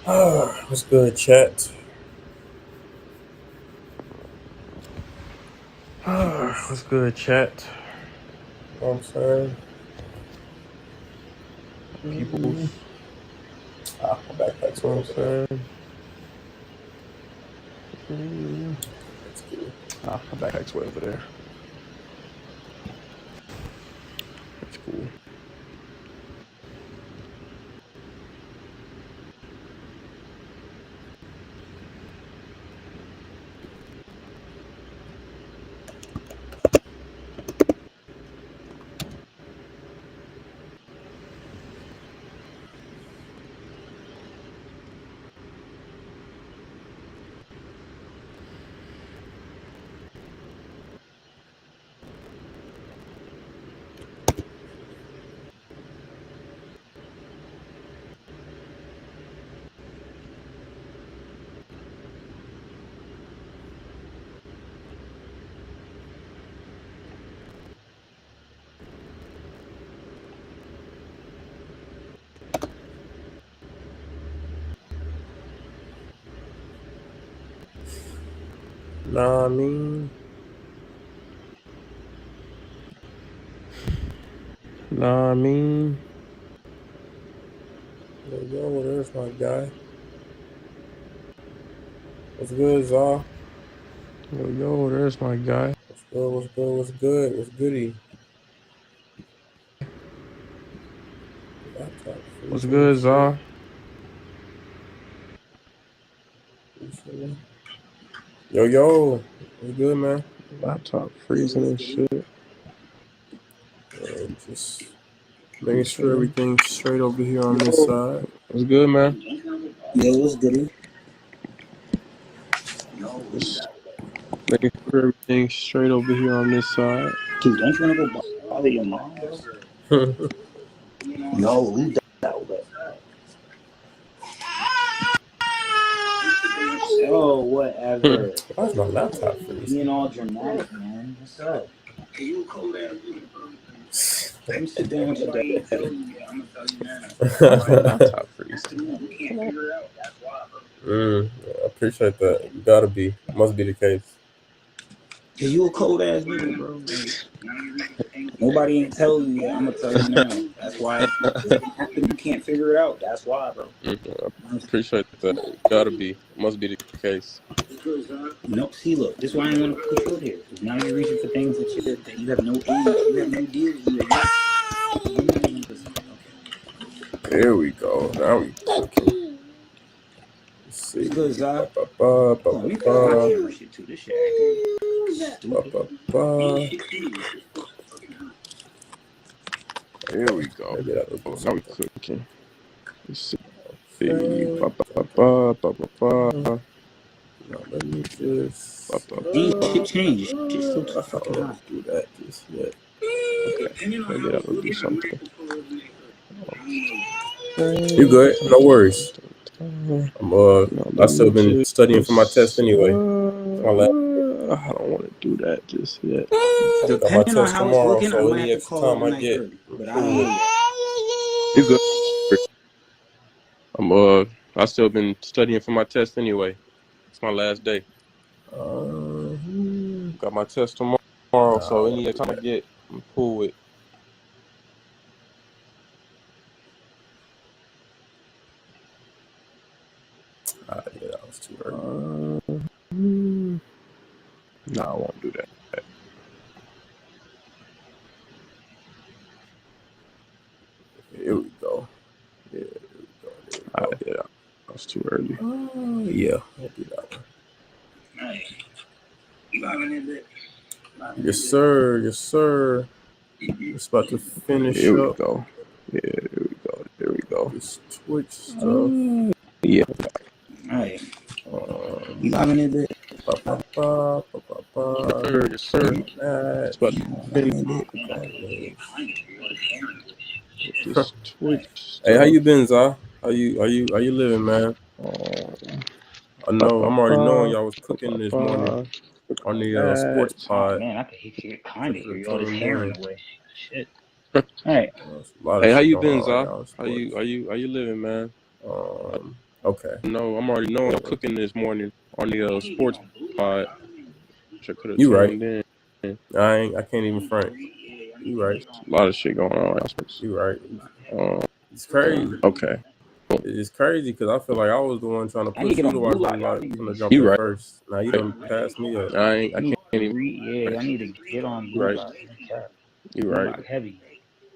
What's good, chat? What's good, chat? You know what I'm saying? Peoples. My backpack's You know way what I'm over there. saying? That's cool. My backpack's way over there. That's cool. Nah, I mean, Nah, I mean, yo, there's my guy. What's good, Zaw? there's my guy. What's good? What's good? What's good? What's goody? Laptop What's freezing and good, shit. Zah? Yo, what's good, man? Laptop freezing and shit. Just making sure everything's straight over here on this side. What's good, man? Yo, what's good? Just making sure everything's straight over here on this side. Dude, don't you want to go bother your mom, bro? No, leave that out there. Oh, whatever. Why's my laptop freezing? Being all dramatic, man. What's up? Let me sit down with your daddy. Laptop freezing. I appreciate that. You gotta be. Must be the case. Yeah, you a cold ass nigga, bro. Like, nobody ain't tell you yet. I'm gonna tell you now. That's why if something happen, you can't figure it out. That's why, bro. I appreciate that. Gotta be. Must be the case. No, see, look, this is why I want to put you out here. Because now you're reaching for things that you have no age, you have no deal. You're not even listening. Okay. There we go. Now we talking. Let's see. It's good, Zah. Ba, ba, Hold on, ba, let me fix my ba, camera shit too. This shit acting ba, stupid. ba. There we go. Maybe that Oh, was now we something. cooking. Let's see. Ba, ba, ba, ba, ba, ba. No, let me just. These shit change. This shit's still too I fucking don't high. do that just yet. Okay. Maybe that'll do something. You good? No worries. I still been studying for my test anyway. I don't want to do that just yet. Got my Depending on test how it's tomorrow, looking, I so might any have to extra call it time a I night get, early. But I cool don't with know it. yet. You good? I still been studying for my test anyway. It's my last day. Got my test tomorrow, so any extra time I get, I'm cool with. Yeah, that was too early. No, I won't do that. Here we go. Yeah, there we go. Yeah, that was too early. Yeah, I'll do that one. Yes, sir. Yes, sir. It's about to finish Here we up go. Yeah, there we go. There we go. this Twitch stuff. Yeah. Alright. You loving it, bit? Yes, sir. It's about to finish this Twitch stuff. Hey, how you been, Zah? Are you living, man? I know. I'm already knowing y'all was cooking this morning on the sports pod. Oh man, I could kind of hear you. All this hair in the way. Shit. All right. Hey, how you been, Zah? How you living, man? Okay. No, I'm already knowing I'm cooking this morning on the sports pod. Which I could have You right. tuned in. I can't even front. You right. A lot of shit going on. You right. It's crazy. Okay. It's crazy because I feel like I was the one trying to push you to watch Blue Lock from the jump You in right. first. Now you done passed me up. I can't even. Yeah, I need to get on Blue Lock. You Blue right. Lock heavy.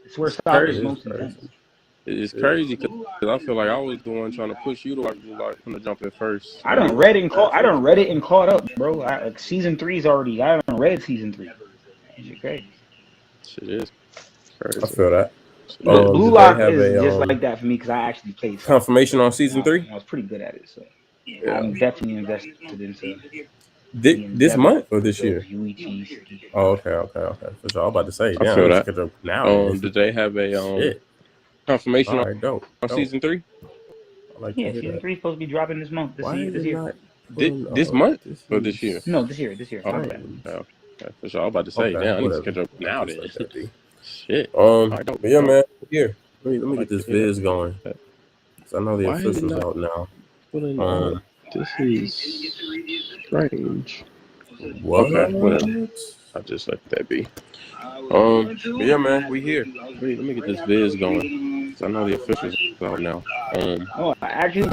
It's where Stop is most intense. It's crazy because I feel like I was the one trying to push you to watch Blue Lock from the jump in first. I done read it and caught up, bro. Like season 3's already. I haven't read season 3. Shit crazy. Shit is crazy. I feel that. Blue Lock is just like that for me because I actually played confirmation on season 3. I was pretty good at it, so I'm definitely invested into this month or this year. UET. Oh, okay. For sure. I'm about to say. I feel that. Now, did they have a confirmation on season 3? Yeah, season 3 is supposed to be dropping this month. This year. This month or this year? No, this year. Okay. For sure. I'm about to say, damn, I need to catch up now. Then. Shit. But yeah, man. Here, let me get this viz going. I know the official's out now. This is strange. What? Okay, whatever. I'll just let that be. But yeah, man, we here. Let me get this viz going. I know the official's out now. I actually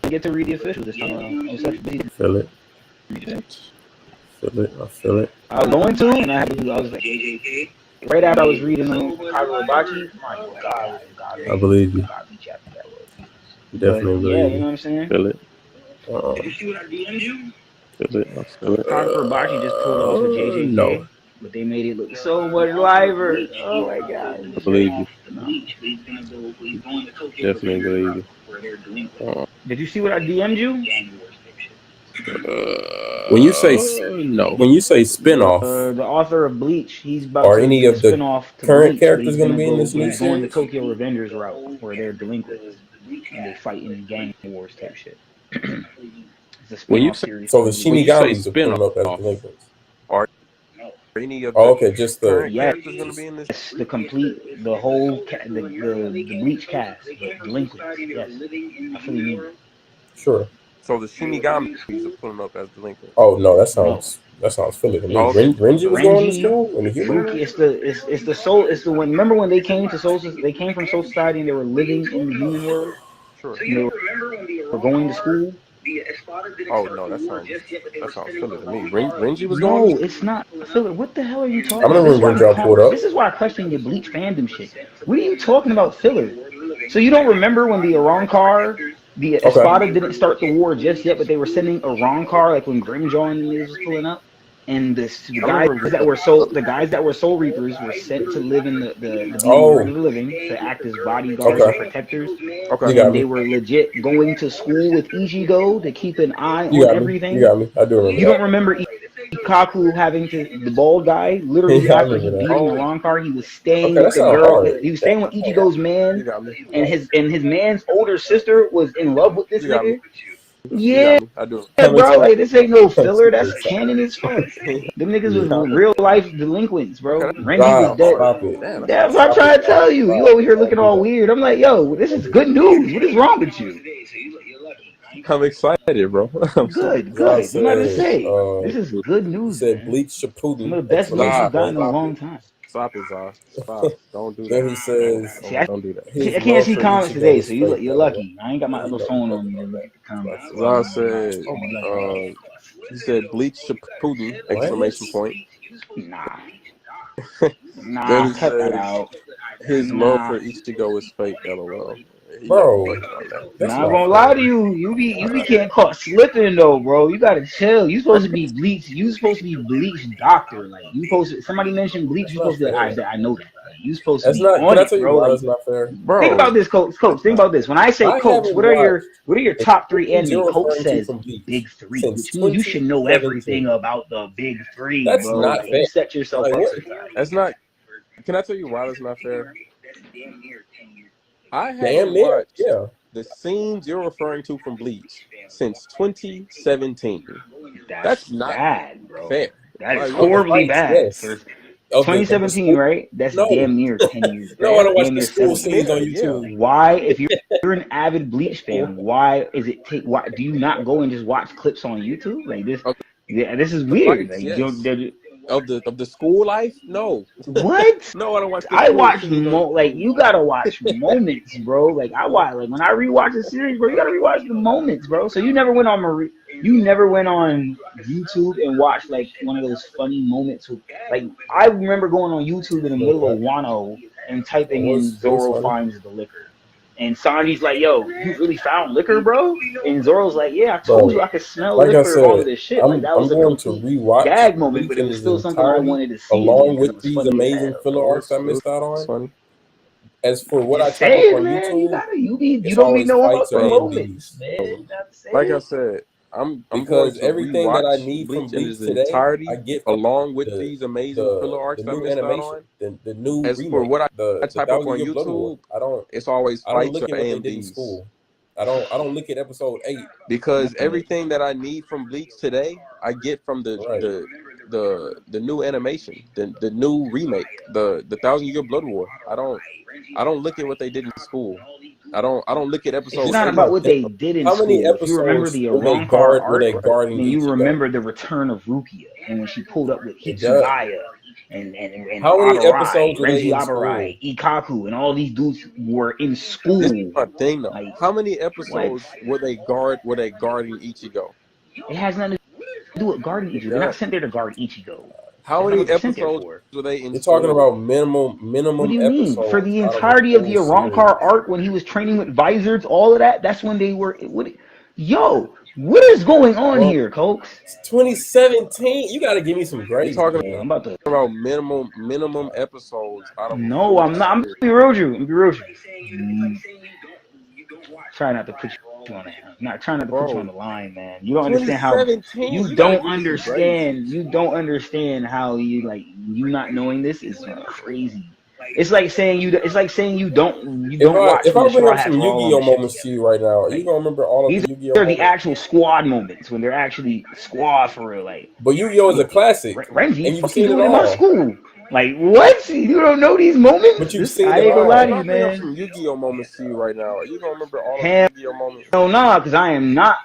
get to read the official this time. Feel it. I feel it. I was going to, and I was like, right after I was reading Kagurabachi, my God. I believe you. Definitely believe you know what I'm saying? Feel it. Did you see what I DM'd you? Feel it. Kagurabachi just pulled off with JJK. No. But they made it look so much liver. Oh my God. I believe you. Definitely believe you. Did you see what I DM'd you? When you say spinoff, the author of Bleach, he's about are to any of the spinoff to current Bleach, characters going to be in this new going the series? Tokyo Revengers route, where they're delinquents and they fight in gang wars type shit. It's a spinoff series. So the Shinigamis are pulling up as delinquents. Are any of just the characters going to be in this? Yes, the whole the Bleach cast, the delinquents. Yes, I fully mean it. Sure. So the Shinigamis are pulling up as delinquents. Oh no, that sounds Philly to me. Renji was going to school in the human. It's the soul. It's the one. Remember when they came to Soul? They came from Soul Society and they were living in the human world. Sure. So you remember when they were going to school? Oh no, that sounds Philly to me. Renji was going. No, it's not Philly. What the hell are you talking about? I remember when Renji pulled up. This is why I question your Bleach fandom shit. What are you talking about, Filler? So you don't remember when the Arrancar? The Espada didn't start the war just yet, but they were sending a Arrancar, like when Grimjaw and the was pulling up, and the guys that were Soul Reapers were sent to live in the world of the living to act as bodyguards and protectors. And they were legit going to school with Ichigo to keep an eye on everything. You got me. I do remember. You don't remember Ikaku having the bald guy literally after he beat him in the wrong car, he was staying with the girl. He was staying with Ichigo's man, and his man's older sister was in love with this nigga. Yeah, bro, like this ain't no filler. That's canon as fuck. Them niggas was real life delinquents, bro. Renji was dead. That's what I'm trying to tell you. You over here looking all weird. I'm like, yo, this is good news. What is wrong with you? I'm excited, bro. Good. I'm about to say, this is good news. He said Bleach Shippuden. Some of the best news you've gotten in a long time. Stop it, Stop. Don't do that. Then he says, don't do that. I can't see comments today, so you're lucky. I ain't got my other phone on me to look at the comments. Zah said, he said Bleach Shippuden, exclamation point. Nah, cut that out. His love for Ichigo is fake, LOL. Bro, I'm not gonna lie to you. You be getting caught slipping though, bro. You gotta chill. You supposed to be Bleach. You supposed to be Bleach doctor. Like you supposed to. Somebody mentioned Bleach. You supposed to be like, I know that. Like, you supposed to be on it, bro. That's not fair, bro. Think about this, Coach. Think about this. When I say Coach, what are your top 3 anime? Coach says big 3, which means you should know everything about the big 3. That's bro. not fair. You set yourself up. That's not. Can I tell you why that's not fair? I haven't watched the scenes you're referring to from Bleach since 2017. That's not bad, bro. Fair. That is horribly bad. 2017, right? That's damn near 10 years. Right? No, I don't watch damn the near school 17. scenes on YouTube. Why, if you're an avid Bleach fan, why is it why do you not go and just watch clips on YouTube like this? Yeah, this is weird. Like, yes. Of the school life, no. What? No, I don't watch. I watch like you gotta watch moments, bro. Like I watch when I rewatch a series, bro. You gotta rewatch the moments, bro. So you never went on YouTube and watched like one of those funny moments. Like I remember going on YouTube in the middle of Wano and typing in Zoro finds the liquor. And Sanji's like, yo, you really found liquor, bro? And Zoro's like, yeah, I told you I could smell liquor and all of this shit. Like that was going to rewatch gag moment, but it was still something I wanted to see. Along with these amazing filler arcs I missed out on. Funny. As for what I check up on YouTube, you don't need no about the moments, man. Like I said, I'm because everything that I need from Bleach today, entirety, I get along with these amazing filler arcs that I missed out on. The new as remake, for what I type up on YouTube, it's always fights or AMVs. I don't look at episode 8 because everything that I need from Bleach today, I get from the new animation, the new remake, the 1,000-Year Blood War. I don't look at what they did in school. I don't look at episodes. It's not about what they did in school. If you remember the Arrancar arc, and you remember the return of Rukia, and when she pulled up with Hitsugaya and how many episodes were Renji Abarai, Ikaku, and all these dudes were in school. This is my thing, though. Like, how many episodes were they guarding Ichigo? It has nothing to do with guarding Ichigo. They're not sent there to guard Ichigo. How many episodes were they in? You're talking about minimum. What do you mean? For the entirety of the Arrancar arc, when he was training with Vizards, all of that, that's when they were. What is going on here, Cokes? It's 2017. You got to give me some grace. I'm talking about minimum episodes. No, I'm not. I'm gonna be real with you. Try not to put you on it. I'm not trying to put you on the line, man. You don't understand how you don't understand how you not knowing this is crazy. It's like saying you don't watch. If I bring up some Yu-Gi-Oh moments to you right now, are you gonna remember all of the Yu-Gi-Oh? They're the actual squad moments when they're actually squad for real. Like, but Yu-Gi-Oh is a classic. Renji, and you've seen it in my school. Like, what? You don't know these moments? But you've seen I ain't gonna lie to you, man. Some Yu-Gi-Oh moments to you right now. Are you gonna remember all of the Yu-Gi-Oh moments? No, nah, because I am not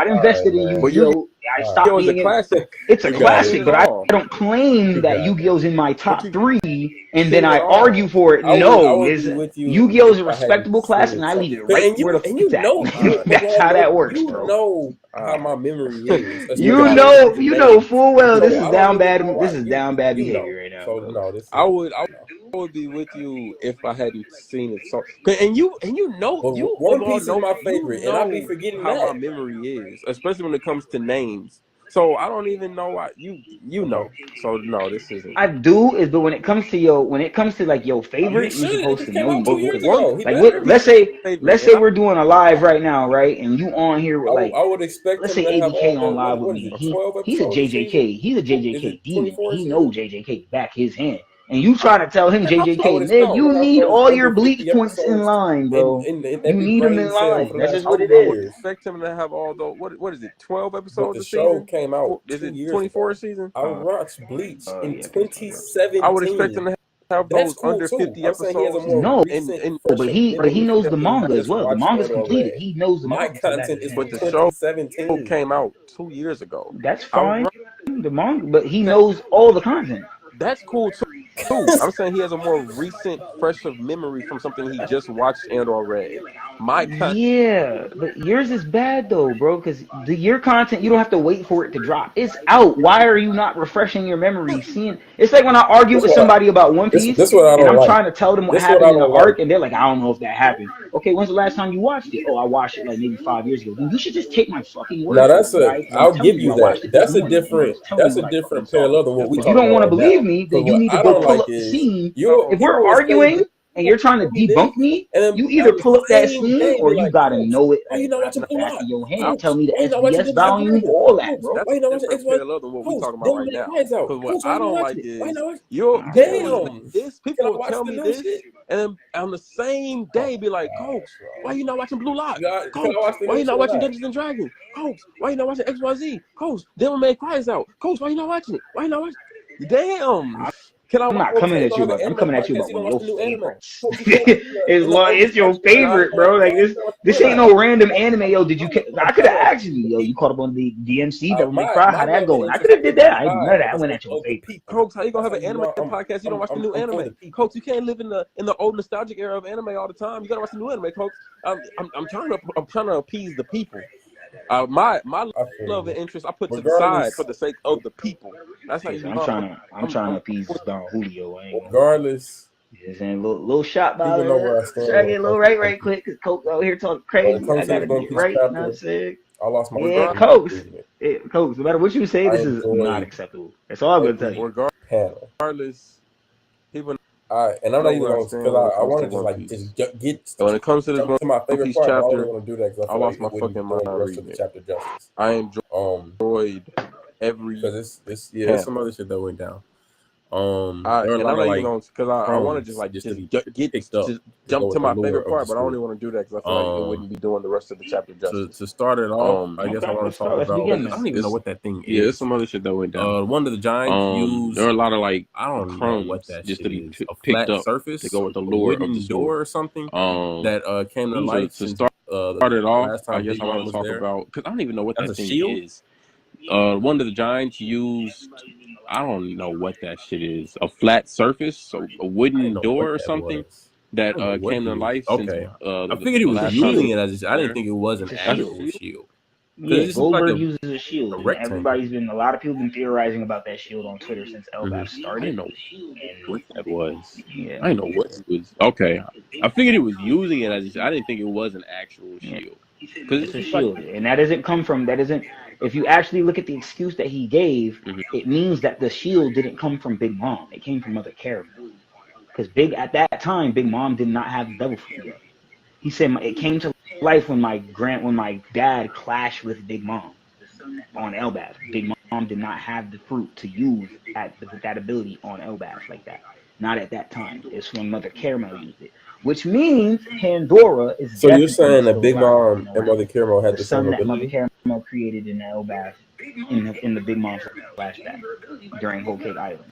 invested in Yu-Gi-Oh. I stopped being a classic. It's a classic, but I don't claim that Yu-Gi-Oh's in my top 3, and then I argue for it. No, Yu-Gi-Oh is a respectable classic, and I leave it right where the fuck's at. That's how that works, bro. You know how my memory is. You know full well this is down bad. This is down bad behavior right now. So no, I would be with you if I hadn't seen it. So, and you know, One Piece is my favorite, and I'll be forgetting how my memory is, especially when it comes to names. So I don't even know why you know. So no, this isn't. I do but when it comes to your favorite, you're supposed to know. Like let's say we're doing a live right now, right? And you on here with I would expect. Let's say ABK on live with me. He's a JJK. He's a JJK demon. He knows JJK back his hand. And you try to tell him, JJK, Ned, you need all your Bleach points in line, bro. You need them in line. That's just what it is. I would expect him to have all those. What is it? 12 episodes a season? The show came out. Is it 24 season? I watched Bleach in 2017. I would expect him to have those under 50 episodes. No, but he knows the manga as well. The manga's completed. He knows the manga. My content is but the show came out 2 years ago. That's fine. The manga, but he knows all the content. That's cool too. I'm saying he has a more recent, fresh of memory from something he just watched and or read. Yeah, but yours is bad though, bro. Because your content, you don't have to wait for it to drop. It's out. Why are you not refreshing your memory? It's like when I argue with somebody about One Piece, and I'm trying to tell them what happened in the arc, and they're like, I don't know if that happened. Okay, when's the last time you watched it? Oh, I watched it like maybe 5 years ago. You should just take my fucking word. Now I'll give you that. That's a different parallel than what we. If you don't want to believe me, then you need to go pull up the scene. If we're arguing and you're trying to debunk me, you either pull up that scene or you gotta know it like the back of your hand. Tell me the SBS volume, all that, bro. That's parallel than what we're talking about right now. Because what I don't like is people will tell me this, and then on the same day be like, Coach, why you not watching Blue Lock? Coach, why you not watching Dungeons and Dragons? Coach, why you not watching XYZ? Coach, Devil May Cry is out. Coach, why you not watching it? Why you not watching it? Damn. I'm not coming at you about. I'm coming at you about one of your favorites. It's your favorite, bro. Like this ain't no random anime, yo. I could have asked you, yo. You caught up on the DMC, Devil May Cry. How that going? I could have did that. I didn't know that. I went at your favorite. Coach, how you gonna have an anime podcast? You don't watch the new anime, Coach. You can't live in the old nostalgic era of anime all the time. You gotta watch the new anime, Coach. I'm trying to appease the people. My love and interest I put to the side for the sake of the people. That's how you. I'm trying to appease Don Julio. Regardless. Yeah, saying little shot by there. Should I get a little right quick? Cause Coach out here talking crazy. I gotta get right. You know what I'm saying? I lost my Coach. Coach, no matter what you say, this is not acceptable. That's all I'm gonna tell you. Regardless, people. And I'm not even going because I want to just get. So when it comes to this to my favorite part, chapter, I don't want to do that because I lost my fucking mind reading the chapter justice. I enjoyed every because there's some other shit that went down. I'm not even going because I want to just jump to my favorite part, but I only want to do that because I feel like it wouldn't be doing the rest of the chapter justice. To start it off, I guess I want to talk about. I don't even know what that thing is. Yeah, there's some other shit that went down. One of the giants used. There are a lot of like I don't know what that just shit to be is. A picked flat up surface to go with the lure of the door or something that came to life to start it off. I guess I want to talk about because I don't even know what that thing is. One of the giants used. I don't know what that shit is. A flat surface, so a wooden door or something that came to life. Okay, I figured he was using it as. I didn't think it was an actual shield. Yeah, Goldberg uses a shield. And a lot of people been theorizing about that shield on Twitter since Elbaf started. I didn't know what that was. Yeah. I didn't know what it was. Okay, I figured he was using it as. I didn't think it was an actual shield. Because it's a shield, and that doesn't come from. That isn't. If you actually look at the excuse that he gave, it means that the shield didn't come from Big Mom. It came from Mother Caramel. Because at that time, Big Mom did not have the devil fruit yet. He said it came to life when my dad clashed with Big Mom on Elbaf. Big Mom did not have the fruit to use that ability on Elbaf like that. Not at that time. It's when Mother Caramel used it. Which means Pandora is. So you're saying that Big Mom and Mother Caramel had the same ability? That Mother Caramel created in Elbaf in the Big Mom flashback during Whole Cake Island.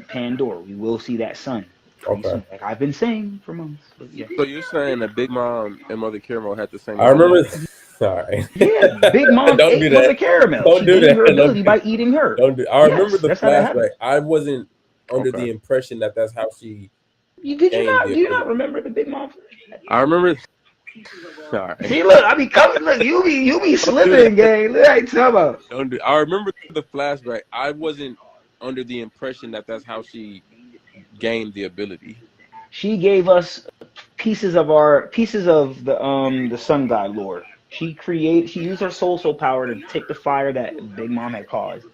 Pandora, we will see that son. Okay. Like I've been saying for months. Yeah. So you're saying that Big Mom and Mother Caramel had the same ability? I remember. Sorry. Yeah, Big Mom ate Mother Caramel. Don't do that. Her ability by eating her. I remember the flashback. I wasn't under the impression that that's how she. Do you not remember the Big Mom flashback? I remember. Sorry. See, look, I be coming. Look, you be slipping, gang. Look, I tell about. I remember the flashback. I wasn't under the impression that that's how she gained the ability. She gave us pieces of the Sun God lore. She used her soul power to take the fire that Big Mom had caused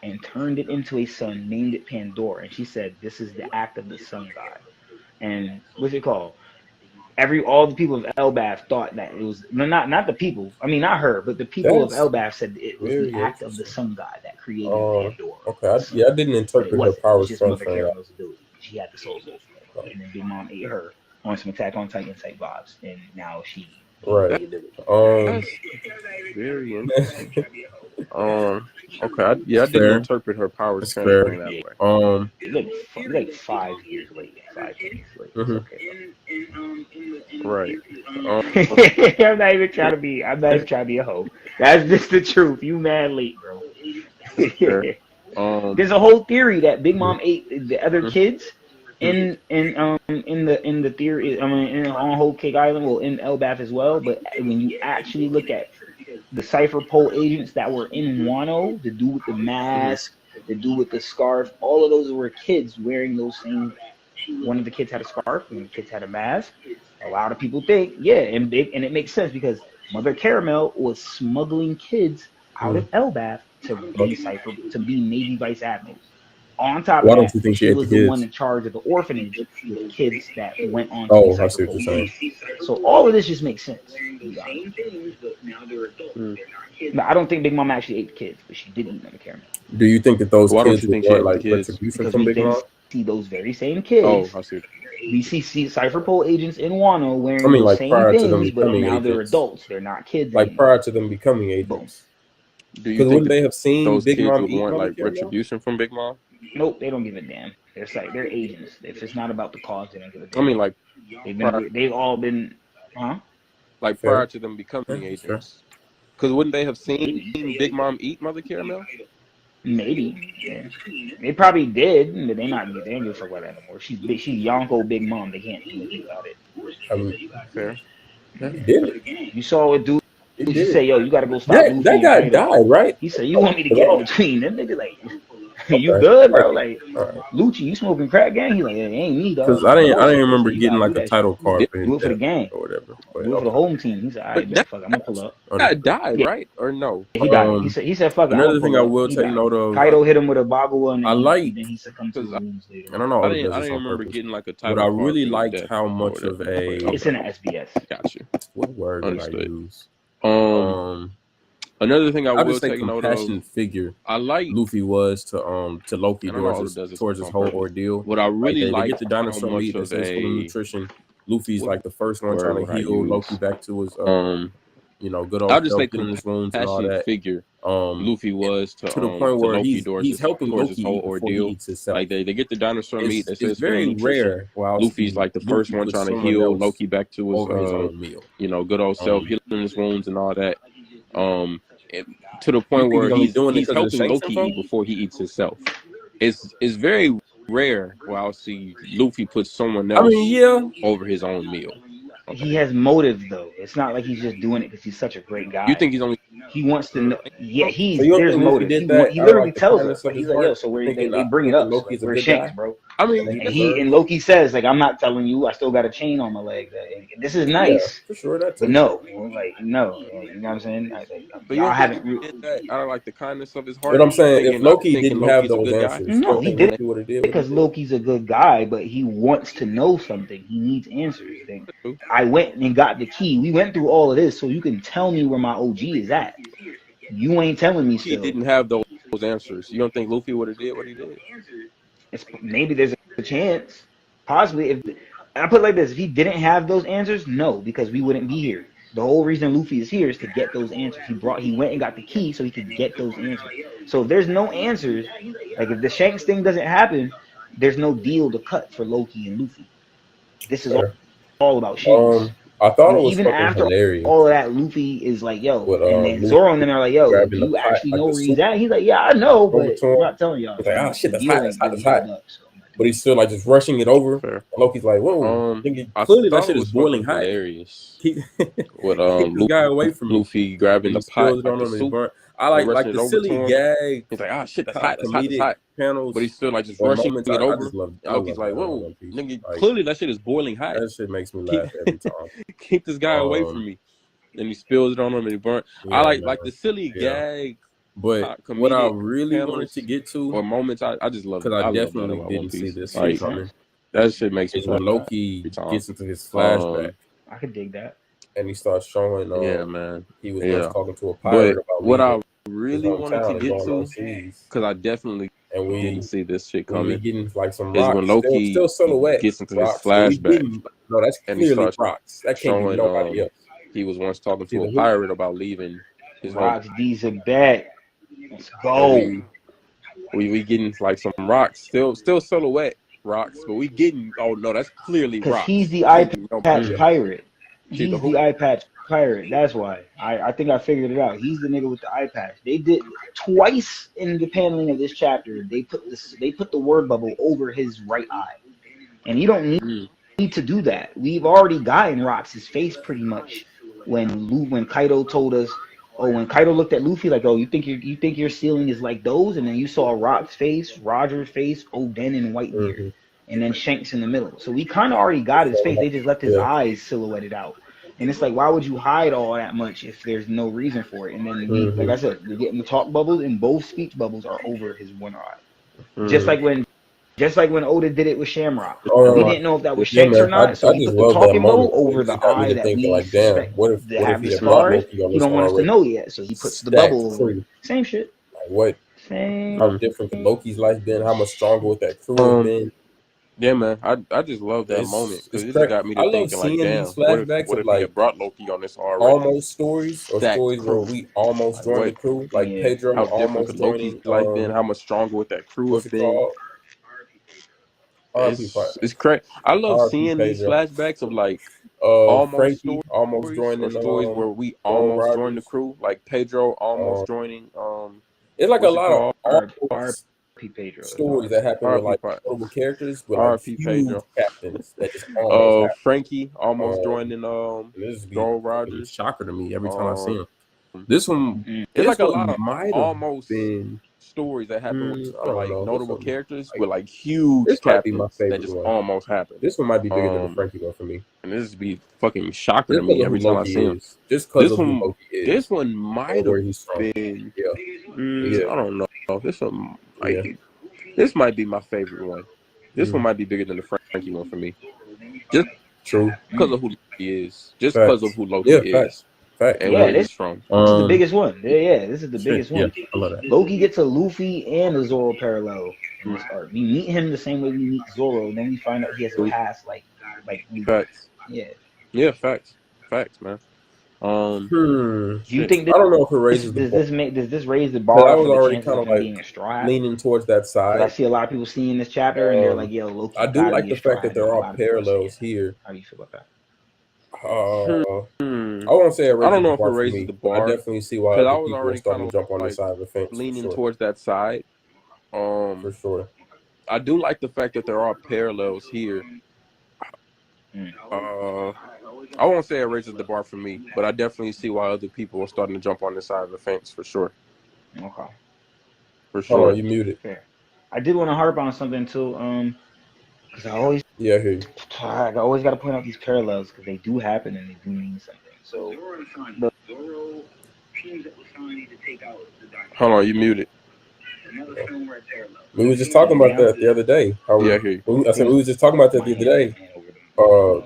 and turned it into a sun, named it Pandora, and she said this is the act of the Sun God. And what's it called? All the people of Elbaf thought that it was not the people. I mean, not her, but the people of Elbaf said it was the act of the Sun God that created Pandora. Okay, I didn't interpret her powers from that. She had the soul, and then Big Mom ate her on some Attack on Titan type vibes, and now she. Right. That's very interesting. Okay. I didn't interpret her powers that way. Like 5 years late. 5 years late. Okay. Right. I'm not even trying to be a hoe. That's just the truth. You mad late, bro. There's a whole theory that Big Mom ate the other kids in the theory. I mean, on Whole Cake Island, well, in Elbaf as well. But when you actually look at the Cypher Pole agents that were in Wano, the dude with the mask, the dude with the scarf, all of those were kids wearing those same. One of the kids had a scarf, and the kids had a mask. A lot of people think, and it makes sense because Mother Caramel was smuggling kids out of Elbaf to be Navy Vice Admirals. On top of that, she was the one in charge of the orphanage with kids that went on to I see what you're saying. So all of this just makes sense. No, I don't think Big Mom actually ate the kids, but she did eat Mother Caramel. Do you think that those kids were like retribution from Big Mom? See those very same kids. I see. We see Cypher Pole agents in Wano wearing the same things, but now they're adults. They're not kids. Like prior to them becoming agents. Do you think they have seen those Big kids Mom would want like retribution from Big Mom? Nope, they don't give a damn. It's like they're agents. If it's not about the cause, they don't give a damn. I mean, like they've all been, like prior to them becoming agents. Because wouldn't they have seen Big Mom eat Mother Caramel? Maybe. Yeah. They probably did, but they didn't give a fuck about that anymore. She's Yonko Big Mom. They can't do anything about it. Fair. He did it. You saw a dude. He said, "Yo, you gotta go stop Luffy." That guy died, right? He said, "You want me to get in between them niggas? Like, you good, bro? Like, Lucci, you smoking crack, gang?" He like, "It ain't me, dog." Because I didn't remember getting like a title card. Do it for the gang or whatever. Do it for the home team. He said, "All right, fuck, I'm gonna pull up." That died, right? Or no? He died. He said, "Fuck." Another thing I will take note of. Kaido hit him with a Bagua, and then he succumbed to the wounds later. I don't know. I didn't remember getting like a title. But I really liked how much of a. It's in the SBS. Gotcha. What word did I use? Another thing I will take note of. Compassionate figure. I like Luffy was to Loki towards his whole ordeal. What I really like the dinosaur meat that says full of nutrition. Luffy's like the first one trying to heal Loki back to his good old I'll just say in his wounds and all that. Figure. Luffy was to the point where Loki he's helping Loki his whole ordeal. Like they get the dinosaur meat that says it's very rare. Luffy's like the first one trying to heal Loki back to his own meal. Good old self, healing his wounds and all that. To the point where he's helping Loki eat before he eats himself. It's very rare where I'll see Luffy put someone else over his own meal. Okay. He has motive though. It's not like he's just doing it because he's such a great guy. You think he's only? He wants to know. Yeah, there's motive. He literally tells us. He's like, yo, so where they bring it up. Loki's we're Shanks, bro. I mean, and Loki says, like, I'm not telling you. I still got a chain on my leg. This is nice. For sure, that's no. You know what I'm saying? But y'all haven't that out of like the kindness of his heart. But I'm saying if Loki didn't have those answers, no, he did it because Loki's a good guy, but he wants to know something. He needs answers. I went and got the key. We went through all of this, so you can tell me where my OG is at. You ain't telling me still. He didn't have those answers. You don't think Luffy would have did what he did? Maybe there's a chance. Possibly. If I put it like this, if he didn't have those answers, no, because we wouldn't be here. The whole reason Luffy is here is to get those answers. He went and got the key so he could get those answers. So if there's no answers, like if the Shanks thing doesn't happen, there's no deal to cut for Loki and Luffy. This is all about Shanks. I thought it was even after hilarious. All of that, Luffy is like, yo, and then Zoro and them are like, yo, do you actually know where he's at? He's like, yeah, I know, but I'm not telling y'all. He's like, oh shit, that's hot. But he's still like just rushing it over. Fair. Loki's like, whoa, clearly that shit is boiling hot. Hilarious. Keep the guy away from Luffy grabbing the pot. I like the silly gag. He's like, shit, that's hot. Panels, but he's still like just rushing it over. Loki's like, whoa, nigga, clearly that shit is boiling hot. That shit makes me laugh every time. Keep this guy away from me. And he spills it on him and he burnt. I like the silly gag. But what I really wanted to get to, or moments, I just love it. Because I definitely didn't see this shit coming. That shit makes me when Loki gets into his flashback. I could dig that. And he starts showing, man, he was once talking to a pirate about what I really wanted to get to, because I definitely didn't see this shit coming. Getting like some rocks, when Loki still silhouette gets into his flashback. No, that's and clearly rocks. That can't be nobody else. He was once talking to a pirate about leaving his rocks. These are bad. Let's go. We getting like some rocks, still silhouette rocks, but we getting that's clearly rocks. Because he's the eye patch pirate. He's the eye patch pirate. That's why. I think I figured it out. He's the nigga with the eye patch. They did twice in the paneling of this chapter. They put the word bubble over his right eye, and you don't need to do that. We've already gotten Rox's face pretty much when Kaido told us. When Kaido looked at Luffy like, you think your ceiling is like those, and then you saw Rock's face, Roger's face, Oden and Whitebeard, and then Shanks in the middle. So we kind of already got his face. They just left his eyes silhouetted out, and it's like, why would you hide all that much if there's no reason for it? And then like I said, we're getting the talk bubbles, and both speech bubbles are over his one eye, just like when Oda did it with Shamrock. We didn't know if that was Shanks or not, so he put the talking bubble over the eye that we expect to have the scars. He don't want us to know yet, so he puts the bubble over. Same shit. Like how different Loki's life been, how much stronger with that crew has been. Yeah, man, I just love that moment because it just got me to thinking like, damn, what if he had brought Loki on this already? Almost stories where we almost joined the crew, like Pedro how almost Loki's life been, how much stronger with that crew has been. It's crazy. I love seeing these flashbacks of like almost Frankie almost joining or stories where we Gold almost joined the Rogers. crew, like Pedro almost joining. It's like a what's it lot called? of almost Pedro. stories that happen with like notable characters with like huge captains that just almost happen. Frankie almost joining This Gold Rogers. Shocker to me every time I see him. This one, it's like a lot of might almost been stories that happen with like know. notable characters with like huge captains that just almost happen. This one might be bigger than the Frankie one for me. And this would be fucking shocker to me every time I see him. Just because of who Loki is. This one might have been. I don't know. This one might be. This might be my favorite one. This one might be bigger than the Frankie one for me. Just because of who Loki is. Just because of who Loki is. And where he's from. This is the biggest one. Yeah, this is the biggest one. I love that. Loki gets a Luffy and a Zoro parallel in this arc. We meet him the same way we meet Zoro, and then we find out he has a past like facts. Yeah, facts, man. Do you think that, I don't know if it raises does this raise the bar? I was already kind of like being a straw hat? leaning towards that side. I see a lot of people seeing this chapter and they're like, "Yo, Loki." I do like the fact that there are parallels here. How do you feel about that? I won't say it raises I don't know if the bar it raises the bar. I definitely see why I other was people already are starting kind to jump on the like side of the fence. leaning towards that side. For sure. I do like the fact that there are parallels here. I won't say it raises the bar for me, but I definitely see why other people are starting to jump on this side of the fence for sure. Okay. For sure. Oh, you muted. Fair. I did want to harp on something too, because I always I hear you. I always got to point out these parallels because they do happen and they do mean something. So, hold on, you muted. We were just talking about that the other day. I hear you. I said we were just talking about that the other day.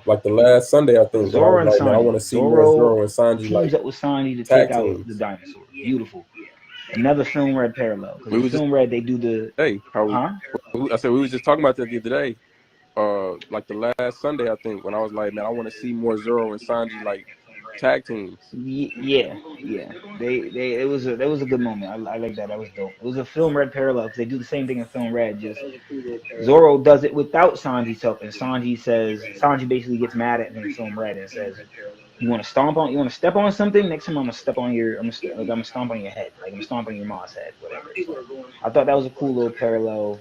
Like the last Sunday, I think. Zoro and Sanji. I want to see more Zoro and Sanji teams up with Sanji to take out the dinosaur. Beautiful. Another film red parallel. Because film red, they do the. Hey, I said we was just talking about that the other day. Like the last Sunday, I think, when I was like, man, I want to see more Zoro and Sanji like tag teams. Yeah. It was a good moment. I like that. That was dope. It was a film red parallel because they do the same thing in film red. Just Zoro does it without Sanji's help, and Sanji basically gets mad at him in film red and says, "You want to step on something? Next time I'm gonna stomp on your head. Like I'm gonna stomp on your mom's head, whatever." So I thought that was a cool little parallel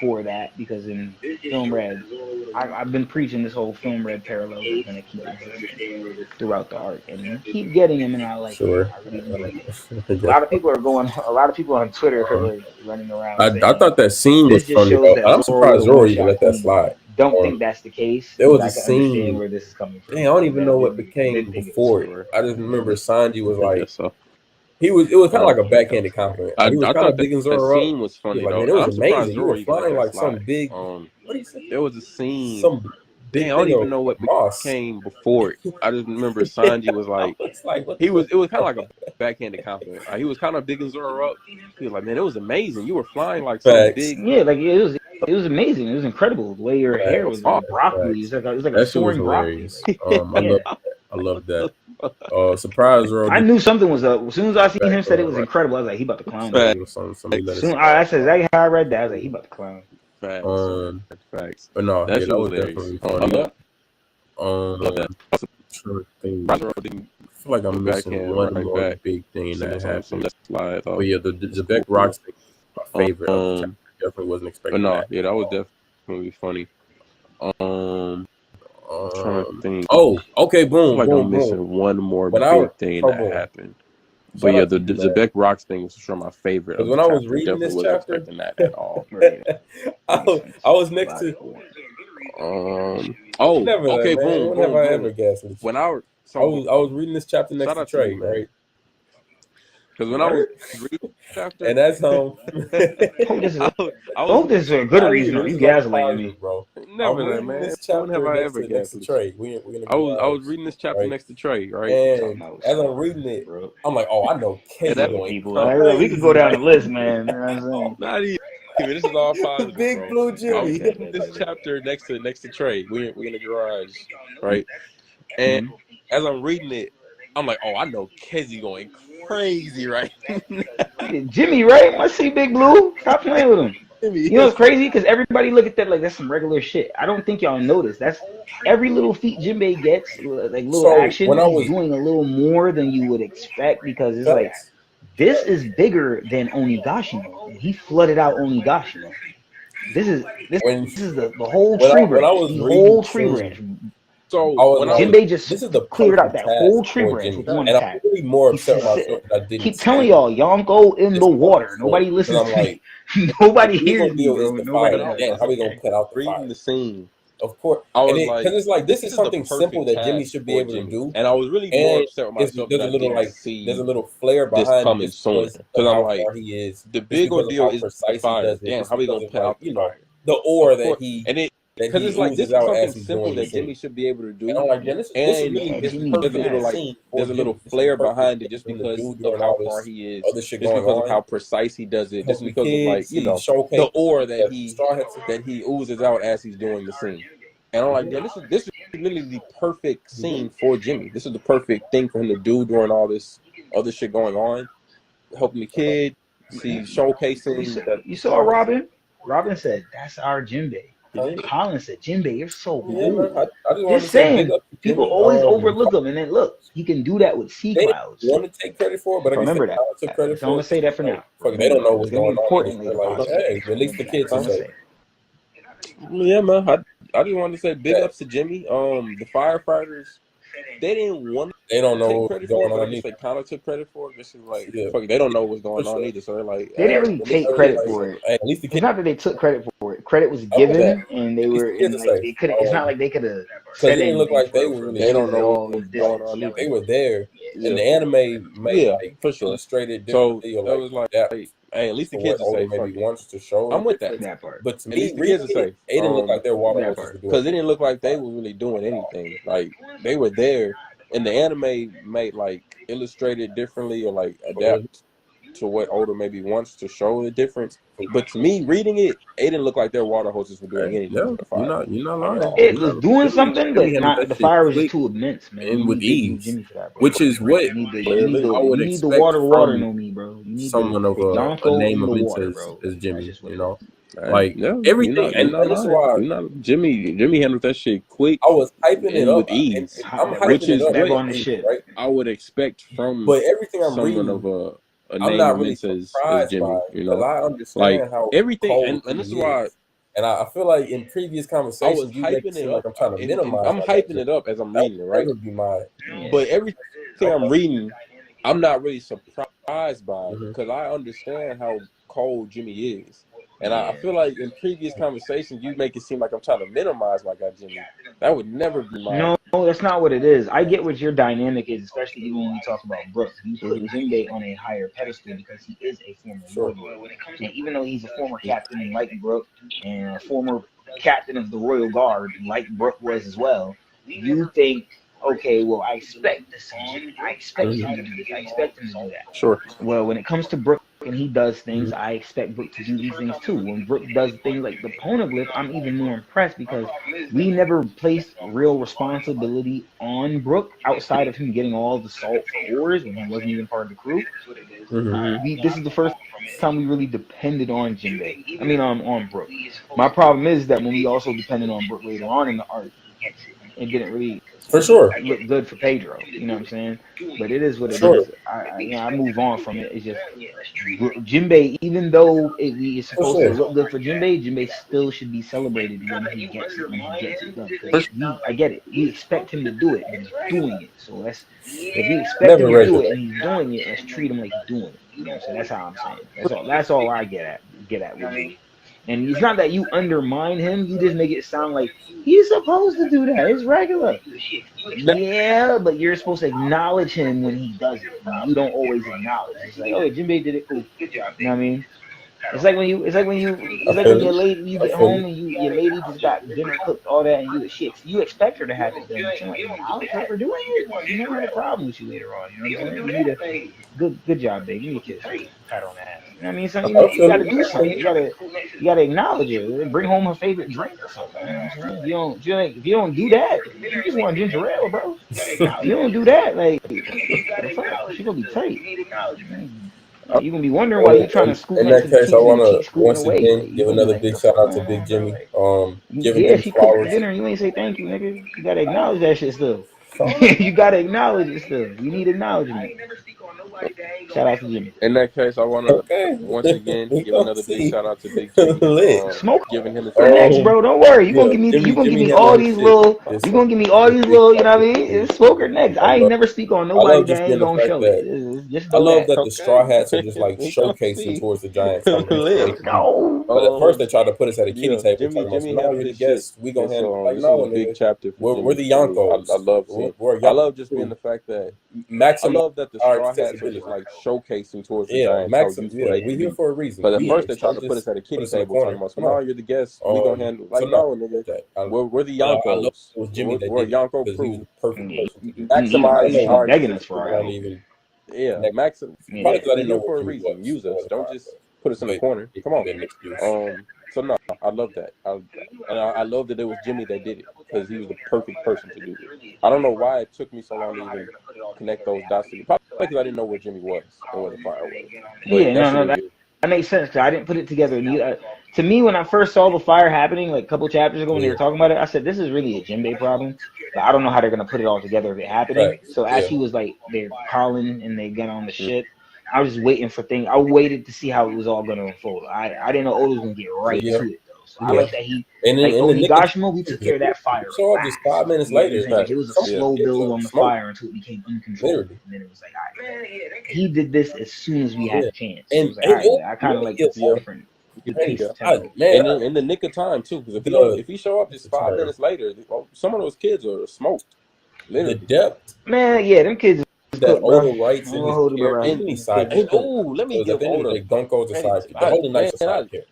for that because in film red, I've been preaching this whole film red parallel is going to keep existing throughout the arc, and you keep getting them, and I like it. I really like it. A lot of people on Twitter are running around. I thought that scene was funny. I'm surprised Zoro even let that slide. Don't think that's the case. There was a scene where this is coming from. I don't even know what became before it. I just remember Sanji was like. It was kind of like a backhanded compliment. He was kind of digging Zoro up. Scene was funny. Like, man, it was amazing. You were flying like some big. What do you say? There was a scene. Some big. I don't even know what came before it. I just remember Sanji was like, it was kind of like a backhanded compliment. He was kind of digging Zoro up. He was like, man, it was amazing. You were flying like some big. Yeah, like it was amazing. It was incredible the way your hair was like broccoli. It was like a soaring broccoli. I love that. Surprise, Zoro. I knew something was up. As soon as I seen him said it was incredible, I was like, he about to clown me. I said exactly how I read that. I was like, he about to clown. Facts. But no, that was definitely funny. I feel like I'm missing one more big thing that happened. But yeah, the Zebek Rocks thing was my favorite. Definitely wasn't expecting that. Yeah, that was definitely funny. Trying to think. Oh, okay, boom. I'm missing one more big thing that happened. But yeah, the Zebek Rocks thing was for sure my favorite. Because when I was reading this chapter, expecting that at all. I was next to. Okay, boom. When have I ever guessed? When I was reading this chapter next to Trey, right? Because when I was reading the chapter, and that's home. I hope this is a good reason. You gaslighting me, bro. Never, man. This chapter when have I ever guessed to Trey? I was reading this chapter next to Trey, right? And as I'm reading it, I'm like, oh, I know people. We could go down the list, man. You know what I'm saying? Not even. This is all positive. Big bro. Blue Jimmy. This chapter next to Trey. We're in the garage, right? And as I'm reading it, I'm like, oh, I know Kezi going crazy right now. Jimmy, right? I see Big Blue. Stop playing with him. You know what's crazy? Because everybody look at that like that's some regular shit. I don't think y'all notice. That's every little feat Jinbei gets, like little action, he's doing a little more than you would expect because it's like this is bigger than Onigashima. He flooded out Onigashima. This is the whole tree branch. The whole tree branch. So Jinbei just cleared out that whole tree branch with one attack. I'm really more upset myself that I didn't keep telling y'all, Yonko in the water. Nobody listens to me. Nobody hears me, bro. Nobody knows. How we gonna put out the fire? Reading the scene. Of course, I was like, because it's like this is something simple that Jimmy should be able to do, and I was really more upset with myself. There's a little flare behind coming soon because I'm like, he is. The big ordeal is the fire. Damn, how we gonna put out the ore that he and it. Because it's like this is something simple that Jimmy should be able to do, and there's a little flair behind it just because of how far he is, just because of how precise he does it, just because of like the ore that he oozes out as he's doing the scene. And I'm like, this is literally the perfect scene for Jimmy. This is the perfect thing for him to do during all this other shit going on, helping the kid, showcasing. You saw Robin? Robin said, "That's our Jinbei." Colin said, "Jinbei, you're so cool." Just saying, people always overlook him, and then look, he can do that with sea clouds. Want to take credit for it, but remember that. Took credit so I'm gonna say that for now. They don't know what's going on. Importantly, like, hey, release the kids. Yeah, man. I just wanted to say big ups to Jimmy. The firefighters, they didn't want. They don't know what's going on. They kind of took credit for it. This is like, they don't know what's going on either. So they're like, they didn't really take credit for it. At least it's not that they took credit for it. Credit was given, and they were. They could. It's not like they could have. Because it didn't look like they were. They don't know what was going on. They were there, and the anime made for sure illustrated differently. So it was like that. Hey, at least the kids are safe. Maybe wants to show. I'm with that part. But to me, the kids are safe. It didn't look like their water horses because it didn't look like they were really doing anything. Like they were there, and the anime made like illustrated differently or like adapt to what Oda maybe wants to show the difference. But to me, reading it didn't look like their water hoses were doing anything. Yeah, you're not lying. It was doing something, but not, the fire was just too immense, man. And with ease, which is what you need the water no me, bro. You need someone of a name of it as Jimmy, you know. Like everything, and that's why Jimmy handled that shit quick. I was hyping it up with ease, which is on the shit. Right? I would expect from, but everything I'm reading of a I'm name not of really it as Jimmy, you know. I understand like how everything, and this is why. And I feel like in previous conversations, I was hyping it up. Like I'm trying to minimize. I'm hyping it up as I'm reading it, right? That would be my. But everything I'm reading, I'm not really surprised by because I understand how cold Jimmy is. And I feel like in previous conversations, you make it seem like I'm trying to minimize my guy Jimmy. That would never be my. No, that's not what it is. I get what your dynamic is, especially even when we talk about Brook. You put Jinbei on a higher pedestal because he is a former warlord. And even though he's a former captain like Brook and a former captain of the Royal Guard like Brook was as well, you think, okay, well, I expect this. I expect him to do this. I expect him to do that. Sure. Well, when it comes to Brook and he does things, I expect Brook to do these things too. When Brook does things like the Poneglyph, I'm even more impressed because we never placed real responsibility on Brook outside of him getting all the salt for ores when he wasn't even part of the crew. This is the first time we really depended on Jinbei. I mean, on Brook. My problem is that when we also depended on Brook later on in the arc, it didn't really for sure look good for Pedro. You know what I'm saying? But it is what it is. I move on from it. It's just Jinbei, even though it's supposed to look good for Jinbei still should be celebrated when he gets it done. I get it. We expect him to do it, and he's doing it. So if we expect him to do it and he's doing it, let's treat him like he's doing it. You know what I'm saying? That's how I'm saying. That's all I get at with you. And it's not that you undermine him, you just make it sound like he's supposed to do that. It's regular. Yeah, but you're supposed to acknowledge him when he does it. You don't always acknowledge. It's like, oh, Jinbei did it, cool. Good job. You know what I mean? It's like when you get home and your lady just got dinner cooked, all that, and you expect her to have it done. You're like, I'll help her doing it. You never had a problem with you later on. You know what I'm saying? You need good job, babe. Give me a kiss. Pat on the ass. You know what I mean? So you gotta do something. You gotta acknowledge it. Bring home her favorite drink or something. You know what I'm saying? If you don't do that, you just want ginger ale, bro. If you don't do that, like, she gonna be tight. You're gonna be wondering why you're trying to scoot In next that to the case, I cheeks and want keep to scooting once away. again Like, you give gonna be another like, big the shout fuck, out to Big man? Jimmy. Giving Yeah, him she cooked the flowers. dinner. You ain't say thank you, nigga. You gotta acknowledge that shit still. You gotta acknowledge it still. You need acknowledgement. Shout out to Jimmy. In that case, I want to once again give another big shout out to Big Jimmy. Smoke Giving him for next, bro. Don't worry. You gonna give me. You gonna give me all these little. You gonna give me all these little. You know what I mean? It's smoker next. I ain't never speak on nobody that ain't gonna show it. It's just I love that. that the Straw Hats are just like showcasing towards the Giants. No. But at first they tried to put us at a kiddie table. Jimmy No, have you're the his guest. shit. We gonna handle This was a big chapter for Jimmy. We're the Yonkos. I love seeing. I love just being the fact that I love that the Straw Hats are just like showcasing towards the Giants how useful they we can here be. for a reason. But at first they tried to put us at a kiddie table talking about, no, you're the guest. We gonna handle no, nigga. We're the Yonkos. We're Yonko crew. Maximize our begging us for our maximum. We're here for a reason. Use us. Don't just put us in the corner. Come on. So no, I love that. I love that it was Jimmy that did it because he was the perfect person to do it. I don't know why it took me so long to even connect those dots together. Probably because I didn't know where Jimmy was and where the fire was. But that makes sense. Cause I didn't put it together. To me, when I first saw the fire happening, like a couple chapters ago when they were talking about it, I said, this is really a Jimbe problem. But I don't know how they're going to put it all together if it happening. Right. So as he was like, they're calling and they get on the shit, I was just waiting for things. I waited to see how it was all going to unfold. I didn't know Oda was going to get right to it, though. So I like that he, like Onigashima, we took care of that fire. So just 5 minutes later, like, it was a slow build on the fire until it became uncontrollable. And then it was like, all right, he did this as soon as we had a chance. And like, right, I kind of like the different. In the nick of time too, because if he show up just 5 minutes later, some of those kids are smoked. Literally. The depth, man. Yeah, them kids. That Oda writes in his character. Let me give Oda. Like Gunko's a sidekick. The Holy Knight's a sidekick.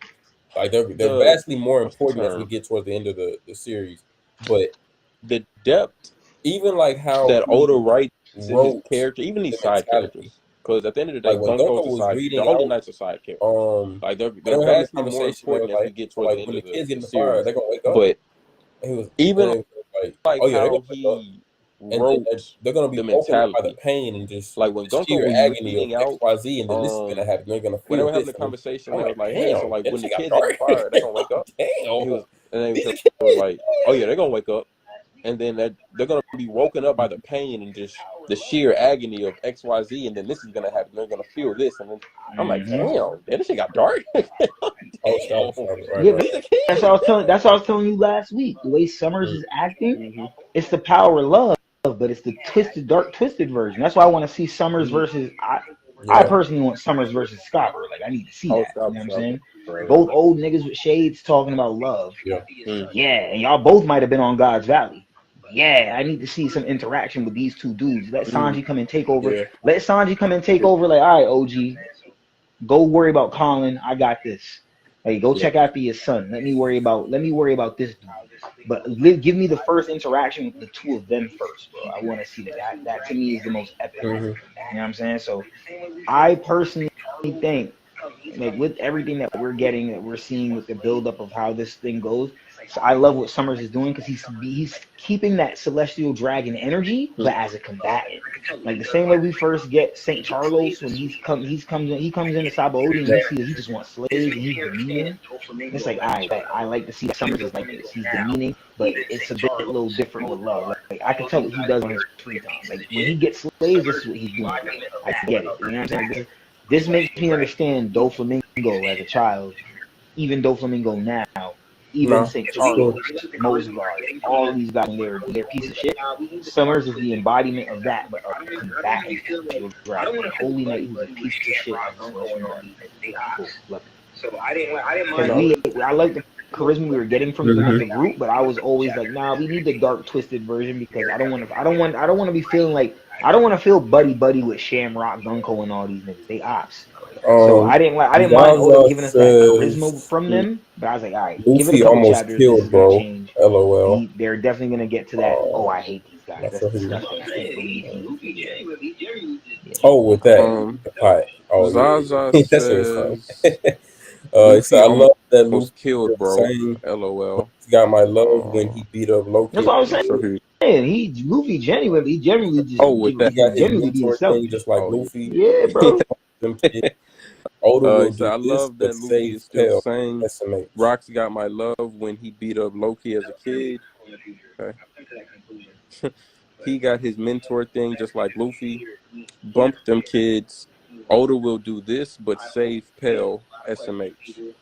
Like they're vastly more important as we get towards the end of the series. But the depth, even like how that Oda writes in his character, even these side characters. Because at the end of the day, Gunko's a side character. The Holy Knight's a side character. Like they're vastly more important as we get towards the end of the series. They're gonna wake up. But even like how he wrote, they're gonna be mentality by the pain and just like when Gunko was agony of XYZ, and then this is gonna happen. They're gonna feel when they were having a conversation. They was like, hey, so like when the kids get in the fire, they're gonna wake up. And then he was like, oh yeah, they're gonna wake up. And then they're going to be woken up by the pain and just the sheer agony of XYZ. And then this is going to happen. They're going to feel this. And then I'm like, damn, this shit got dark. That's what I was telling you last week. The way Summers is acting, it's the power of love, but it's the dark twisted version. That's why I want to see Summers versus. I personally want Summers versus Scopper. Like, I need to see that. You know what I'm saying? Both old niggas with shades talking about love. And y'all both might have been on God's Valley. I need to see some interaction with these two dudes. Let Sanji come and take over. Let Sanji come and take over. Like, all right, OG, go worry about Colin. I got this. Hey, go check after your son. Let me worry about this dude. But give me the first interaction with the two of them first, bro. I want to see that. That to me is the most epic. You know what I'm saying? So I personally think, like, with everything that we're getting, that we're seeing with the buildup of how this thing goes, so I love what Summers is doing because he's keeping that celestial dragon energy, but as a combatant. Like the same way we first get St. Charles when he comes into Sabaody and he just wants slaves and he's demeaning. It's like I like to see Summers is like this. He's demeaning, but it's a little different with love. Like I can tell what he does on his free time. Like when he gets slaves, this is what he's doing. I get it. You know what I'm saying? This makes me understand Doflamingo as a child, even Doflamingo now. Even St. Charles, Mosgard, all these guys, they're piece of shit. Summers is the embodiment of that, but a combatant. Holy Knight, who's a piece of shit. I like the charisma we were getting from the group, but I was always like, nah, we need the dark twisted version because I don't want to be feeling like I don't want to feel buddy with Shamrock, Gunko, and all these niggas. They ops. So I didn't mind Oda giving us that charisma from them, but I was like, all right, give it a couple chapters. This is gonna change. LOL. They're definitely gonna get to that. I hate these guys. That's disgusting. With that, Zaza says, I love that was killed, bro. LOL. He got my love when he beat up Loki. That's what I was saying. Luffy genuinely just with that genuinely be himself. Just like Luffy. Yeah, bro. Oda will So do I this, love but that Luffy is save still Pell. saying SMH. Rocks got my love when he beat up Loki as a kid. Okay. He got his mentor thing just like Luffy. Bump them kids. Oda will do this, but save Pell. SMH.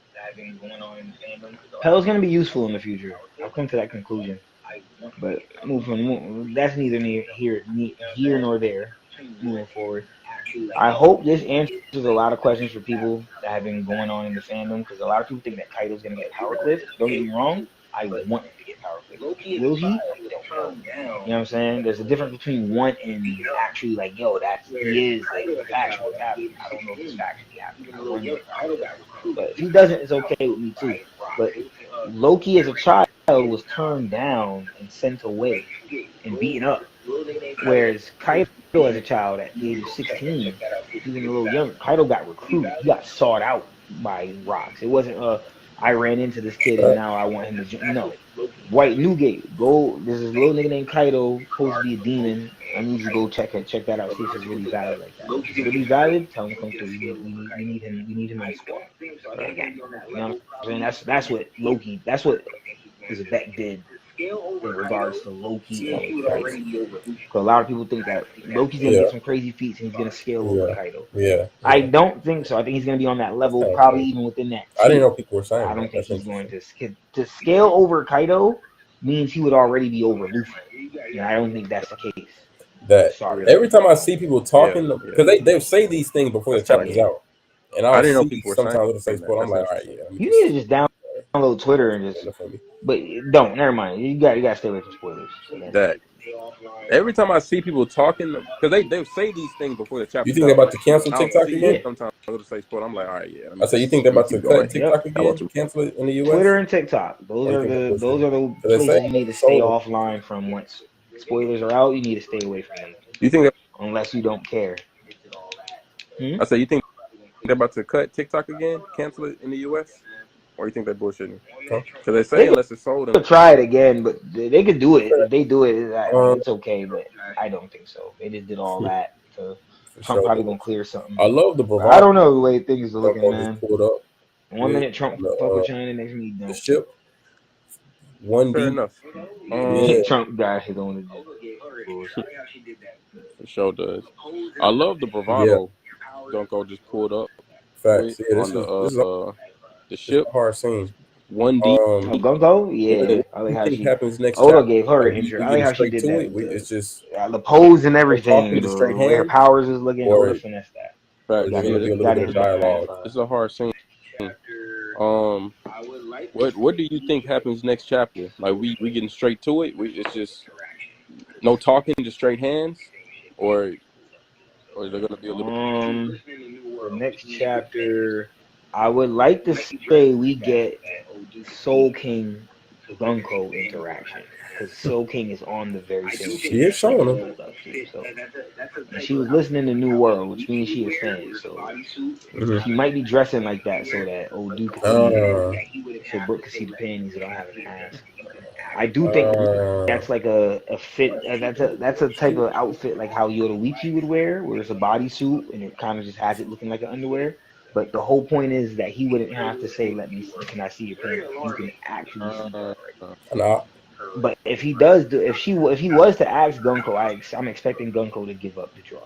Pell's gonna be useful in the future. I've come to that conclusion. But that's neither here nor there. Moving forward, I hope this answers a lot of questions for people that have been going on in the fandom, because a lot of people think that Kaido's gonna get power clipped. Don't get me wrong, I want him to get power clipped. Will he? I don't know. You know what I'm saying? There's a difference between want and actually like, yo, that's he is like factual happening. I don't know if it's factually happening. But if he doesn't, it's okay with me too. But Loki as a child was turned down and sent away and beaten up. Whereas Kaido as a child at the age of 16, even a little younger, Kaido got recruited. He got sought out by Rocks. It wasn't I ran into this kid and now I want him to join. No. White Newgate, go. There's this little nigga named Kaido, supposed to be a demon. I need you to go check that out, see if it's really valid like that. If it's really valid, tell him to come through. We need him in the squad. Right? You know what I'm saying? That's what Loki. That's what Zebek did in regards to Loki and Kaido. Because a lot of people think that Loki's gonna get some crazy feats and he's gonna scale over Kaido. I don't think so. I think he's gonna be on that level, probably even within that tier. I didn't know people were saying. I don't think he's going to scale over Kaido. Means he would already be over Luffy. And I don't think that's the case. Every time I see people talking, because they say these things before the chapter's out, and I didn't know people were sometimes it'll say spoil. I'm like, all right, yeah. You need to just download Twitter and just. But don't. Never mind. You got to stay away from spoilers. That. Every time I see people talking, because they say these things before the chapter. You think they're about to cancel TikTok again? Sometimes I go to say spoil. I'm like, all right, yeah. I say, you think they're about to cut TikTok again? Cancel it in the US? Twitter and TikTok. Those are the places you need to stay offline from. Once spoilers are out, you need to stay away from them. You think unless you don't care. I say, you think they're about to cut TikTok again? Cancel it in the US? Or you think they're bullshitting? Because they say unless it's sold. They could try it again, but they could do it. If they do it, it's okay. But I don't think so. They just did all that. Trump probably gonna clear something. I love the bravado. I don't know the way things are looking, man. Pulled up. 1 minute Trump fuck with China, next minute don't. The ship. 1D. Fair enough. Trump got his own. For sure does. I love the bravado. Gunko just pulled up. Facts. Yeah, this is the ship. Hard scene. 1D. Gunko? Yeah. I like how she happens next. Oda gave her an intro. I like how she did that. It's just the pose and everything. The way her powers is looking. Oda finessed that. Facts. Got a little bit of dialogue. It's a hard scene. What do you think happens next chapter? Like we getting straight to it? It's just no talking, just straight hands, or is there gonna be a little? The next chapter, I would like to say we get Soul King Gunko interaction, because Soul King is on the very same. She is showing him. And she was listening to New World, which means she is fan. So she might be dressing like that so that old Duke can see, so Brooke can see the panties that don't have an ass. I do think that's like a fit. That's a type of outfit like how Yoruichi would wear, where it's a bodysuit and it kind of just has it looking like an underwear. But the whole point is that he wouldn't have to say, "Can I see your panties?" You can actually see them. But if he does if he was to ask Gunko, I'm expecting Gunko to give up the draw.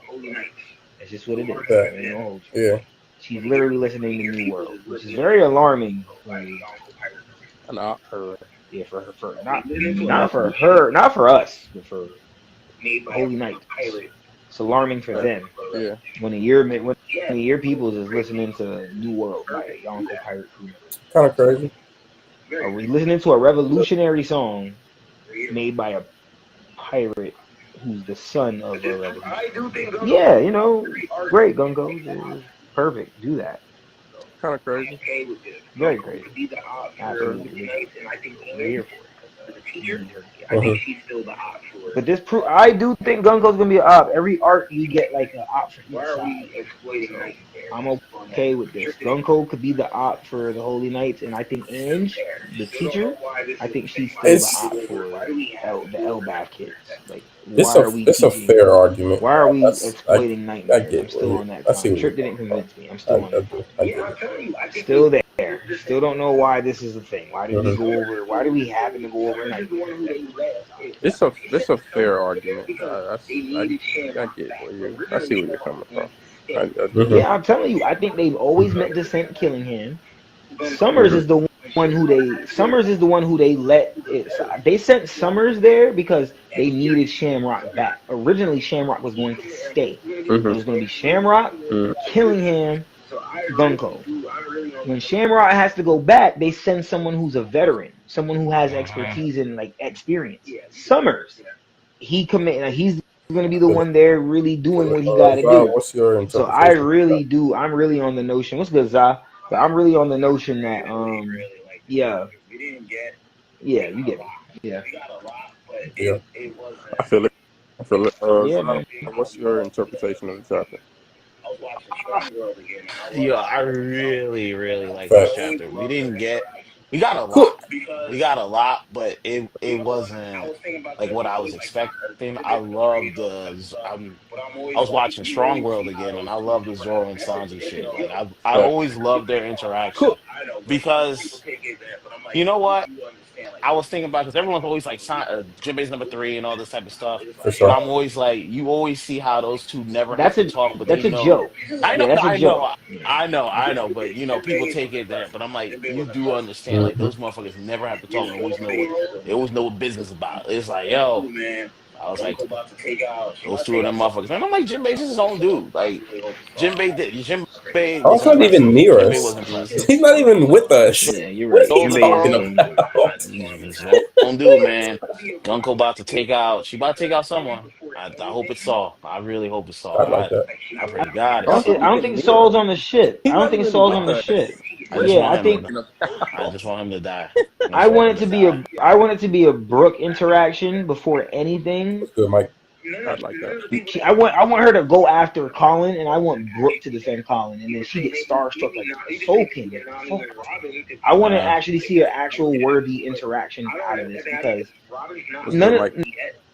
That's just what it is. Yeah. She's literally listening to New World, which is very alarming. Not her. Yeah, for her, not for her, not for us, but for Holy Knight. It's alarming for them. Yeah. When the year peoples is listening to New World by Yonko Pirate Crew. Kind of crazy. Are we listening to a revolutionary song made by a pirate who's the son of a revolution? Yeah, great, Gunko. Perfect. Do that. Kind of crazy. Very crazy. Absolutely. We're here for it. But this I do think Gunko's gonna be an op. Every arc we get like an op from each side. So I'm okay with this. Gunko could be the op for the Holy Knights, and I think Ange, the teacher, I think she's still the op for the Elbaf kids. Like, why are we it's a fair argument. Why are we exploiting nightmares? I get I'm still on that. I see Trip didn't convince me. I'm still on that. Still there. Still don't know why this is a thing. Why did we go over? Why do we happen to go over nightmares? It's a fair argument. I get where I see where you're coming from. Yeah, I'm telling you, I think they've always meant to send Killingham. Summers is the one who they let it. They sent Summers there because they needed Shamrock back. Originally, Shamrock was going to stay. It was going to be Shamrock, Killingham, Gunko. When Shamrock has to go back, they send someone who's a veteran, someone who has expertise and like experience. Summers, he's going to be the one there really doing what he got to do. What's your so I really do. I'm really on the notion. What's good, Zah? But I'm really on the notion that yeah, you get me. Yeah. I feel it. Yeah, man. What's your interpretation of the chapter? Yo, I really, really like this chapter. We got a lot. We got a lot, but it wasn't like what I was expecting. I was watching Strong World again, and I love the Zoro and Sanji shit. Like I always loved their interaction because you know what? I was thinking about because everyone's always like Jinbei's number 3 and all this type of stuff. For sure. But I'm always like, you always see how those two never That's have to talk, but that's they a know. joke. I know, Yeah, that's a joke. I know, but you know, people take it there. But I'm like, you do understand, like those motherfuckers never have to talk and they always know what business about. It's like, yo, I was like, those two of them motherfuckers. And I'm like, Jinbei's just his own dude. Like Jinbei was not even near us. Jinbei was impressive. He's not even with us. Yeah, you're right. He's his own dude, man. Gunko about to take out. She about to take out someone. I hope it's Saul. I really hope it's Saul. I like that. I pray to God. I don't think Saul's on the ship. I don't think Saul's on the ship. I just want him to die. I want it to be a Brooke interaction before anything. That's good, Mike. I like that. I want her to go after Colin, and I want Brooke to defend Colin, and then she gets starstruck like Soul King. I want to actually see an actual worthy interaction out of this because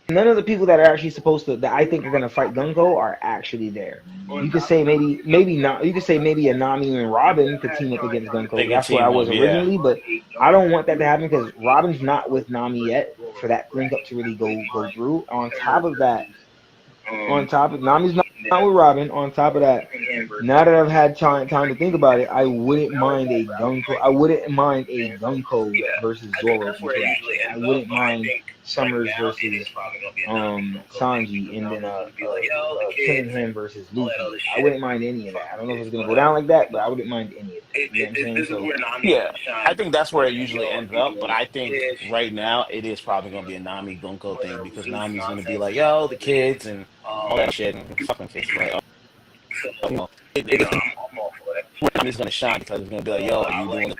none of the people that are actually supposed to that I think are gonna fight Gunko are actually there. You could say maybe not. You could say maybe a Nami and Robin could team up against Gunko. That's where I was originally, but I don't want that to happen because Robin's not with Nami yet for that link up to really go through. On top of Nami's not with Robin. On top of that, now that I've had time to think about it, I wouldn't mind a Gunko. I wouldn't mind a Gunko versus Zoro interaction. I wouldn't mind Summers versus Sanji, and then Killingham versus Luffy. I wouldn't mind any of that. I don't know if it's gonna go down like that, but I wouldn't mind any of that. You know what I'm saying? Yeah, I think that's where it usually ends up. But I think right now it is probably gonna be a Nami Gunko thing because Nami's gonna be like, yo, the kids and all that shit and fucking kids. Like, you know, Nami's gonna shine because it's gonna be like, yo, are you doing the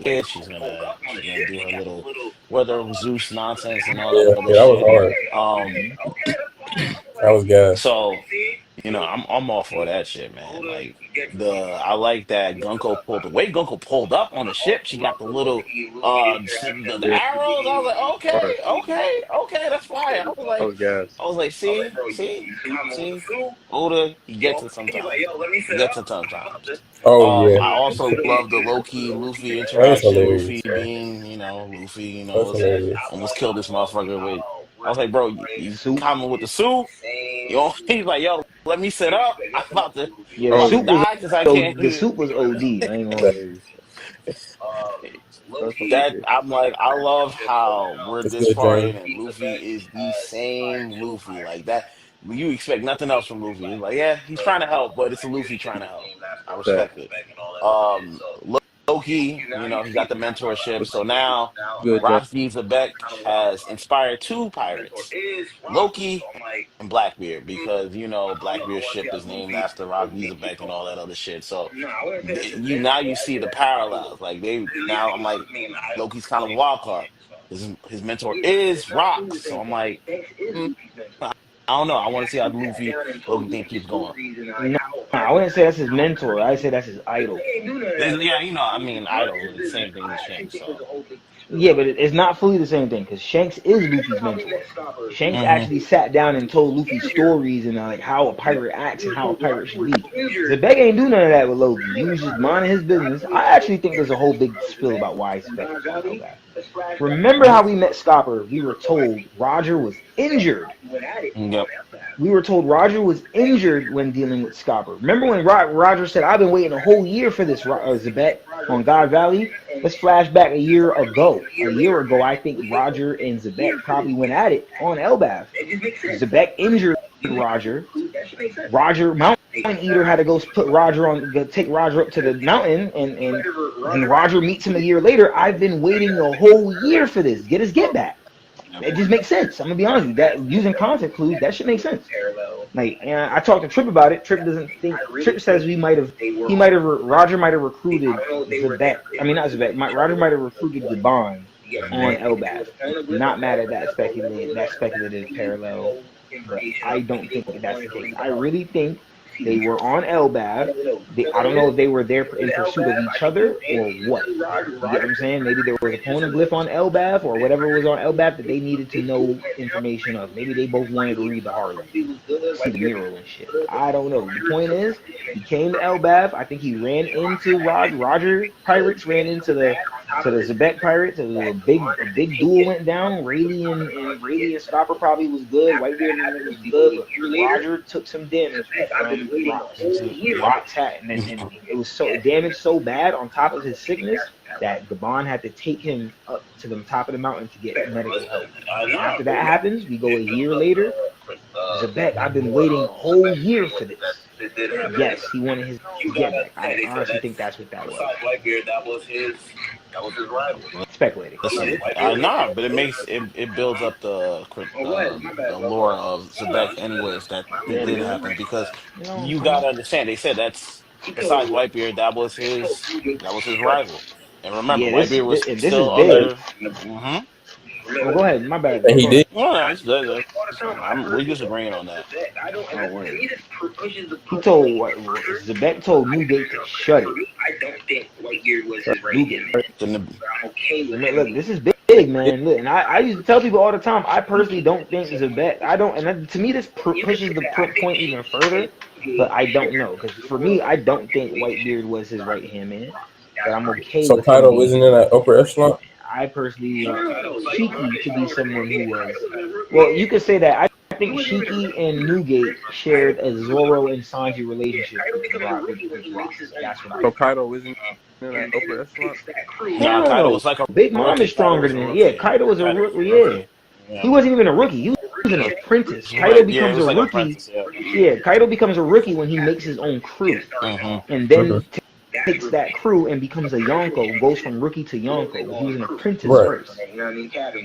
kids? She's gonna do her little whether Zeus nonsense and all that other shit. That was hard. That was good. So, you know, I'm all for that shit, man. Like I like that Gunko the way Gunko pulled up on the ship. She got the little the arrows. I was like, okay, that's fire. I was like, see, Oda, he gets it sometimes. Oh yeah. I also love the low-key Luffy interaction. Luffy being, Luffy, almost killed this motherfucker with. I was like, bro, you coming with the soup? He's like, yo, let me sit up. I'm about to die because I can't. The soup was OD. I ain't gonna lie. I'm like, I love how we're this far in and Luffy is the same Luffy. Like that, you expect nothing else from Luffy. He's like, yeah, he's trying to help, but it's a Luffy trying to help. I respect it. Loki, he's got the mentorship. So now Raffi Zabek has inspired 2 pirates, Loki and Blackbeard, because Blackbeard's ship is named after Raffi Zabek and all that other shit. So you see the parallels. Like I'm like, Loki's kind of a wild card. his mentor is Rocks. So I'm like, I don't know. I want to see how the Luffy Logan thing keeps going. No, I wouldn't say that's his mentor. I'd say that's his idol. Yeah, I mean, Idol is the same thing as Shanks. So. Yeah, but it's not fully the same thing because Shanks is Luffy's mentor. Shanks actually sat down and told Luffy stories and like how a pirate acts and how a pirate should be. Zebek ain't do none of that with Logan. He was just minding his business. I actually think there's a whole big spill about why Zebek is on Elbaf. Remember how we met Scopper? We were told Roger was injured. Yep. We were told Roger was injured when dealing with Scopper. Remember when Roger said, I've been waiting a whole year for this, Zebek, on God Valley? Let's flash back a year ago. A year ago, I think Roger and Zebek probably went at it on Elbaf. Zebek injured Roger. Mountain Eater had to go put Roger on, take Roger up to the mountain, and Roger meets him a year later. I've been waiting a whole year for this. Get his get back. It just makes sense. I'm gonna be honest with you. That using content clues, that shit makes sense. Like, and I talked to Trip about it. Trip doesn't think. Trip says Roger might have recruited Zebek. I mean, not Zebek. Roger might have recruited Gabon on Elbaf. Not mad at that speculative parallel, but I don't think that's the case. I really think they were on Elbaf. I don't know if they were there in pursuit of each other or what. You get what I'm saying? Maybe there was a poneglyph on Elbaf or whatever was on Elbaf that they needed to know information of. Maybe they both wanted to read the Harlem, see the mural and shit. I don't know. The point is, he came to Elbaf. I think he ran into Roger Pirates, ran into the Zebek Pirates. A big duel went down. Rayleigh and Stopper probably was good. Whitebeard was good, but Roger took some damage from Rock's hat, and it was so damaged so bad on top of his sickness that Gabon had to take him up to the top of the mountain to get medical help. After that happens, we go a year later. Zebek, I've been waiting a whole year for this. Yes, he wanted his get back. I honestly think that's what that was. That was his rival. Speculating. Listen, nah, but it builds up the lore of Zebek anyways that it did happen because you gotta understand. They said that's besides Whitebeard, that was his rival. And remember, Whitebeard was still under. Oh, go ahead. My bad. And he did. Well, we're disagreeing on that. He told Zebek told Newgate to shut it. I don't think Whitebeard was his Look, this is big, man. Look, and I used to tell people all the time. I personally don't think Zebek. To me, this pushes the point even further. But I don't know because for me, I don't think Whitebeard was his right hand man. But I'm okay. So Kaido isn't in that upper echelon. I personally Shiki to be someone who was. Well, you could say that. I think Shiki and Newgate shared a Zoro and Sanji relationship with Rock. That's what so Kaido isn't in that upper echelon? No, Kaido was like a Big Mom is stronger than him. Yeah, Kaido was a rookie. Yeah. He wasn't even a rookie. He was an apprentice. Kaido becomes a rookie. Yeah, Kaido becomes a rookie when he makes his own crew. And then takes that crew and becomes a Yonko, goes from rookie to Yonko. He was an apprentice first.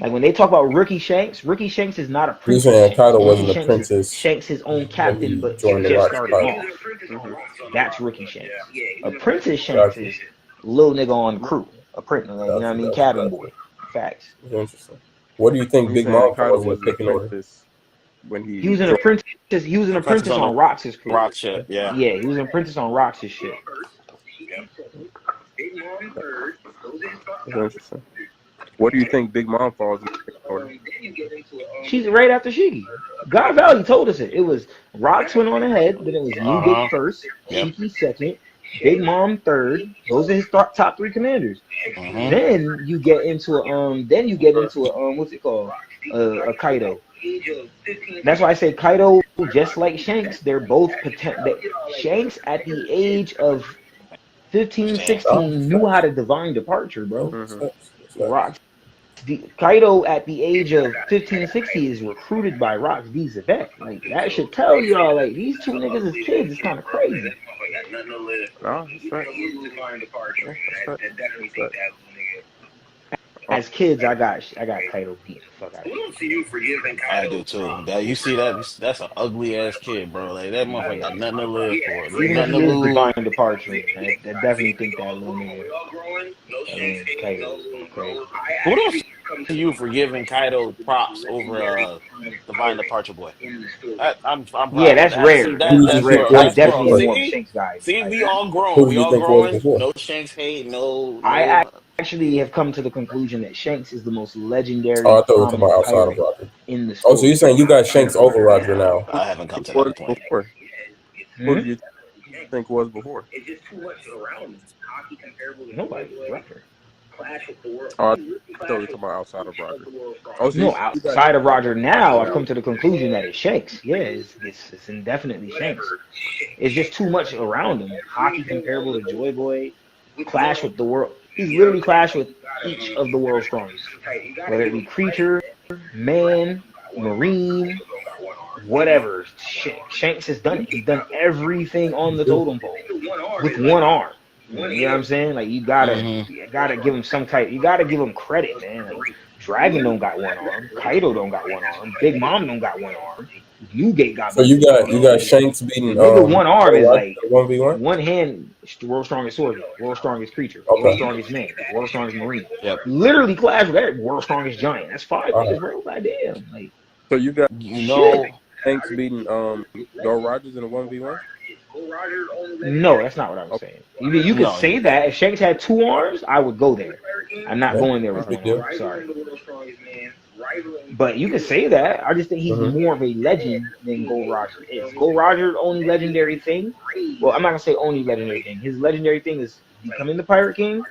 Like when they talk about Rookie Shanks is not a apprentice. He's Kaido wasn't a apprentice. Shanks his own captain, but just started off. That's Rookie Shanks. Apprentice Shanks is little nigga on crew. Apprentice, you know what I mean? Cabin boy. Facts. Interesting. What do you think Big Mom was picking order? When he was an apprentice. He was an apprentice on Rox's crew. Rock ship, yeah. Yeah, he was an apprentice on Rox's ship. Interesting. What do you think Big Mom falls in order? She's right after Shiki. God Valley told us it. It was Rox went on ahead, then it was Newgate first, Shiki second, Big Mom third. Those are his top three commanders. Then you get into what's it called? A Kaido. That's why I say Kaido, just like Shanks, they're both Shanks at the age of 15, 16 knew how to divine departure, bro. Rox. Kaido at the age of 15, 16 is recruited by Rox v. Zebek. Like that should tell y'all, like these two niggas as kids is kind of crazy. As kids, I got Kaido beat the fuck out of me. I do too. You see that's an ugly ass kid, bro. Like that motherfucker got nothing to live for. Even if he is divine departure, I definitely think that little nigga. Kaido. Kudos to you for giving Kaido props over Divine Departure Boy. I'm proud Yeah, of you. that's rare. That's That's rare. bro. I'm That's bro. definitely more of a See, Shanks guy. we all Who grown. do We you all think was growing. before? No Shanks hate. I actually have come to the conclusion that Shanks is the most legendary, Oh, I thought we were talking prominent about outside of pirate Roger. in the Oh, story. so you're saying you got Shanks over Roger now? I haven't come to Was that point. before? Who do you think was before? Nobody. Roger. Oh, I thought we were talking about outside of Roger. Oh, so No, outside of Roger now, I've come to the conclusion that it's Shanks. Yeah, it's indefinitely Shanks. It's just too much around him. Hockey comparable to Joy Boy. Clash with the world. He's literally clashed with each of the world's strongest. Whether it be creature, man, marine, whatever. Shanks has done it. He's done everything on the totem pole with one arm. You know what I'm saying? Like you gotta give him some type. You gotta give him credit, man. Like Dragon don't got one arm. Kaido don't got one arm. Big Mom don't got one arm. Newgate got. So you got Shanks beating nigga one arm is like 1v1. One hand, world's strongest swordsman, world's strongest creature, world's strongest man, world's strongest marine. Yep. Literally clash with that world's strongest giant. That's 5 niggas, bro. Goddamn. Like so you got Shanks beating Go Rogers in a 1v1? No, that's not what I was saying. You could say that if Shanks had 2 arms, I would go there. I'm not going there with 1 arm. Sorry. But you could say that. I just think he's more of a legend than Gold Roger is. Gold Roger's only legendary thing. Well, I'm not gonna say only legendary thing. His legendary thing is becoming the Pirate King,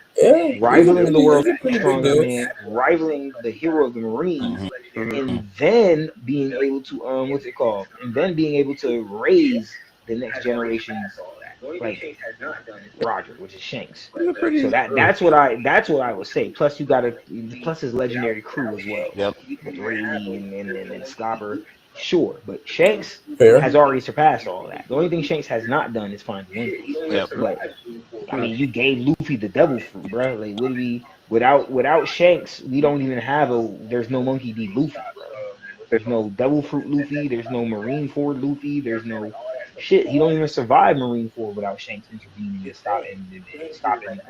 rivaling the world's strongest man, rivaling the hero of the Marines, and then being able to and then being able to raise the next generation's like Roger, which is Shanks. So that's what I would say. Plus his legendary crew as well. Yep. With Rayleigh and Scopper. Sure, but Shanks has already surpassed all that. The only thing Shanks has not done is find One Piece. Yep. But I mean, you gave Luffy the devil fruit, bro. Like, would we without Shanks? We don't even have there's no Monkey D. Luffy, bro. There's no devil fruit Luffy. There's no Marine Ford Luffy. There's no shit. He don't even survive Marine Ford without Shanks intervening and stopping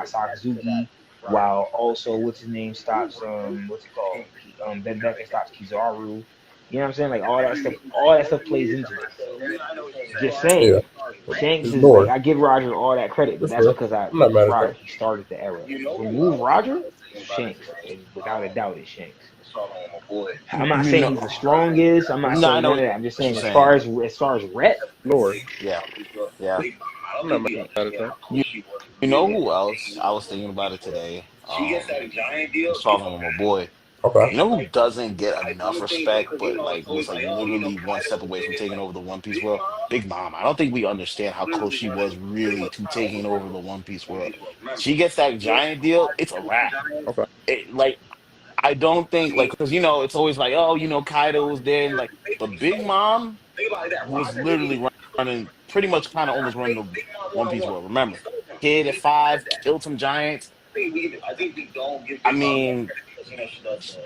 Sakazuki, while also what's his name stops Ben Beckett stops Kizaru. You know what I'm saying? Like all that stuff plays into it. Just saying. Yeah. Shanks is like, I give Roger all that credit, but that's because Roger, he started the era. Remove Roger, Shanks. Without a doubt, it's Shanks. I'm not saying he's the strongest. I'm not saying none of that. I'm just saying as far as rep, Lord. Yeah. I'm not mad at that. You know who else? I was thinking about it today. I was talking with my boy. Okay. You know who doesn't get enough respect, but like was like literally one step away from taking over the One Piece world? Big Mom. I don't think we understand how close she was really to taking over the One Piece world. She gets that giant deal, it's a wrap. Okay. I don't think because it's always like, oh, Kaido was there and but Big Mom was literally running pretty much kind of almost running the One Piece world. Remember, kid at 5 killed some giants. I mean,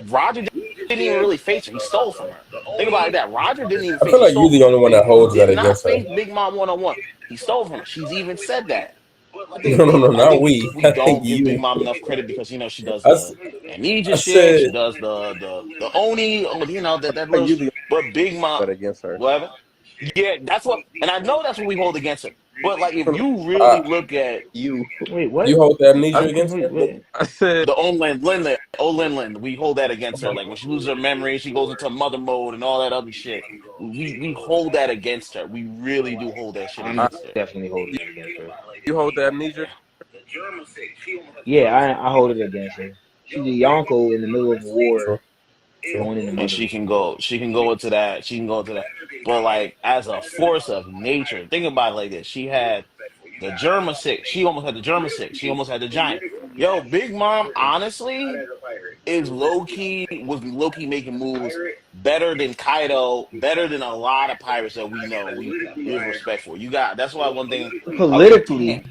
Roger didn't even really face her. He stole from her. Think about it like that. Roger didn't even face her. I feel like you're the only one that holds that against her. He did not face Big Mom 1-on-1. He stole from her. She's even said that. No, not we. We don't give Big Mom enough credit because she does the Amnesia shit. She does the Oni. That little. But Big Mom against her. Whatever. Yeah, that's what, and I know that's what we hold against her. But if you really look at wait, what? You hold the Amnesia against her? I said the Olinlin, we hold that against her. Like when she loses her memory, she goes into mother mode and all that other shit. We hold that against her. We really do hold that shit against her. Definitely hold it against her. You hold the Amnesia? Yeah, I hold it against her. She's a Yonko in the middle of a war. And she can go into that. But as a force of nature, think about it like this. She had the Germa 6. She almost had the Germa 6. She almost had the Giant. Yo, Big Mom, honestly, was low-key making moves better than Kaido, better than a lot of pirates that we know we have respect for. That's why one thing politically,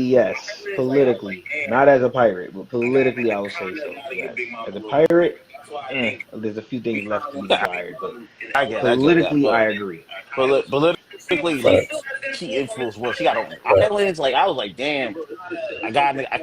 yes. Politically. Not as a pirate, but politically I would say so. Yes. As a pirate, there's a few things left to be desired, but politically I agree. Politically, she influenced world. She got islands. I was like, damn, I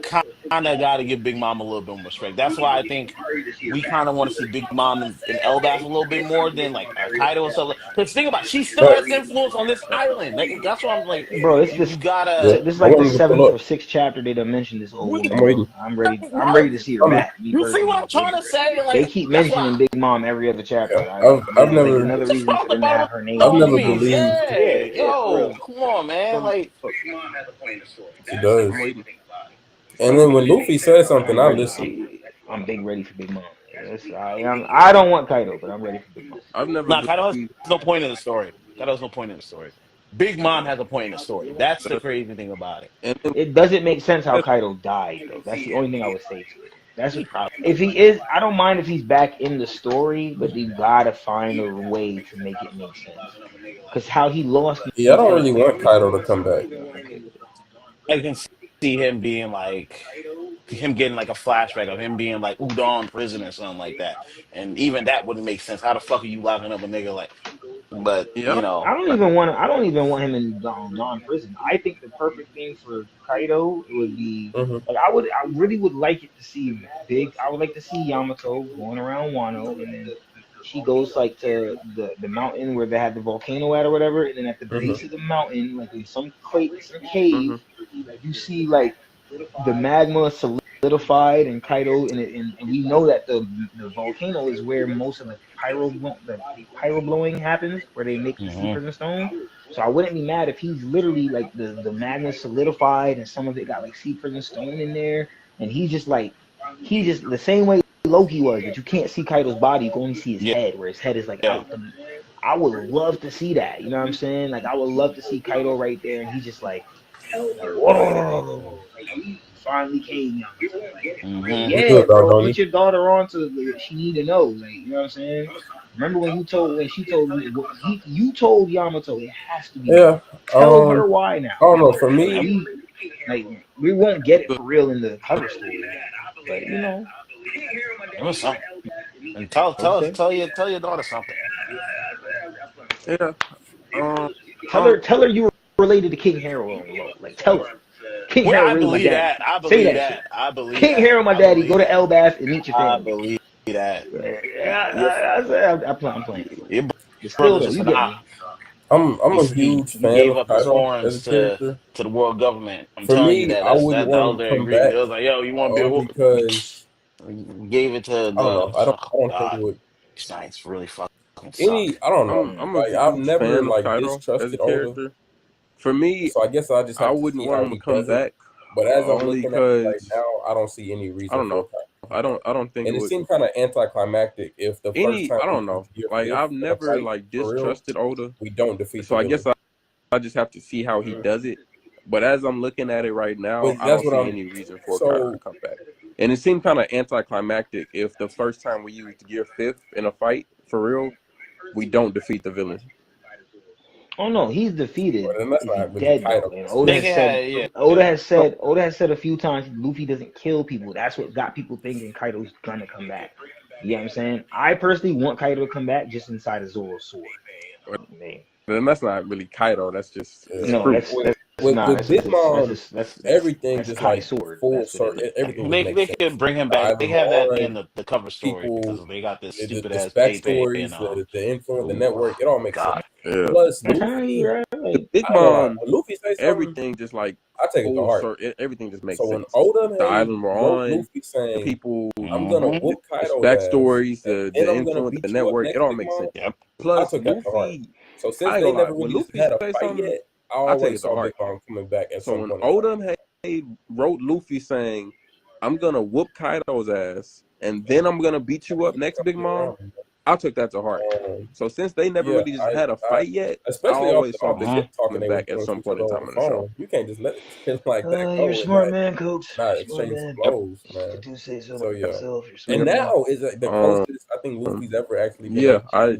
kind of got to give Big Mom a little bit more respect. That's why I think we kind of want to see Big Mom in Elbaf a little bit more than like Kaido and stuff. Because think about it, she still has influence on this island. That's why I'm like, bro, it's you this. gotta. This is like the 7th or 6th chapter they done mentioned this old woman. I'm waiting. I'm ready to see her back. You see what I'm trying to say? Like, they keep mentioning Big Mom every other chapter. Yeah, I've never. Like another reason for them to have her name. I've never homies, believed. yeah, yo, come on, man. Like, she does. And then when Luffy says something, I listen. I'm big ready for Big Mom. I don't want Kaido, but I'm ready for Big Mom. I've never. Kaido has no point in the story. Kaido has no point in the story. Big Mom has a point in the story. That's the crazy thing about it. It doesn't make sense how Kaido died, though. That's the only thing I would say to it. That's the problem. If he is, I don't mind if he's back in the story, but you gotta find a way to make it make sense. Because how he lost. Yeah, I don't really want Kaido to come back. I can see him being like, him getting like a flashback of him being like Udon prison or something like that, and even that wouldn't make sense. How the fuck are you locking up a nigga like? But you know, I don't even want him in non-prison. I think the perfect thing for Kaido would be like I really would like it to see I would like to see Yamato going around Wano, and then she goes like to the mountain where they had the volcano at or whatever, and then at the base of the mountain, like in some cave, you see like the magma solidified and Kaido, and we know that the volcano is where most of the pyro blowing happens, where they make the sea prison stone. So I wouldn't be mad if he's literally like the magma solidified and some of it got like sea prison stone in there, and he's just the same way Loki was, but you can't see Kaido's body, you can only see his head, where his head is like out. I would love to see that. You know what I'm saying? Like I would love to see Kaido right there, and he's just like whoa. Finally came, yeah, bro. Put your daughter on to she need to know, like you know what I'm saying. Remember when she told me you told Yamato it has to be. Yeah, tell her why now. I don't know. For me, we won't get it for real in the cover story, but you know, it was something. And tell your daughter something. Yeah. Tell her you were related to King Harold. Like tell her. King Harold, I believe that. I believe that. I believe King Harold, my daddy. Go to Elbaf and meet your family. I believe that. I'm playing. Your brother's just I'm a huge fan. Gave of up his horns to the world government. I'm telling you that. I wouldn't want to come back. It was like, yo, you want to be a because gave it to the. I don't think it would. Science really fucking. I don't know. I've never distrusted Oda. For me, so I guess I wouldn't want him to come back. But as I'm looking at it right now, I don't see any reason. I don't know. I don't think. And it seemed kind of anticlimactic. If the first time I don't know. Like I've never distrusted Oda. We don't defeat. So I guess I just have to see how he does it. But as I'm looking at it right now, I don't see any reason for Kaido to come back. And it seemed kind of anticlimactic if the first time we used Gear 5th in a fight for real, we don't defeat the villain. Oh no, he's defeated. That's not dead. Oda has said a few times Luffy doesn't kill people. That's what got people thinking Kaido's gonna come back. You know what I'm saying? I personally want Kaido to come back just inside of Zoro's sword. Then that's not really Kaido. That's just that's Big Mom. Everything that's just like sword. Full circle. Everything. They can bring him back. They have that in the cover story because they got this stupid ass backstories, the influence, the network. It all makes sense. Yeah. Plus, Luffy, Big Mom, Luffy say everything just like I take it to heart. Everything just makes sense. So when Oda the island we're on, Luffy saying, the people, I'm gonna whoop Kaido backstories, the influence, the network, it all makes sense. Yep. Plus, Luffy. So since they never really had a fight yet, I always saw Big Mom coming back. So when Oda wrote Luffy saying, "I'm gonna whoop Kaido's ass, and then I'm gonna beat you up next, Big Mom," I took that to heart. So since they never really just had a fight yet, especially I always saw Big Mom coming back at some point in time in the show. You can't just let it like that. You're a smart man, Coach. Nah, exchange blows, man. Do say so So yeah, myself. and now is the closest I think Luffy's ever actually been. Yeah, I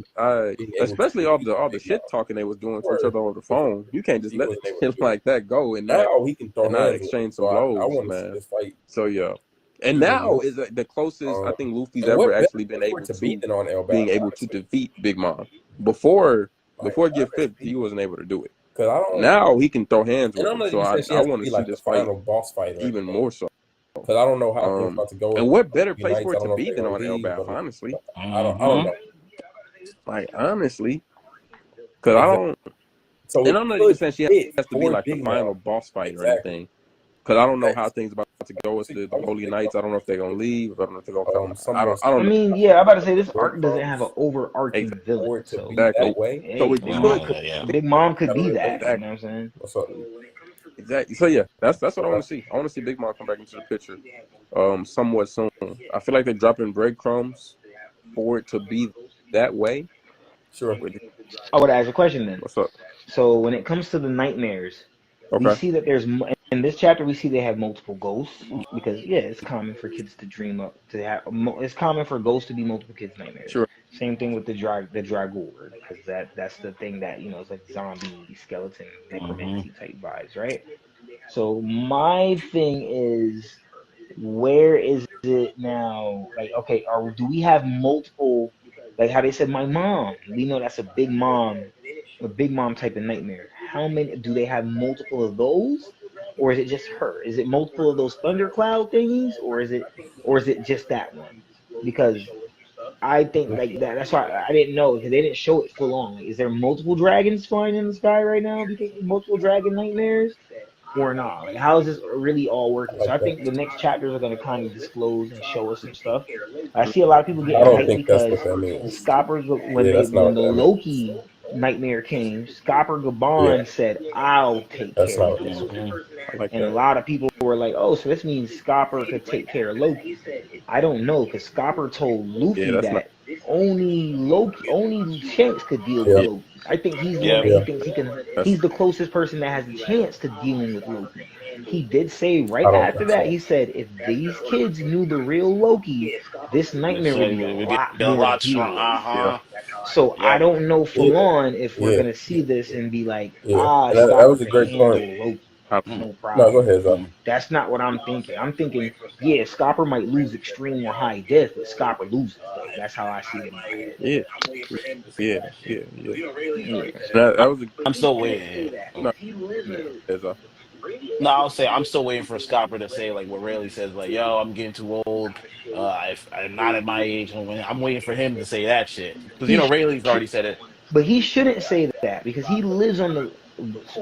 especially all the shit talking they was doing to each other over the phone. You can't just let him like that go and now he can throw not exchange some blows, I want to man. see this fight. So yeah. And now is the closest I think Luffy's ever actually been able to being able to defeat Big Mom. Before Gear 5th, he wasn't able to do it. Now he can throw hands with him. So I want to see this fight boss fight even more so. because I don't know how things about to go. And what better place for it to be than on Elbath, honestly? I don't know. Like, honestly. Because I don't. So and I'm not even saying she has to be like the final boss fight or anything. Because I don't know how things about to go with the Holy Knights. I don't know if they're going to leave. I don't know if they're going to come. I don't know. I mean, yeah, I'm about to say this arc doesn't have an overarching villain. So exactly. Hey, so it Big Mom could be that. You know what I'm saying? What's up? Exactly. So yeah, that's what I want to see. I want to see Big Mom come back into the picture, somewhat soon. I feel like they're dropping breadcrumbs for it to be that way. Sure. I would ask a question then. What's up? So when it comes to the nightmares, we see that there's in this chapter we see they have multiple ghosts because it's common for kids to dream up to have. It's common for ghosts to be multiple kids' nightmares. Sure. Same thing with the Dragor, because that's the thing that it's like zombie, skeleton, necromancy type vibes, right? So my thing is, where is it now? Like, okay, do we have multiple? Like how they said, my mom. We know that's a big mom type of nightmare. How many do they have? Multiple of those, or is it just her? Is it multiple of those thundercloud thingies, or is it just that one? Because I think like that. That's why I didn't know because they didn't show it full on. Like, is there multiple dragons flying in the sky right now? Do you think multiple dragon nightmares? Or not? Like, how is this really all working? So I think the next chapters are going to kind of disclose and show us some stuff. I see a lot of people getting hyped because Scopper, when the Loki nightmare came, Scopper Gaban said, "I'll take care of this one." And a lot of people were like, "Oh, so this means Scopper could take care of Loki." I don't know because Scopper told Luffy that only Shanks could deal with Loki. I think he's the one that he thinks he can. He's the closest person that has a chance to dealing with Loki. He did say after that, he said, if these kids knew the real Loki, this nightmare would be a lot more. So I don't know full on if we're gonna see this and be like, that was a great point. Loki. No problem. No, go ahead, Zach. That's not what I'm thinking. I'm thinking, Scopper might lose extreme or high death, but Scopper loses. That's how I see it in my head. I'm still waiting. No, I'll say I'm still waiting for Scopper to say like what Rayleigh says, like, "Yo, I'm getting too old. I'm not at my age." I'm waiting for him to say that shit because Rayleigh's already said it. But he shouldn't say that because he lives on the.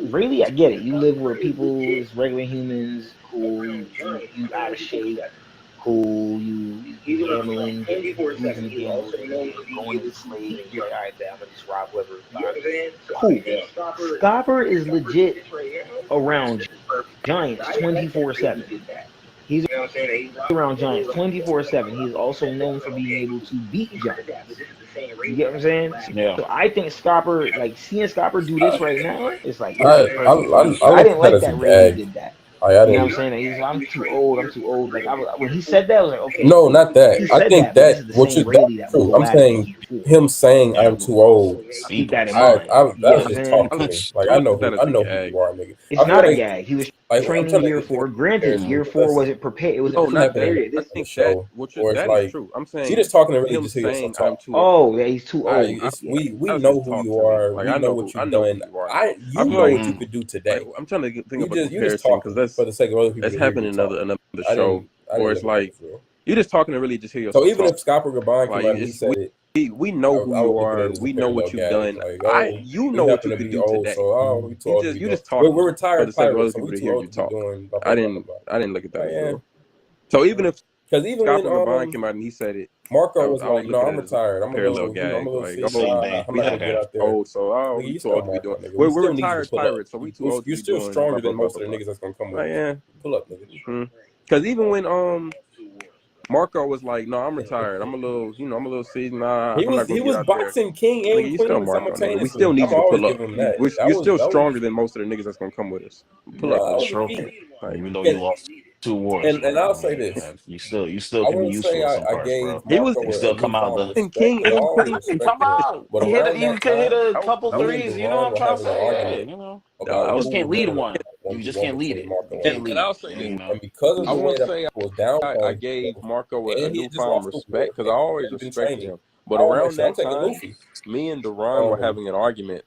Rayleigh, I get it. You live where people is regular humans who you out of shape, who you gambling, losing the gamble, going to sleep. You're like, all right, I'm gonna just rob whoever. Cool. Scopper is legit around giants 24/7. He's around giants 24/7. He's also known for being able to beat giants. You get what I'm saying? Yeah. So I think Scopper, like seeing Scopper do this right now, it's like I didn't like that Rayleigh did that. You know what I'm saying? He's like, I'm too old. Like when he said that, I was like, okay. No, not that. I think that what you true. I'm saying him saying I'm too old. Keep that in mind. That's just talking to me. Like I know who you are, nigga. It's not a gag. He was training year 4. Granted, year 4 wasn't prepared. It was not prepared. I think that is true. I'm saying she just talking to really just saying I'm too old. Oh, yeah, he's too old. We know who you are. We know what you've done. You know what you could do today. I'm trying to think of a comparison because that's for the sake of other people. That's happened in another show where it's like you're just talking to really just hear yourself. So even if Scopper Gaban came out and he said it, we know who you are. We know what you've done. You know what you could do today. So you just talking. We're retired pirates, so we too old to talk. I didn't look at that. So even if Scopper Gaban came out and he said it, Marco was like, "No, I'm retired. I'm a little gag. I'm a little I'm not get out there." Oh, so we too old to be doing. We're retired pirates, so we too old. You're still stronger than most of the niggas that's gonna come with. Yeah, pull up, nigga. Because even when Marco was like, "No, I'm retired. I'm a little seasoned. He was boxing King and Queen simultaneously. We still need you to pull up. You're still stronger than most of the niggas that's gonna come with us. Pull up, trophy. Even though you lost 2 wars, and I'll say this: you still can be useful. You still come out the King. Come out. You could hit a couple threes. You know what I'm trying to say? You just can't lead one. You just can't lead it. And I'll say this, and because of the way that was down, I gave Marco a newfound respect because I always respected him. But around that time, me and Duran were having an argument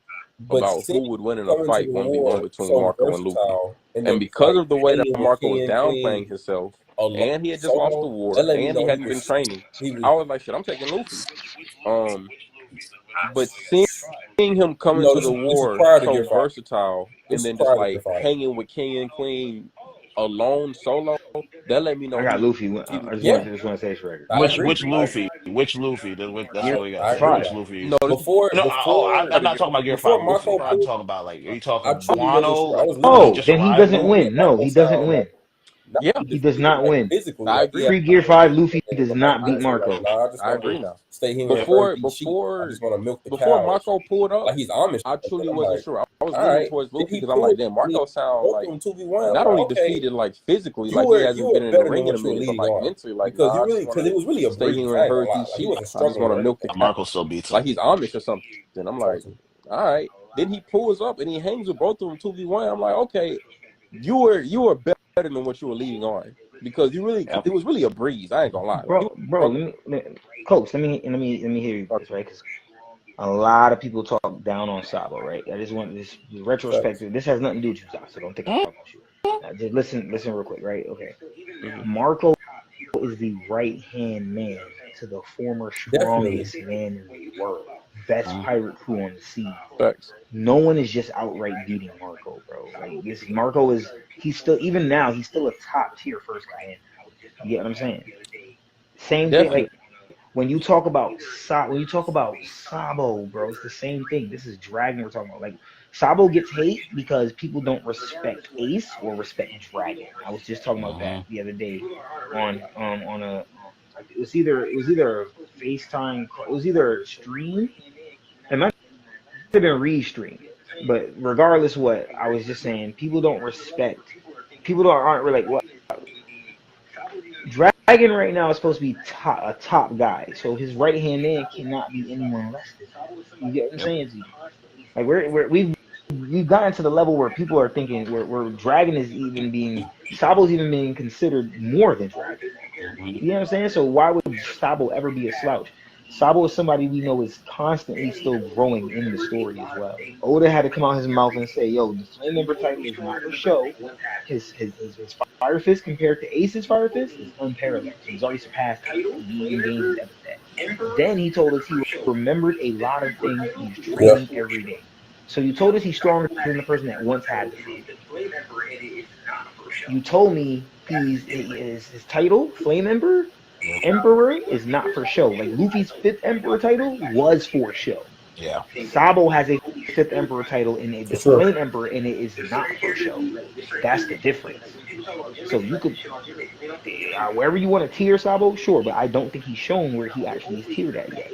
about who would win in a fight 1v1 between Marco and Luffy. And because of the way that Marco was downplaying himself, and he had just lost the war, and he hadn't been training. I was like, shit, I'm taking Luffy. But seeing him come into the war so versatile, and then just like hanging with King and Queen alone, solo, that let me know. I got Luffy. I just want to say this record. Which Luffy? Which Luffy? That's what we got. Which Luffy? No, I'm not talking about Gear 5 Luffy. I'm talking about like, are you talking Wano? Like, oh, then he doesn't win. No, he doesn't win. Yeah, he does not win. I agree. Pre Gear 5 Luffy does not beat Marco. I agree now. Before Marco pulled up, like he's Amish, I truly wasn't sure. I was leaning towards Luffy because I'm like, damn, Marco sounds like not only defeated like physically, like he hasn't been in the ring in a minute, but like mentally, like because it was really a stay here and herd these sheep. I just want to milk the Marco still beats him. Like he's Amish or something. Then I'm like, all right. Then he pulls up and he hangs with both of them 2v1. I'm like, okay, you were better than what you were leading on, because it was really a breeze. I ain't gonna lie, bro. Coach, let me hear you this, right? Because a lot of people talk down on Sabo, right? I just want this retrospective. This has nothing to do with you, so don't think I'm talking about you. Just listen real quick, right? Okay. Marco is the right hand man to the former strongest man in the world, best pirate crew on the sea. Facts. No one is just outright beating Marco, bro. Like this, Marco he's still, even now, he's still a top tier first guy in. You get what I'm saying? Same thing, like when you talk about Sabo, bro, it's the same thing. This is Dragon we're talking about. Like Sabo gets hate because people don't respect Ace or respect Dragon. I was just talking about that the other day on a it was either a FaceTime, it was either a stream. It might have been restream, but regardless what, I was just saying people aren't really like what Dragon right now is supposed to be a top guy, so his right hand man cannot be anyone less than him. You get what I'm saying to you? Like we've gotten to the level where people are thinking where Dragon is even being Sabo's even being considered more than Dragon. You know what I'm saying? So why would Sabo ever be a slouch? Sabo is somebody we know is constantly still growing in the story as well. Oda had to come out his mouth and say, yo, the Flame Emperor title is not for show. His Fire Fist compared to Ace's Fire Fist is unparalleled. So he's already surpassed the game's epithet. Then he told us he remembered a lot of things he's training every day. So you told us he's stronger than the person that once had the Flame Emperor. You told me his title, Flame Emperor is not for show. Like Luffy's 5th Emperor title was for show. Yeah. Sabo has a 5th Emperor title and a Flame Emperor, and it is not for show. That's the difference. So you could, wherever you want to tier Sabo, sure, but I don't think he's shown where he actually is tiered at yet.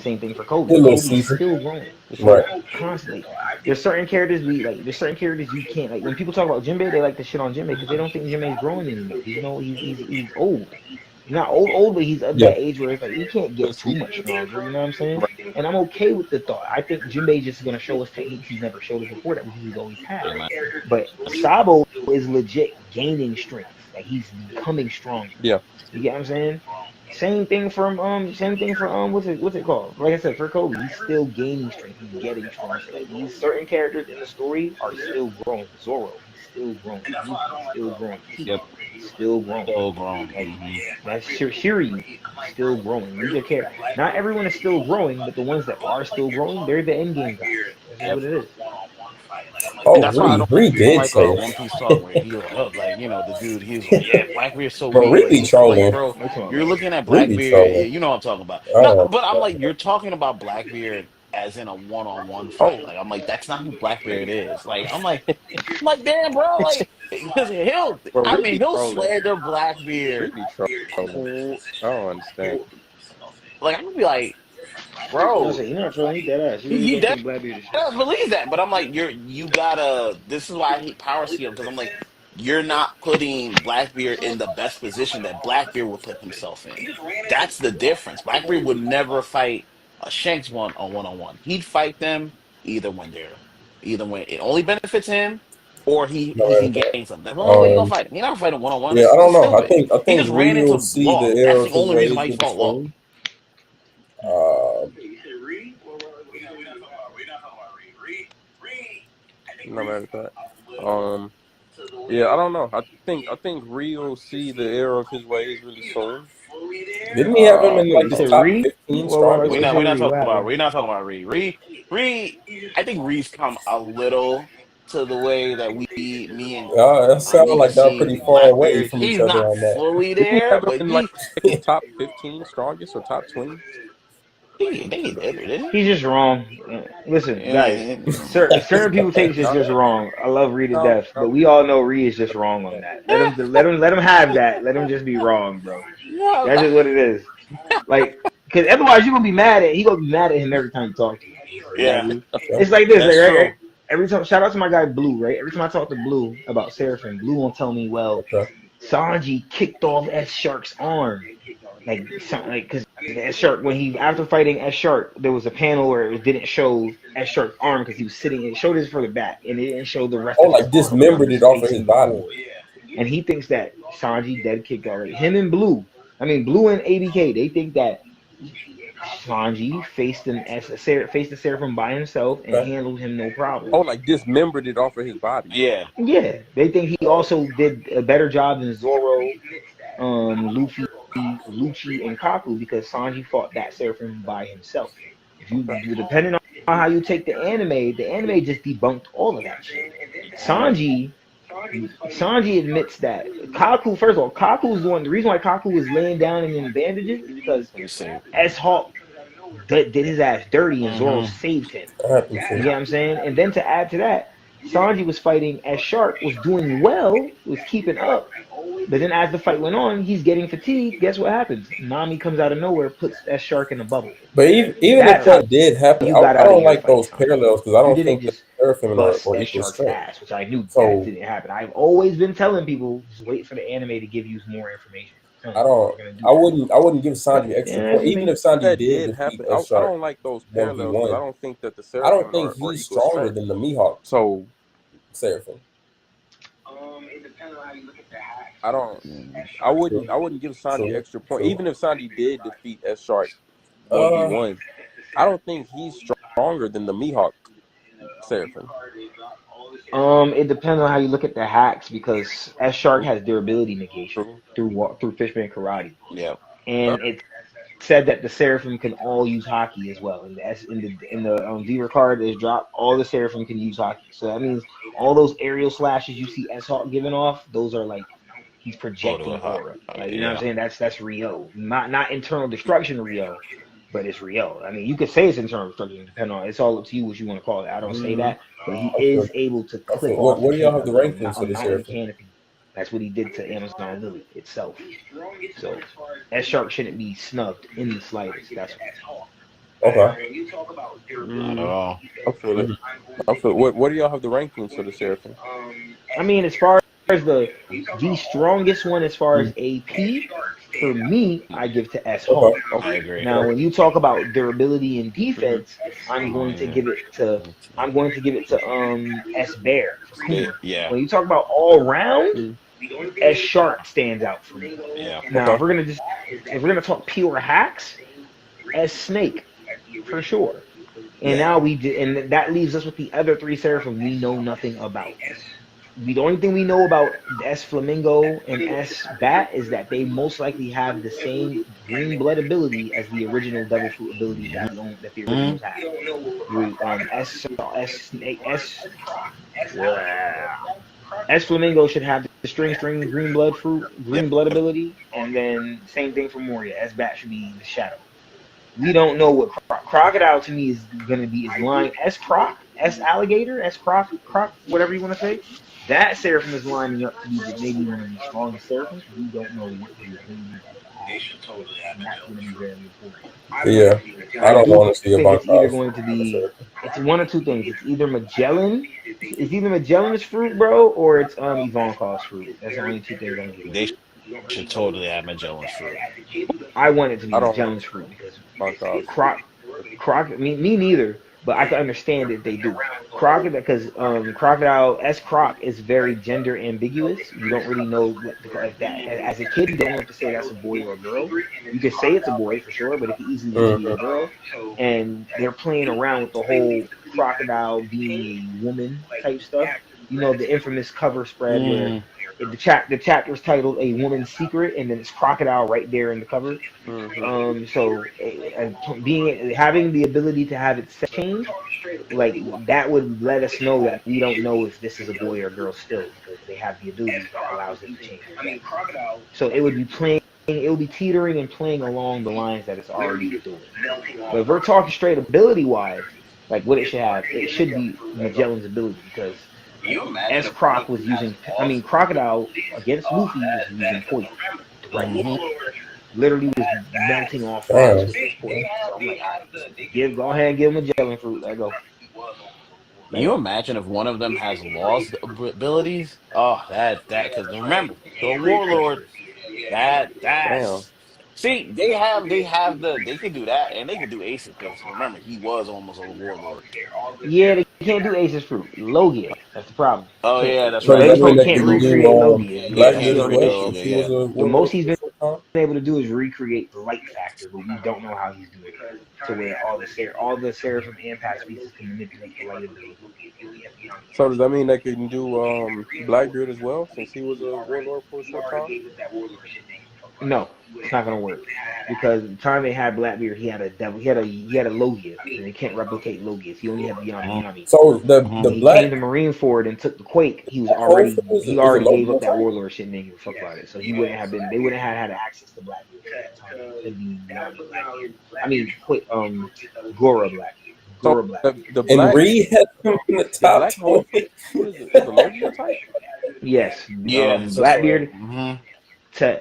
Same thing for Kobe. Kobe's still growing. Constantly. There's certain characters you can't, like when people talk about Jinbei, they like to shit on Jinbei because they don't think Jinbei's growing anymore. He's old. He's not old, but he's at that age where it's like he can't get too much stronger. You know what I'm saying? And I'm okay with the thought. I think Jinbei just gonna show us techniques he's never showed us before that he's always had. But Sabo is legit gaining strength. Like he's becoming stronger. Yeah. You get what I'm saying? Same thing for what's it called? Like I said, for Kobe, he's still gaining strength. He's getting stronger. Like these certain characters in the story are still growing. Zoro, he's still growing. He's still growing. Yep. Still growing. That's Shiri, still growing. These are characters. Not everyone is still growing, but the ones that are still growing, they're the end game guys. That's what it is. And that's why I don't like One Piece talk where he like, you know, the dude, he's like, yeah, Blackbeard's so weak. Like, bro, you're looking at Blackbeard, you know what I'm talking about. No, but I'm like, you're talking about Blackbeard as in a one-on-one fight. Like, I'm like, that's not who Blackbeard is. Like, I'm like, damn, bro, like, because he'll slander Blackbeard. I don't understand. Like, I'm gonna be like, bro, you're not trolling that ass. You don't believe that, but I'm like, you gotta. This is why I hate Power Scale, because I'm like, you're not putting Blackbeard in the best position that Blackbeard would put himself in. That's the difference. Blackbeard would never fight a Shanks one-on-one. He'd fight them either when it only benefits him, or he can gain something. That's the only way he's gonna fight him. He's not fighting one-on-one. Yeah, I don't know. I think he just ran into Law. That's the only reason why he fought Law. No matter that. Yeah, I don't know. I think Ree will see the error of his ways really soon. Didn't he have him in Wait, like you the said top Ree? 15 Well, strongest? you said Ree. What happened? We're not talking about Ree. Ree, I think Ree's come a little to the way that me and That my sounds nigga like y'all see pretty far away Blackbeard. from each He's other not on that. fully Didn't he there, have him but in like his top 15 strongest or top 20? I think he did, didn't He's just wrong. Listen, guys, he? certain people take this just wrong. I love Ree to No, death, but we all know Ree is just wrong on that. Let him have that. Let him just be wrong, bro. Yeah, That's just what it is. Like, because otherwise you're gonna be mad at him every time you talk to him. yeah, Exactly. It's like this, that's like, right? true. Every time, shout out to my guy Blue, right? Every time I talk to Blue about Seraphim, Blue won't tell me, well, Okay. Sanji kicked off S Shark's arm, like, because S Shark, when he after fighting S Shark, there was a panel where it didn't show S Shark's arm because he was sitting. It showed his further back, and it didn't show the rest Oh, of his like arm because he dismembered was it off of his facing body. forward. And he thinks that Sanji dead kicked already. Him and Blue, Blue and ABK, they think that Sanji faced the Seraphim by himself and Okay. handled him no problem. Oh, like dismembered it off of his body. Yeah, Yeah, they think he also did a better job than Zoro, Luffy, Lucci, and Kaku because Sanji fought that Seraphim by himself. If you depending on how you take the anime just debunked all of that shit. Sanji admits that Kaku. First of all, Kaku's the one. The reason why Kaku was laying down and in bandages is because let me see. S Hawk did his ass dirty and Zoro Mm-hmm. saved him. That happened You too. get what I'm saying? And then to add to that, Sanji was fighting S Shark, was doing well, was keeping up. But then as the fight went on, he's getting fatigued. Guess what happens? Nami comes out of nowhere, puts S Shark in a bubble. But even That if that tells did happen, you I got out of don't your like fight, those Sanji. parallels because I You don't didn't think that just Seraphim bust are S equal Shark's strength. ass, which I knew So that didn't happen. I've always been telling people, just wait for the anime to give you more information. I wouldn't give Sanji extra Yeah, point. that's just Even me. if Sanji That did did defeat happen. S I Shark don't like those parallels because I 1v1, don't think that the I don't Seraphim think are he's equal stronger strength. than the Mihawk So Seraphim. I wouldn't give Sanji extra point. Even if Sanji did defeat S Shark 1v1, I don't think he's stronger than the Mihawk Seraphim. It depends on how you look at the hacks because S Shark has durability negation True. through Fishman Karate, Yeah. and it said that the Seraphim can all use hockey as well. In the Viewer card is dropped, all the Seraphim can use hockey. So that means all those aerial slashes you see S Hawk giving off, those are like he's projecting aura. Like you know what I'm saying? That's Rio, not internal destruction Rio, but it's Rio. I mean, you could say it's internal destruction, depending on it's all up to you what you want to call it. I don't say that, but he is able to clip off What and do y'all hit have the a rankings for the mountain Seraphim? canopy. That's what he did to Amazon Lily itself. So S Shark shouldn't be snubbed in the slightest. That's Okay. Not at all. I feel it. What do y'all have the rankings for the Seraphim? I mean, as far as the strongest one, as far as AP, for me, I give to S Hawk. I agree. Now, when you talk about durability and defense, I'm going to give it to S Bear for Kuma. Yeah. When you talk about all round, S Shark stands out for me. Yeah. Now, if we're gonna talk pure hacks, S Snake for sure. And now and that leaves us with the other three Seraphim we know nothing about. The only thing we know about S Flamingo and S Bat is that they most likely have the same green blood ability as the original Devil Fruit ability that the originals have. S Flamingo should have the string green blood ability, and then same thing for Moria. S Bat should be the shadow. We don't know what Crocodile to me is going to be is line S Croc, S Alligator, S Croc, whatever you want to say. That Seraphim is lining up to be maybe one of the strongest Seraphims. We don't know what the ability and that's going to be very important. Yeah, I don't want to see a think it's either Bankai. going to be it's one of two things. It's either Magellan's fruit, bro, or it's Ivankov's fruit. That's the only two things I'm giving. They should totally have Magellan's fruit. I want it to be I don't Magellan's fruit because Bankai. Croc, me neither. But I can understand that they do. Crocodile, because Crocodile S Croc is very gender ambiguous. You don't really know what like that. As a kid, you don't have to say that's a boy or a girl. You can say it's a boy for sure, but it could easily be a girl. And they're playing around with the whole crocodile being a woman type stuff. the infamous cover spread where the chapter is titled "A Woman's Secret" and then it's Crocodile right there in the cover. So having the ability to have it sex change, like that would let us know that we don't know if this is a boy or girl still, because they have the ability that allows it to change the sex. So it would be teetering and playing along the lines that it's already doing. But if we're talking straight ability wise, like what it should be Magellan's ability, because S Croc was using, Crocodile against Luffy was using poison directly. Literally was melting off rocks with his poison. So I'm like, go ahead and give him Magellan fruit. Let go. Can you imagine if one of them has lost abilities? Oh, because remember, the Warlord, that's see, they can do that, and they can do Aces, because remember, he was almost a Warlord. Yeah, they can't do Aces fruit. Logia, that's the problem. Oh yeah, that's so right. Vegapunk can't recreate Logia. Blackbeard That's the issue. The most he's been able to do is recreate the light factor, but we don't know how he's doing it. To where all the Seraphim and Pat species can manipulate the light ability. So does that mean they can do Blackbeard as well, since he was a Warlord for a short time? No, it's not gonna work, because the time they had Blackbeard, he had a Logia, and they can't replicate Logias. He only had the Yami. So the he Black came to Marineford and took the Quake. He already gave up that Warlord shit and didn't give a fuck about it. So he wouldn't have been. They wouldn't have had access to Blackbeard at that time. Gora Black. Gora Black. The Black, and Reed had him in the top 20. What is it? Is a Logia type? Yes. Yeah. Blackbeard. To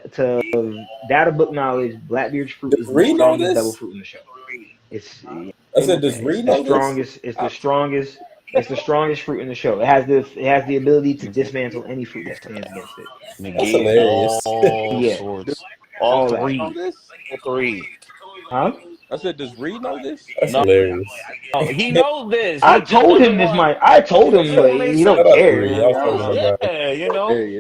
data book knowledge, Blackbeard's fruit is the strongest double fruit in the show. Does Reed know this? It's the strongest. It's the strongest fruit in the show. It has the ability to dismantle any fruit that stands against it. That's hilarious. All three. Huh? I said, does Reed know this? That's hilarious. Oh, he knows this. I told him this. I told him, but he don't care. Yeah,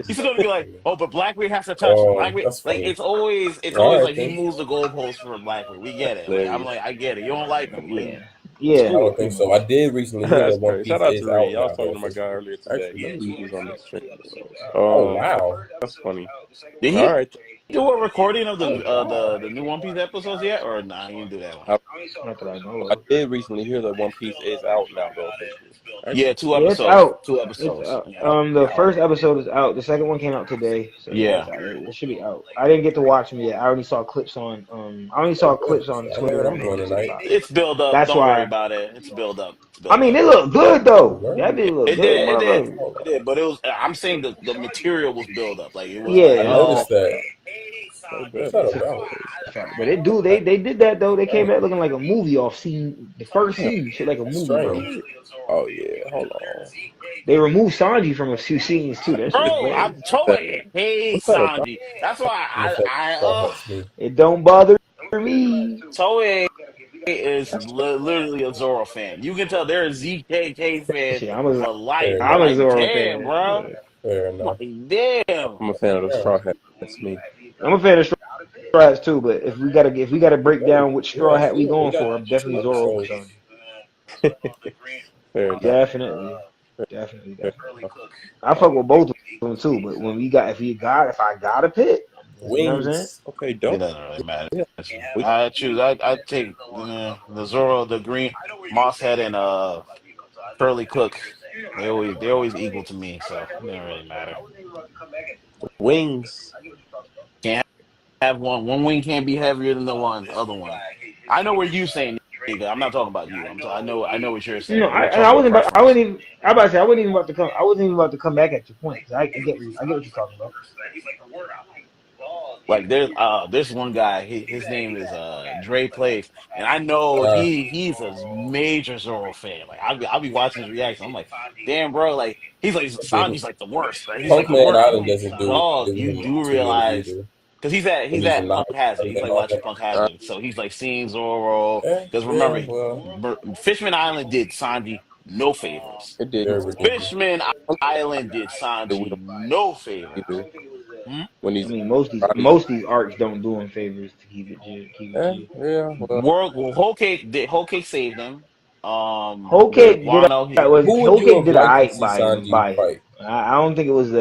he's gonna be like, oh, but Blackbeard has to touch Blackbeard. Like it's always like he moves the goalposts for Blackbeard. We get it. Like, I'm like, I get it. You don't like him. Like, yeah. I don't think so. I did recently hear that One Piece Shout out is to out. Reed. I was talking to my guy earlier today. He was on the stream. Oh wow, that's funny. Did he do a recording of the new One Piece episodes yet, or nah? He didn't do that one. Not that I know. I did recently hear that One Piece is out now, though. Yeah, 2 episodes. It's out. 2 episodes. The first episode is out. The second one came out today. So it should be out. I didn't get to watch them yet. I only saw clips on Twitter. It's build up. Don't worry about it. It's build up. It looked good though. That did look good. It did. But it was. I'm saying the material was build up. Like it was. Yeah, I noticed that. But they did that though. They came back looking like a movie off scene. The first scene, shit like a movie, bro. Oh yeah, hold on. They removed Sanji from a few scenes too. That's I'm totally hate Sanji. That's why I it don't bother me. Toei is literally a Zoro fan. You can tell they're a ZKK fan for life. I'm a Zoro fan, bro. Fair enough. Damn. I'm a fan of the Straw Hat. That's me. I'm a fan of Straw Hats too, but if we gotta break down which Straw Hat we going for, I'm definitely Zoro over Sanji. Definitely. I fuck with both of them too, but if I got to pick, Wings. You know what I'm saying? Okay, dope. It doesn't really matter. I choose. I take the Zoro, the green Mosshead, and Curly Cook. They're always equal to me, so it doesn't really matter. Wings. Can't have one. One wing can't be heavier than the other one. I know what you're saying, nigga. I'm not talking about you. I know what you're saying. No, I wasn't even about to come back at your point. I get what you're talking about. Like there's one guy. His name is Dre Plays, and I know he's a major Zoro fan. Like I'll be watching his reaction. I'm like, damn, bro. Like he's like Sanji's like the worst. Right? He's like the worst. Dog, you do realize because he's at Punk Hazard. He's like watching Punk Hazard, so he's like seeing Zoro. Because remember, Fishman Island did Sanji no favors. It did. Fishman Island did Sanji no favors. Most of these arcs don't do him favors to keep it G. Yeah. Whole Cake saved them. Whole Cake did an alright by. I don't think it was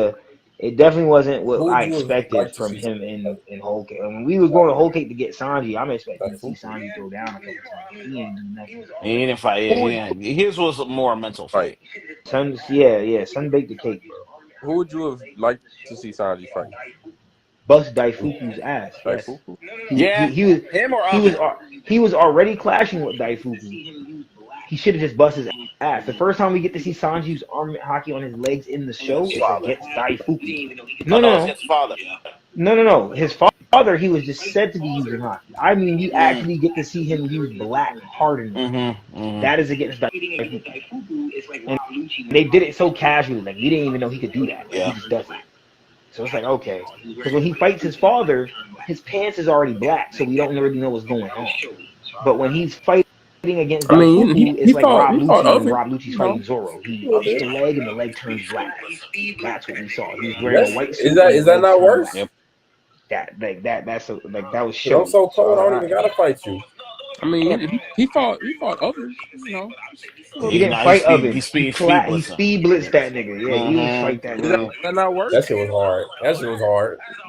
it definitely wasn't what I expected from him in Whole Cake. When we was going to Whole Cake to get Sanji, I'm expecting to see Sanji throw down a couple times. He ain't do nothing. He didn't fight. His was more a mental fight. Sun baked the cake, bro. Who would you have liked to see Sanji fight? Bust Daifuku's ass. Daifuku? Yes. He was already clashing with Daifuku. He should have just bust his ass. The first time we get to see Sanji's arm hockey on his legs in the show is against Daifuku. No. His father. No. His father, he was just said to be using hockey. I mean, you actually get to see him use black hardened. That is against Daifuku. And they did it so casually, like we didn't even know he could do that. Yeah. He just does it. So it's like, okay. Because when he fights his father, his pants is already black, so we don't really know what's going on. But when he's fighting against Daifuku, it's like Rob Lucci when Rob Lucci's fighting Zoro. He ups the leg and the leg turns black. That's what we saw. He was wearing a white suit. Is that not worse? Yep. That was show. I'm so cold. I don't even gotta fight you. I mean, he fought others. You know. He didn't fight others. He speed blitzed that nigga. Yeah, he didn't fight that nigga. That not worse? That shit was hard.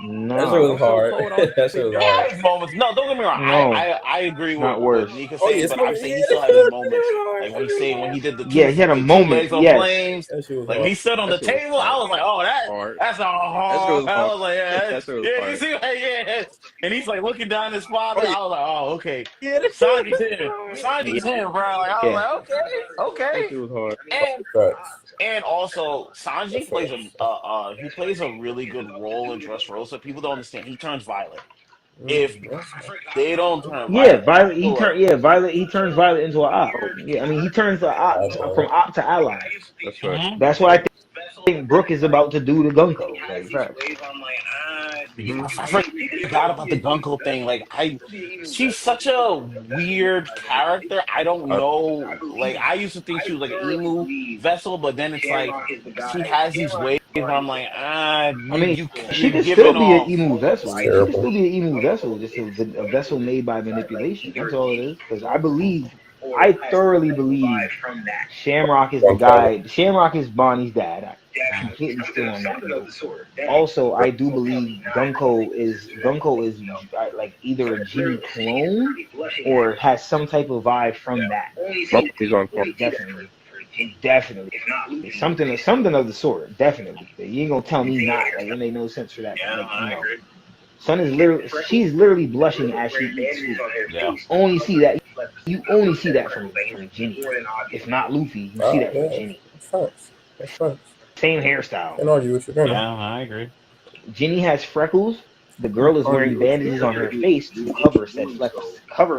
No. That shit was hard. That shit was hard. Moments. No, don't get me wrong. No. I agree with worse. Nika saying, but I'm saying he still had his moments. Like when he did the he had a moment. Flames. Like he stood on the table. I was like, oh, that's all hard. I was like, yeah, you see, and he's like looking down his father. I was like, oh, okay. Yeah, Sanji's him, bro. Like I was like, okay. That was hard. And also Sanji plays a really good role in Dressrosa. People don't understand. He turns violent. If they don't turn Violet, he turns Violet into an op. Yeah, I mean he turns the op from op to ally. That's right. That's what I think Brooke is about to do to Gunko. I forgot about the Gunko thing. Like she's such a weird character. I don't know. Like I used to think she was like an emu vessel, but then it's like she has these ways where I'm like, she could still be an emu vessel. She could still be an emu vessel, just a vessel made by manipulation. That's all it is. Because I thoroughly believe Shamrock is the guy. Shamrock is Bonnie's dad. I'm completely still on that note. Also, I do believe Gunko is like either a Genie clone or has some type of vibe from that. He's on court. Definitely. Something of the sort. Definitely. You ain't gonna tell me not. Like it made no sense for that. She's literally blushing as she eats food. Yeah. You only see that from Ginny. If not Luffy, you see that from Ginny. That's fine. Same hairstyle. Can't argue with you. Yeah, I agree. Ginny has freckles. The girl is wearing bandages on her face to cover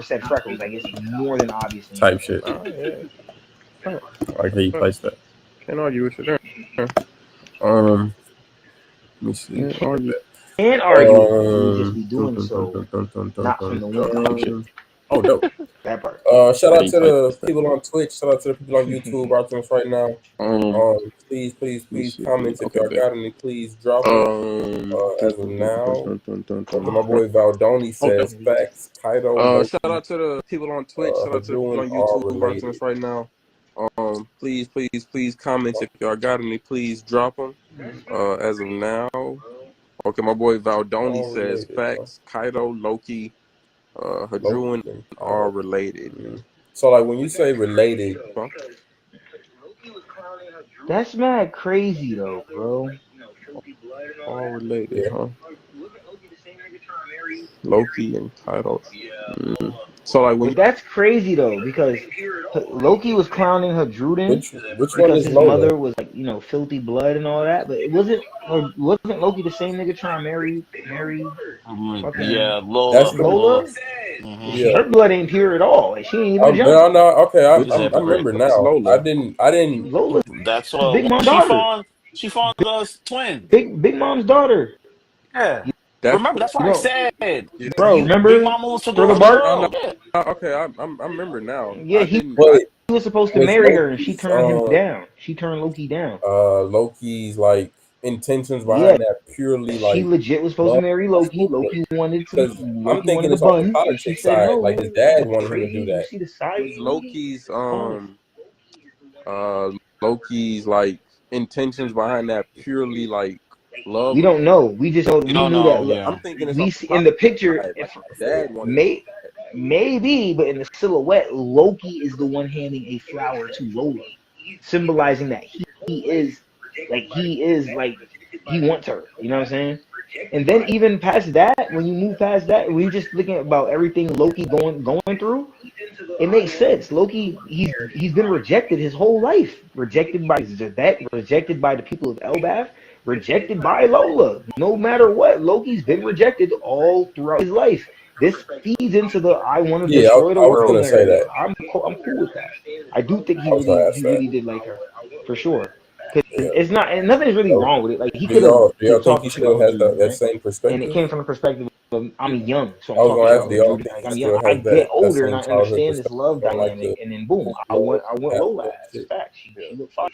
said freckles. I guess more than obvious. Type shit. I like how you placed that. Can't argue with you. Let me see. Can't argue. You just be doing so. Not from the window. Oh, dope. That part. Shout out to the people on Twitch. Shout out to the people on YouTube watching us right now. Please comment if y'all got any. Please drop them. As of now, my boy Valdoni says facts. Kaido. Shout out to the people on Twitch. Shout out to the people on YouTube watching us right now. Please comment if y'all got any. Please drop them. As of now, okay. My boy Valdoni says facts. Kaido, Loki, Hadruin are related. So, like, when you say related, that's mad crazy though, bro. All related, huh? Loki and Kaido. So, like, when that's crazy though, because Loki was clowning Hadruin which one is his Lola? mother was like, filthy blood and all that, but it wasn't Loki the same nigga trying to marry Yeah, Lola. That's Lola? Yeah. Her blood ain't pure at all. Like, she ain't even young. I remember now. Lola. I didn't. Lola, That's what Big Mom's daughter. She found the twin. Big Mom's daughter. Yeah. Remember, that's what I said. Bro, remember? Big Mama was Brother Bart? Okay, I remember now. Yeah, he was supposed to marry her, and she turned him down. She turned Loki down. Loki's like intentions behind that purely she legit was supposed to marry Loki. Loki wanted the bun, and she said no. Like his dad wanted him to do that. You see the side. Loki's like intentions behind that purely like love. We don't know. We just know. We knew that. Yeah. I'm thinking we see in the picture. Dad maybe, but in the silhouette, Loki is the one handing a flower to Lola, symbolizing that he is like he wants her. You know what I'm saying? And then even past that, when you move past that, we just thinking about everything Loki going through. It makes sense. Loki, he's been rejected his whole life. Rejected by Zebek, rejected by the people of Elbaf, rejected by Lola. No matter what, Loki's been rejected all throughout his life. This feeds into the I want to destroy the world narrative. I'm cool with that. I do think he really did like her, for sure. It's not, and nothing's really wrong with it. Like he could have. Do y'all think he still has that same perspective? And it came from the perspective of I'm young, so I was gonna ask, do y'all think I'm he young. still I has get that older and I same childhood understand this love perspective on, like, dynamic, and then boom, I want Lola. It's fact. She look fire.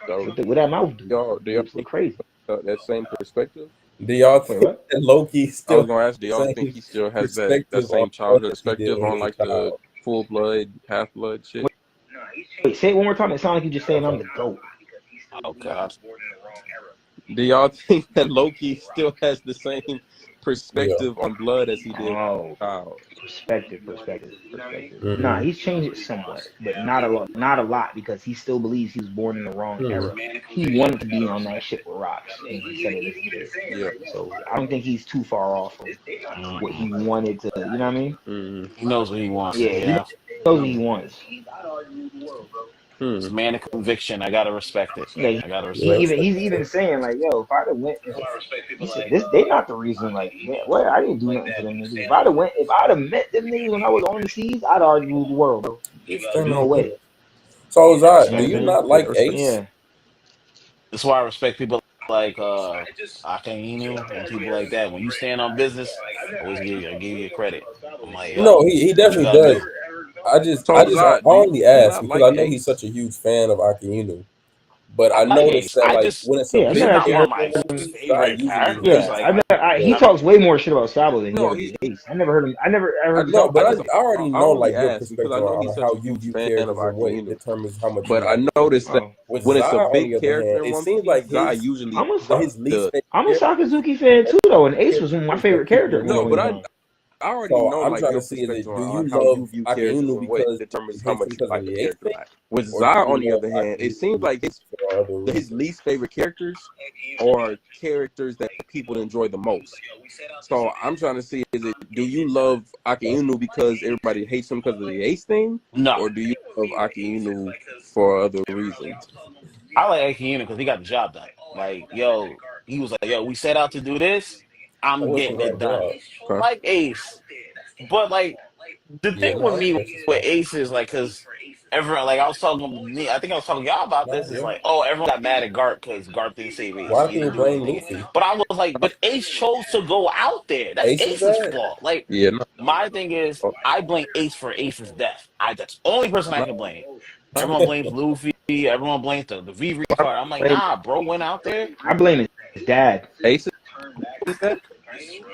What that mouth do? Do y'all look crazy? That same perspective? Do y'all think that Loki still? I was gonna ask, do y'all think he still has that same childhood perspective on like the full blood, half blood shit? Wait, say it one more time. It sounds like you just saying I'm the GOAT. Oh God. Do y'all think that Loki still has the same perspective on blood as he did? Oh, perspective. Nah, he's changed it somewhat, but not a lot, because he still believes he was born in the wrong era. He wanted to be on that ship with rocks, and he said it as a kid. Yeah. So I don't think he's too far off from what he wanted to. You know what I mean? He knows what he wants. Yeah, he knows what he wants. It's man of conviction. I gotta respect it. Yeah, I gotta respect he's even saying like, yo, if I'd have went, he said they not the reason. Like, what? I didn't do nothing to them niggas. If I'd have met them niggas when I was on the seas, I'd already ruled the world, bro. No way. So Zod, do you not like Ace? Yeah. That's why I respect people like Akainu and people like that. When you stand on business, I always give you credit. I'm like, yo, no, he definitely does. I only ask because I know he's such a huge fan of Akainu. But I noticed that when it's a big character, he talks way more shit about Sabo than Ace. I never heard him. I heard him talk. But I already know like your perspective on how you view characters and what determines how much. But I noticed that when it's a big character, it seems like his least favorite. I'm a Sakazuki fan too, though, and Ace was my favorite character. No, but I already know. I'm trying to see do you love Akainu because determines how much you like the character. With Zah, on the other hand, it seems like his least favorite characters are characters that people enjoy the most. So I'm trying to see, do you love Akainu because everybody hates him because of the Ace thing? No. Or do you love Akainu for other reasons? I like Akainu because he got the job done. Like, yo, he was like, yo, we set out to do this. I'm getting it done. Okay. Like Ace. But like the thing with me with Ace is like, because everyone, like I think I was talking to y'all about this, is like, oh, everyone got mad at Garp because Garp didn't save Ace. Why people blame Luffy? But I was like, but Ace chose to go out there. That's Ace's fault. Like, my thing is, I blame Ace for Ace's death. That's the only person I can blame. Everyone blames Luffy. Everyone blames the V retard. I'm like, nah, bro went out there. I blame his dad. Ace.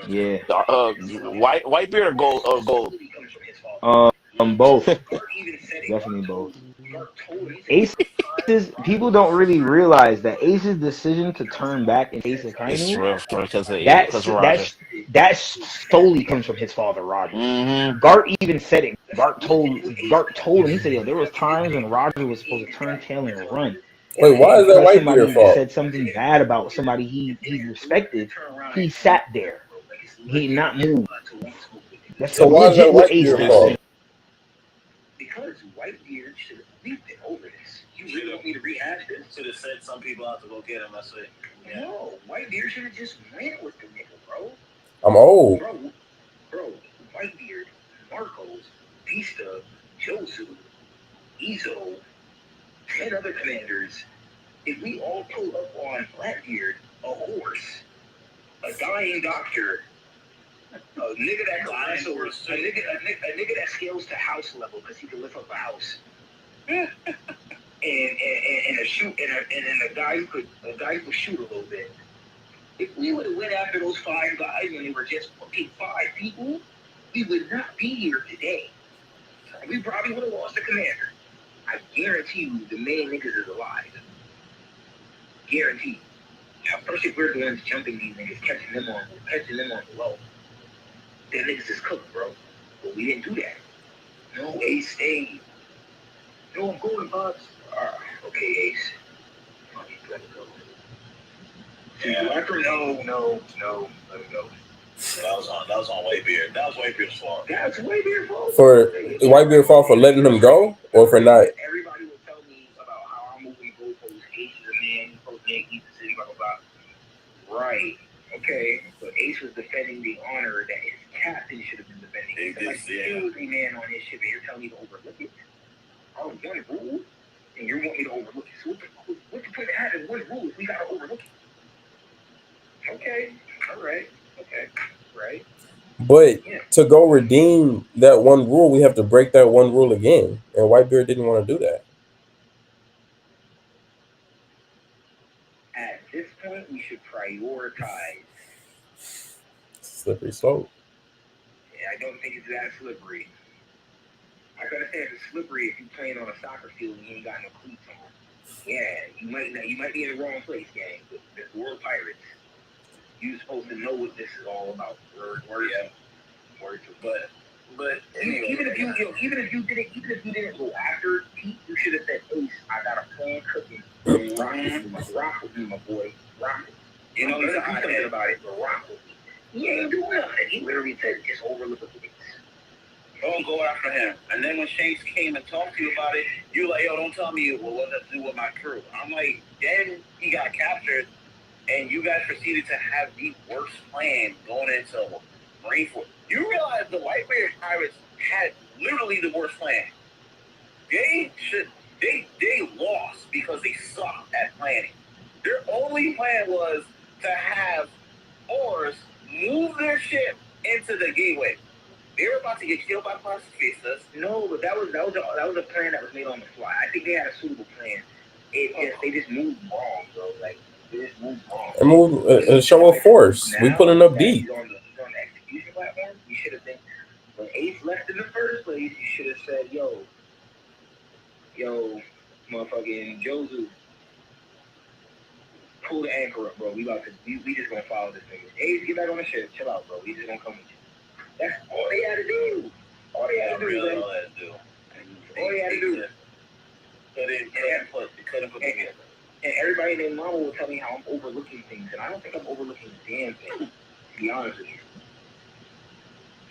Yeah. Whitebeard or gold? Both. Definitely both. Ace's people don't really realize that Ace's decision to turn back and face Akainu, that solely comes from his father Roger. Garp even said it. Garp told him, he said, yo, there was times when Roger was supposed to turn tail and run. Wait, why is that Whitebeard fault? Said something bad about somebody he respected. He sat there. He not moved. So why is that Whitebeard fault? Because Whitebeard should have been over this. You really want me to rehash this? Should have said some people out to go get him. That's it. Yeah. No, Whitebeard should have just ran with the nigga, bro. I'm old. Bro, Whitebeard, Marcos, Vista, Josu, Izo, 10 other commanders. If we all pull up on Blackbeard, a horse, a dying doctor, a nigga that climbs over, a nigga that scales to house level because he can lift up a house. and a guy who could shoot a little bit. If we would have went after those 5 guys when they were just fucking 5 people, we would not be here today. We probably would have lost the commander. I guarantee you the main niggas is alive. Guaranteed. Now, first if we're doing is jumping these niggas, catching them on the low. Them niggas is cooked, bro. But we didn't do that. No, Ace, stay. No, I'm going, Pops. Okay, Ace. Fucking let it go. Yeah. No, let it go. That was on Whitebeard. That was Whitebeard's fault. That's Whitebeard's fault. For Whitebeard's fault for letting him go, or for not? Everybody will tell me about how I'm moving goalposts. Ace is a man. He's supposed to make each decision, blah, blah, blah. Right. Okay. But Ace was defending the honor that his captain should have been defending. He's like the only man on his ship, and you're telling me to overlook it? Oh, one rule? And you want me to overlook it? So what's the point of having one rule if we gotta overlook it? Okay. All right. Okay. Right. But to go redeem that one rule, we have to break that one rule again. And Whitebeard didn't want to do that. At this point, we should prioritize. Slippery slope. I don't think it's that slippery. I gotta say it's slippery if you're playing on a soccer field and you ain't got no cleats on. Yeah, you might be in the wrong place, gang. But the World Pirates. You're supposed to know what this is all about. But anyway, even if you didn't go after Pete, you should have said, Ace, I got a plan cooking. Rock with me, my boy. Rock with me. You know, he's a about it, but rock with me. He ain't doing nothing. He literally said, just overlook the things. Don't go after him. And then when Shanks came and talked to you about it, you like, yo, don't tell me what to do with my crew. I'm like, then he got captured. And you guys proceeded to have the worst plan going into Rainforest. You realize the Whitebeard Pirates had literally the worst plan. They lost because they sucked at planning. Their only plan was to have oars move their ship into the gateway. They were about to get killed by Pacifistas. No, but that was a plan that was made on the fly. I think they had a suitable plan. They just moved wrong, bro. Like. And show of force. We pulling up deep. He's on the execution platform. You should have been. When Ace left in the first place, you should have said, "Yo, motherfucking Jozu, pull the anchor up, bro. We just gonna follow this nigga. Ace, get back on the ship. Chill out, bro. We just gonna come with you." That's all they had to do. All they had to do. Couldn't put together. And everybody in their mama will tell me how I'm overlooking things, and I don't think I'm overlooking a damn thing, to be honest with you.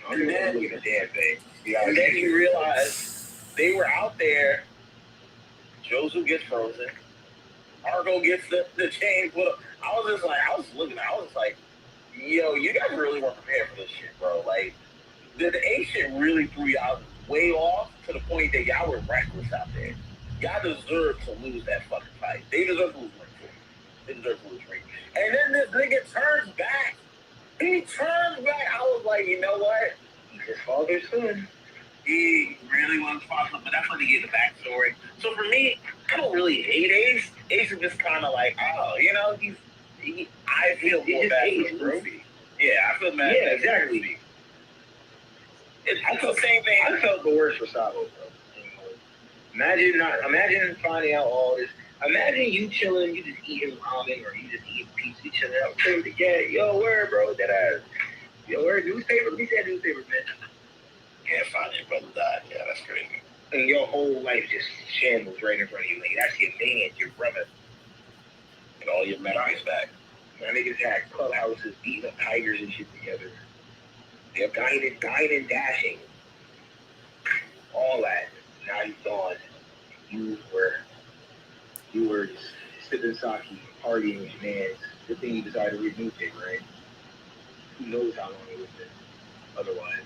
I'm overlooking a damn thing. And then you realize they were out there. Jozu gets frozen. Argo gets the chain put up. I was like, yo, you guys really weren't prepared for this shit, bro. Like, the Ace shit really threw y'all way off to the point that y'all were reckless out there. Y'all deserve to lose that fucking fight. They deserve to lose Ring. And then this nigga turns back. He turns back. I was like, you know what? He's his father's son. He really was possible, but that's when he gets the backstory. So for me, I don't really hate Ace. Ace is just kind of like, oh, you know, I feel more bad for Luffy. Yeah, I feel mad. Yeah, exactly. I feel the same thing. I felt the worst for Sabo, bro. Imagine finding out all this. Imagine you chilling, you just eating ramen or you just eating pizza, chilling out together. Yo, where, bro? That ass. Yo, where? Newspaper? Let me say newspaper, man. Can't find your brother died. Yeah, that's crazy. And your whole life just shambles right in front of you. Like, that's your man, your brother. And all your memories back. My niggas had clubhouses beating up tigers and shit together. They're dying and dashing. All that. Now he's gone. You were just sipping sake, partying with your mans. Good thing you decided to read newspaper, right? Who knows how long it would have been otherwise.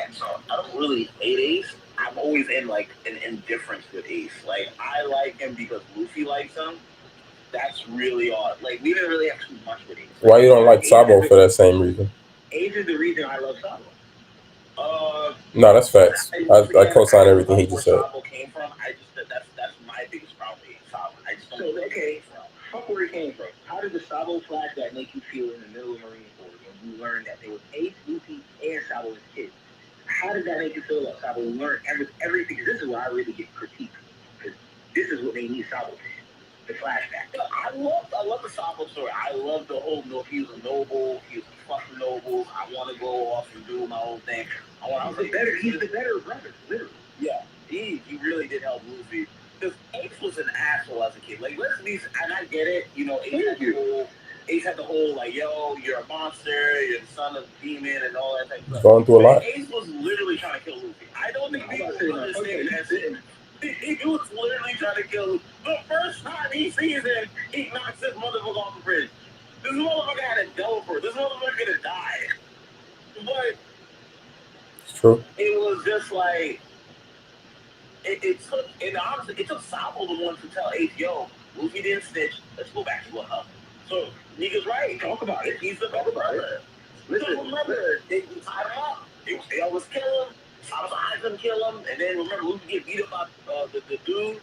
And so I don't really hate Ace. I'm always in like an indifference with Ace. Like, I like him because Luffy likes him. That's really odd. Like, we didn't really have too much with Ace. Why you don't like Sabo for that same reason? Ace is the reason I love Sabo. No, that's facts. I co-sign everything he just said. Came from, I just I just don't know okay, fuck where it came from. How did the Sabo flashback make you feel in the middle of Marine Corps when you learned that there was Ace, Luffy, and Sabo as kids? How did that make you feel about Sabo? We learned everything. This is where I really get critiqued. Because this is what they need Sabo for. The flashback. I love the Sabo story. I love the whole he was a noble, he was a fucking noble. I want to go off and do my own thing. He's the better brother, literally. Yeah, he really did help Luffy. Because Ace was an asshole as a kid. Like, let's be, and I get it, you know, Ace had the whole, like, yo, you're a monster, you're the son of a demon, and all that type of stuff. Going through a lot. Ace was literally trying to kill Luffy. I don't think people understand that. He was literally trying to kill Luffy. The first time he sees him, he knocks this motherfucker off the bridge. This motherfucker had a doper. This motherfucker could have died. But it's true. It was just like, honestly, it took Sabo the one to tell Ace, yo, Luffy didn't snitch. Let's go back to a hub. So, niggas right. Talk about it. He's the better brother. Listen, remember, they tied him up. They always kill him. Sabo's eyes them kill him. And then remember, Luffy get beat up by the dude.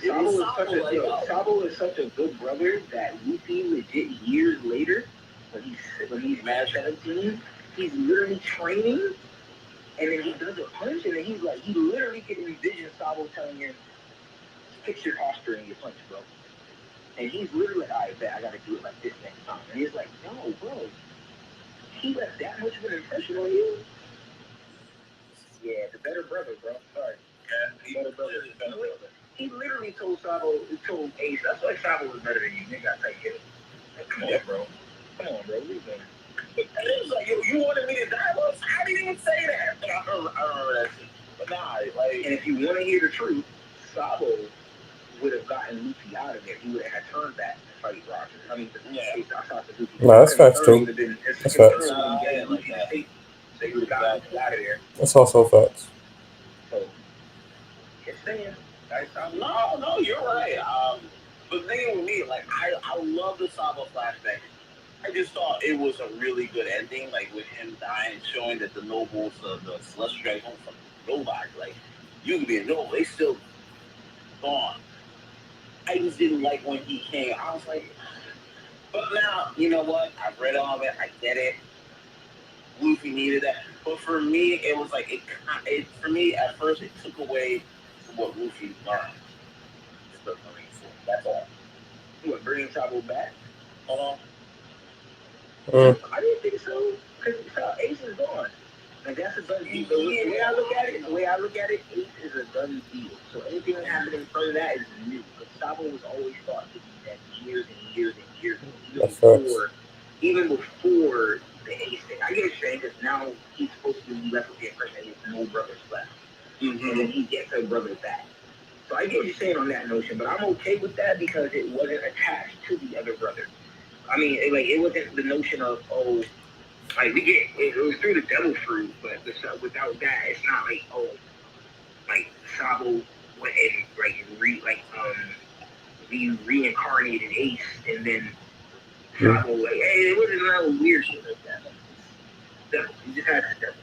Sabo is such a good brother that Luffy legit years later, when he's mad 17, he's literally training. And then he does a punch, and then he's like, he literally can envision Sabo telling him, fix your posture and your punch, bro. And he's literally like, all right, bet, I gotta do it like this next time. And he's like, no, bro. He left that much of an impression on you? Yeah, the better brother, bro. Sorry. Yeah, better brother. He literally told Ace, that's why Sabo was better than you. Nigga, I take it. Like, come on, bro. Come on, bro. What are you doing? And it was like, yo, you wanted me to die? Well, I didn't even say that. I remember that shit. But nah, like, and if you want to hear the truth, Sabo would have gotten Luffy out of there. He would have had turned back to fight Roger. I mean, no, that's facts too. That's facts. So he would have gotten out of there. That's also facts. So, just saying. No, you're right. But the thing with me, like, I love the Sabo flashback. I just thought it was a really good ending, like with him dying, showing that the nobles, the Celestial Dragon come from nobody. Like, you can be a noble, they still gone. I just didn't like when he came. I was like, but now, you know what? I've read all of it. I get it. Luffy needed that. But for me, it was like, for me, at first, it took away from what Luffy learned. That's all. What, bringing Sabo back? I didn't think so, because Ace is gone. Like, that's a done deal. The way I look at it, Ace is a done deal. So anything that happened in front of that is new. Because Sabo was always thought to be that years and years and years. Even before the Ace thing. I get what you're saying, because now he's supposed to be left with the impression that he has no brothers left. Mm-hmm. And then he gets her brother back. So I get what you're saying on that notion, but I'm okay with that because it wasn't attached to the other brother. I mean, it wasn't the notion of, oh, like, it was through the devil fruit, but without that, it's not like, oh, like, Sabo went and, we reincarnated Ace, and then Sabo, like, hey, it wasn't no weird shit like that. Devil. You just had that devil.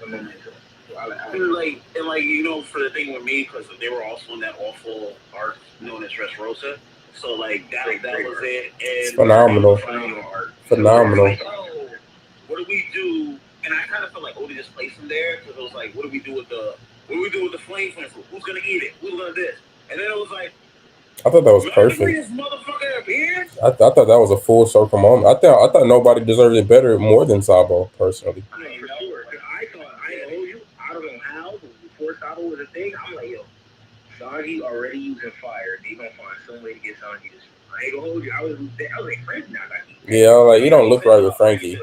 And you know, for the thing with me, because they were also in that awful arc known as Dressrosa. So, like, that was it. And phenomenal. Phenomenal. Like, oh, what do we do? And I kind of felt like Oda just placed him there because it was like, what do we do with the flame fruit? Who's gonna eat it? Who's gonna this? And then it was like, I thought that was perfect. This motherfucker appeared? I thought that was a full circle moment. I thought nobody deserved it better more than Sabo, personally. I mean, for sure. I told you, I don't know how, but before Sabo was a thing, I'm like, yo, Sanji already using fire. They gonna find some way to get Sanji to. I ain't gonna hold you. I was like, Frankie not like. Yeah, like, you don't look right with Frankie.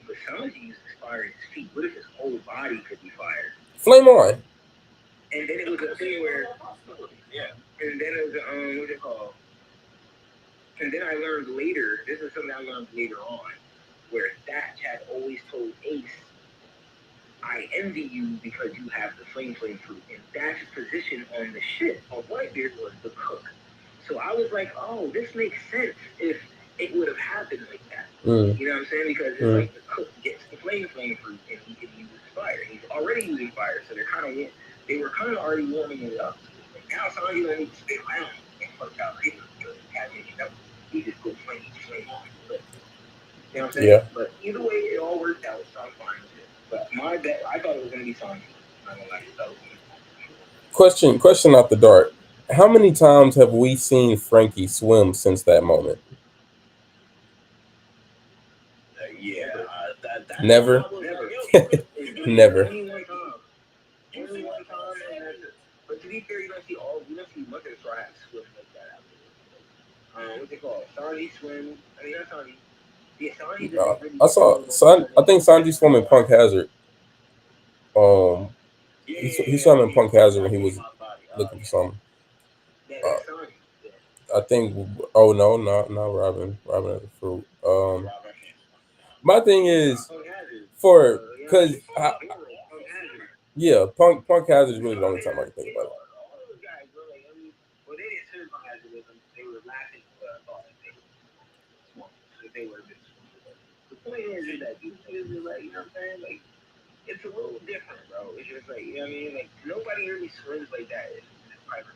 But Sanji used fire in his feet. What if his whole body could be fired? Flame on. And then it was a thing where, and then it was what's it called? And then I learned later. This is something I learned later on, where Thatch had always told Ace, I envy you because you have the flame fruit. And Thatch's position on the ship of Whitebeard was the cook. So I was like, oh, this makes sense if it would have happened like that. Mm. You know what I'm saying? Because it's like the cook gets the flame fruit and he can use fire. He's already using fire, so they were kind of already warming it up. Like, Now Sanji don't need to stay around and fuck out either because he just go play. You know what I'm saying? Yeah. But either way, it all worked out, so I'm fine with it. But my bet, I thought it was gonna be Sanji. I'm not gonna lie, that was Question out the dark. How many times have we seen Frankie swim since that moment? Never. Never. Only one time, but to be fair, you don't see much of the Straw Hats swim like that. What's it called? Sanji swim. I mean, not Sanji. Yeah, Sanji doesn't really. I think Sanji swam in Punk Hazard. He swam in Punk Hazard when he was looking for something. I think. Oh no, not Robin. Robin has a fruit. My thing is because yeah, Punk Hazard is really the only time I can think about it. The point is that these niggas is like, you know what I'm saying? Like, it's a little different, bro. It's just like, you know what I mean? Like, nobody really swims like that in Piper.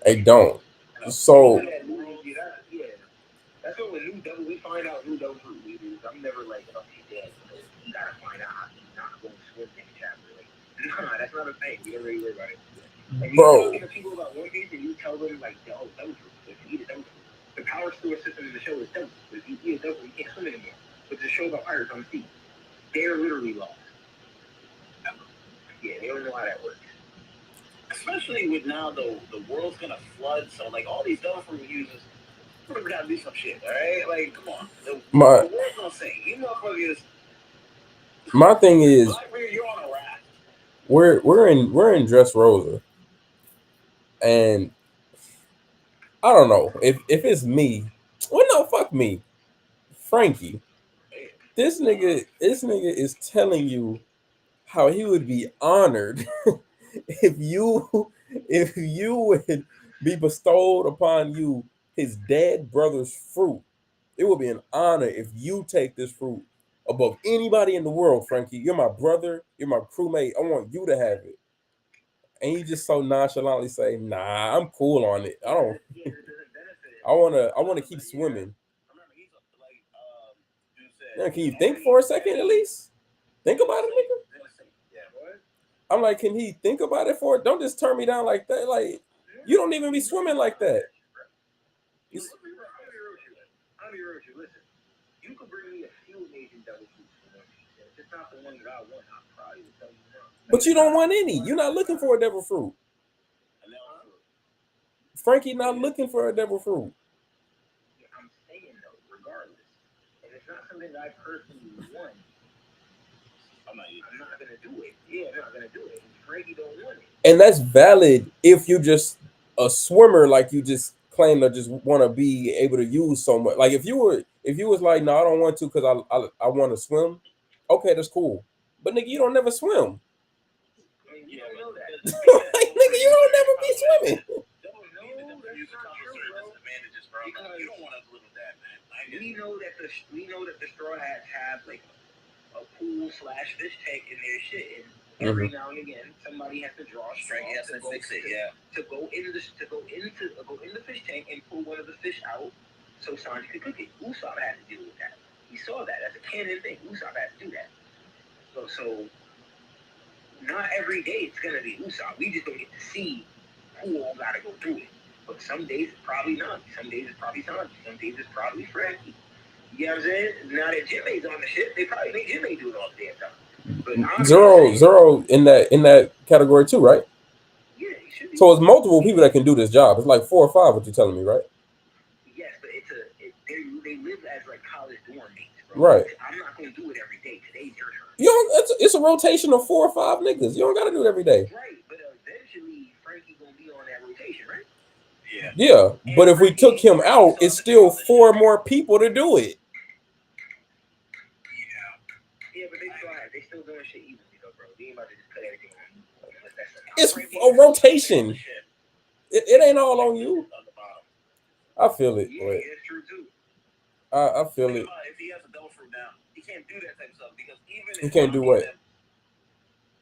They don't. So. Yeah. That's what we find out new double fruit leaders. I'm never like, oh, he's dead. You gotta find out how he's not going to swim next chapter. Like, nah, that's not a thing. We don't really worry about it. Like, bro. You talk to people about One Piece and you tell them, like, oh, double fruit. If you eat a double fruit. The power store system in the show is double. If you eat a double, you can't swim anymore. But the show about pirates on the sea, they're literally lost. Yeah, they don't know how that works. Especially with now, the world's gonna flood, so like all these double fruit users, we're gonna do some shit, all right? Like, come on, the world's gonna sing. You motherfuckers. My thing is, you're on a raft. We're in Dressrosa, and I don't know if it's me. Well, no, fuck me, Frankie. This nigga is telling you how he would be honored if you would be bestowed upon you his dead brother's fruit. It would be an honor if you take this fruit above anybody in the world, Frankie. You're my brother. You're my crewmate. I want you to have it. And you just so nonchalantly say, "Nah, I'm cool on it. I don't. I wanna keep swimming." Yeah, can you think for a second at least? Think about it, nigga. I'm like, can he think about it for it? Don't just turn me down like that. Like, you don't even be swimming like that. Listen, you could bring me a few amazing double fruits for One Piece. If it's not the one that I want, I'll probably tell you no. But you don't want any. You're not looking for a devil fruit. Frankie not looking for a devil fruit. Yeah, I'm saying though, regardless. And it's not something that I personally want. I'm not gonna do it. Yeah, I'm not gonna do it. Frankie don't want it. And that's valid if you just a swimmer, like you just claim to just want to be able to use so much. Like if you was like, no, I don't want to because I want to swim. Okay, that's cool. But nigga, you don't never swim. I mean, you don't know that. Like, nigga, you don't never be swimming. You don't want to live with that, man. We know that the Straw Hats have like a pool/fish tank in their shit, and every now and again somebody has to draw a straw to go into the fish tank and pull one of the fish out so Sanji could cook it. Usopp had to deal with that. We saw that as a canon thing. Usopp had to do that. So not every day it's gonna be Usopp. We just don't get to see who all gotta go through it. But some days it's probably not. Some days it's probably Sanji. Some days it's probably Frankie. You know what I'm saying? Now that Jinbei's on the ship, they probably make Jinbei do it all the damn time. But Zoro in that category too, right? Yeah, he should be. So it's multiple people that can do this job. It's like 4 or 5. What you're telling me, right? Yes, but they live as like college dorm mates, bro. Right. I'm not gonna do it every day. Today's your turn. You don't. It's a rotation of 4 or 5 niggas. You don't got to do it every day. Right, but eventually Frankie gonna be on that rotation, right? Yeah, but if we took him out, it's still 4 more people to do it. Yeah, but they still doing shit evenly though, bro. They ain't about to just put everything on you. It's a rotation. It ain't all on you. I feel it. Yeah, it's true too. I feel it. If he has a double fruit now, he can't do that type of stuff because even he can't do what?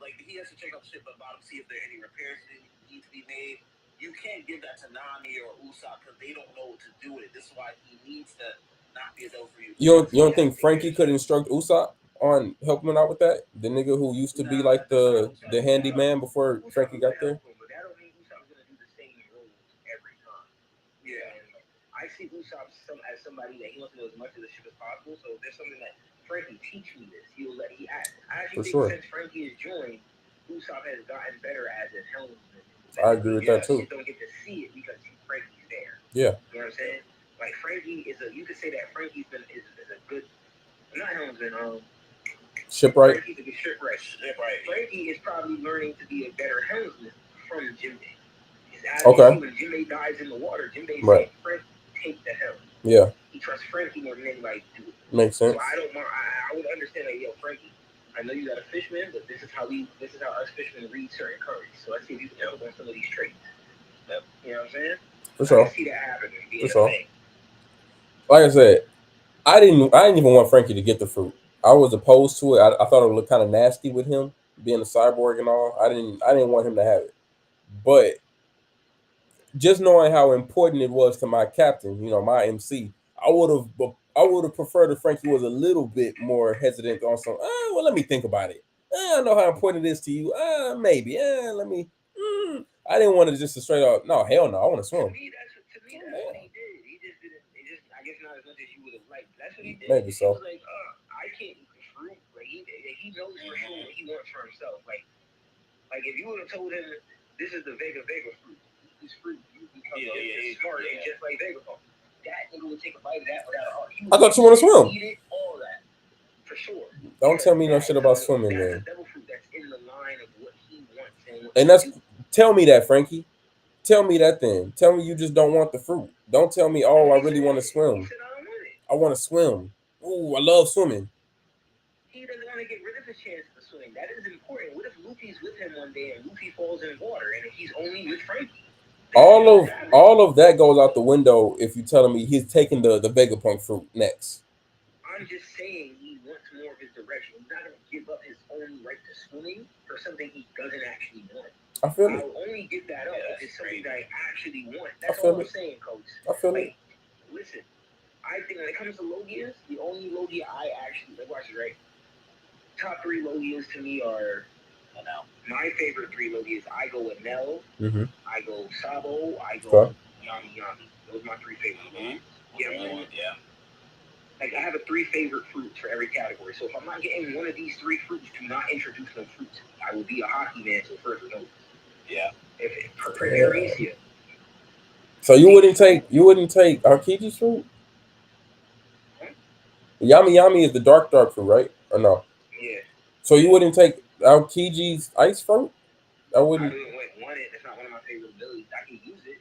Like he has to check out shit at the bottom, see if there are any repairs that need to be made. you can't give that to Nami or Usopp because they don't know what to do with it. This is why he needs to not be a dope for you. You don't think Frankie could instruct Usopp on helping him out with that? The nigga who used to be like the handyman before Frankie got there? But that don't mean Usopp's gonna do the same roles every time. Yeah. And I see Usopp as somebody that he wants to know as much of the ship as possible. So if there's something that Frankie teach me this, he will let he act. I actually think since Frankie has joined, Usopp has gotten better as a helmsman. I agree with that too. You don't get to see it because Frankie's there. Yeah. You know what I'm saying? Like Frankie you could say that Frankie's is a good, not helmsman, shipwright. Frankie's a good shipwright. Frankie is probably learning to be a better helmsman from Jinbei. Okay. When Jinbei dies in the water, Jinbei said, Frank, take the helm. Yeah. He trusts Frankie more than anybody to do it. Makes sense. So I would understand that, yo, Frankie, I know you got a fishman, but this is how us fishermen read certain curries. So let's see if you can help on some of these traits. Yep. You know what I'm saying? For sure. I see that happening. For sure. Like I said, I didn't even want Frankie to get the fruit. I was opposed to it. I thought it would look kind of nasty with him being a cyborg and all. I didn't want him to have it. But just knowing how important it was to my captain, my MC, I would have preferred if Frankie was a little bit more hesitant on some. Well, let me think about it. I know how important it is to you. Maybe. Let me. I didn't want to just straight up. No, hell no. I want to swim. To me, that's what he did. He just didn't. I guess not as much as you would have liked. That's what he did. Maybe so. He was like, I can't eat the fruit. Like he knows for sure what he wants for himself. Like if you would have told him this is the Vega fruit, this fruit, you become smart and just like Vegapunk. That nigga would take a bite of that without a heart. I thought you want to swim. Eat it, all that, for sure. Don't tell me no shit about swimming, man. Devil fruit that's in the line of what he wants and that's tell me that, Frankie. Tell me that then. Tell me you just don't want the fruit. Don't tell me, I really want to swim. I want to swim. Ooh, I love swimming. He doesn't want to get rid of his chance of swimming. That is important. What if Luffy's with him one day and Luffy falls in water and he's only with Frankie? All of that goes out the window if you're telling me he's taking the Vegapunk fruit next. I'm just saying he wants more of his direction. He's not going to give up his own right to swimming for something he doesn't actually want. I feel it. I'll only give that up if it's something that I actually want. That's all I'm saying, Coach. I feel it. Listen, I think when it comes to Logias, the only Logia I actually watch it right. Top 3 Logias to me are my favorite 3 Logias. I go with Nell. Mm-hmm. I go Sabo. I go Yami. Those are my 3 favorites. Yeah. Like I have a 3 favorite fruits for every category. So if I'm not getting one of these 3 fruits, do not introduce no fruits. I will be a hockey man till further notice. Yeah. So you wouldn't take Arkiji's fruit? Yami is the dark fruit, right? Or no? Yeah. So you wouldn't take Aokiji's ice fruit? I wouldn't want it. It's not one of my favorite abilities. I can use it.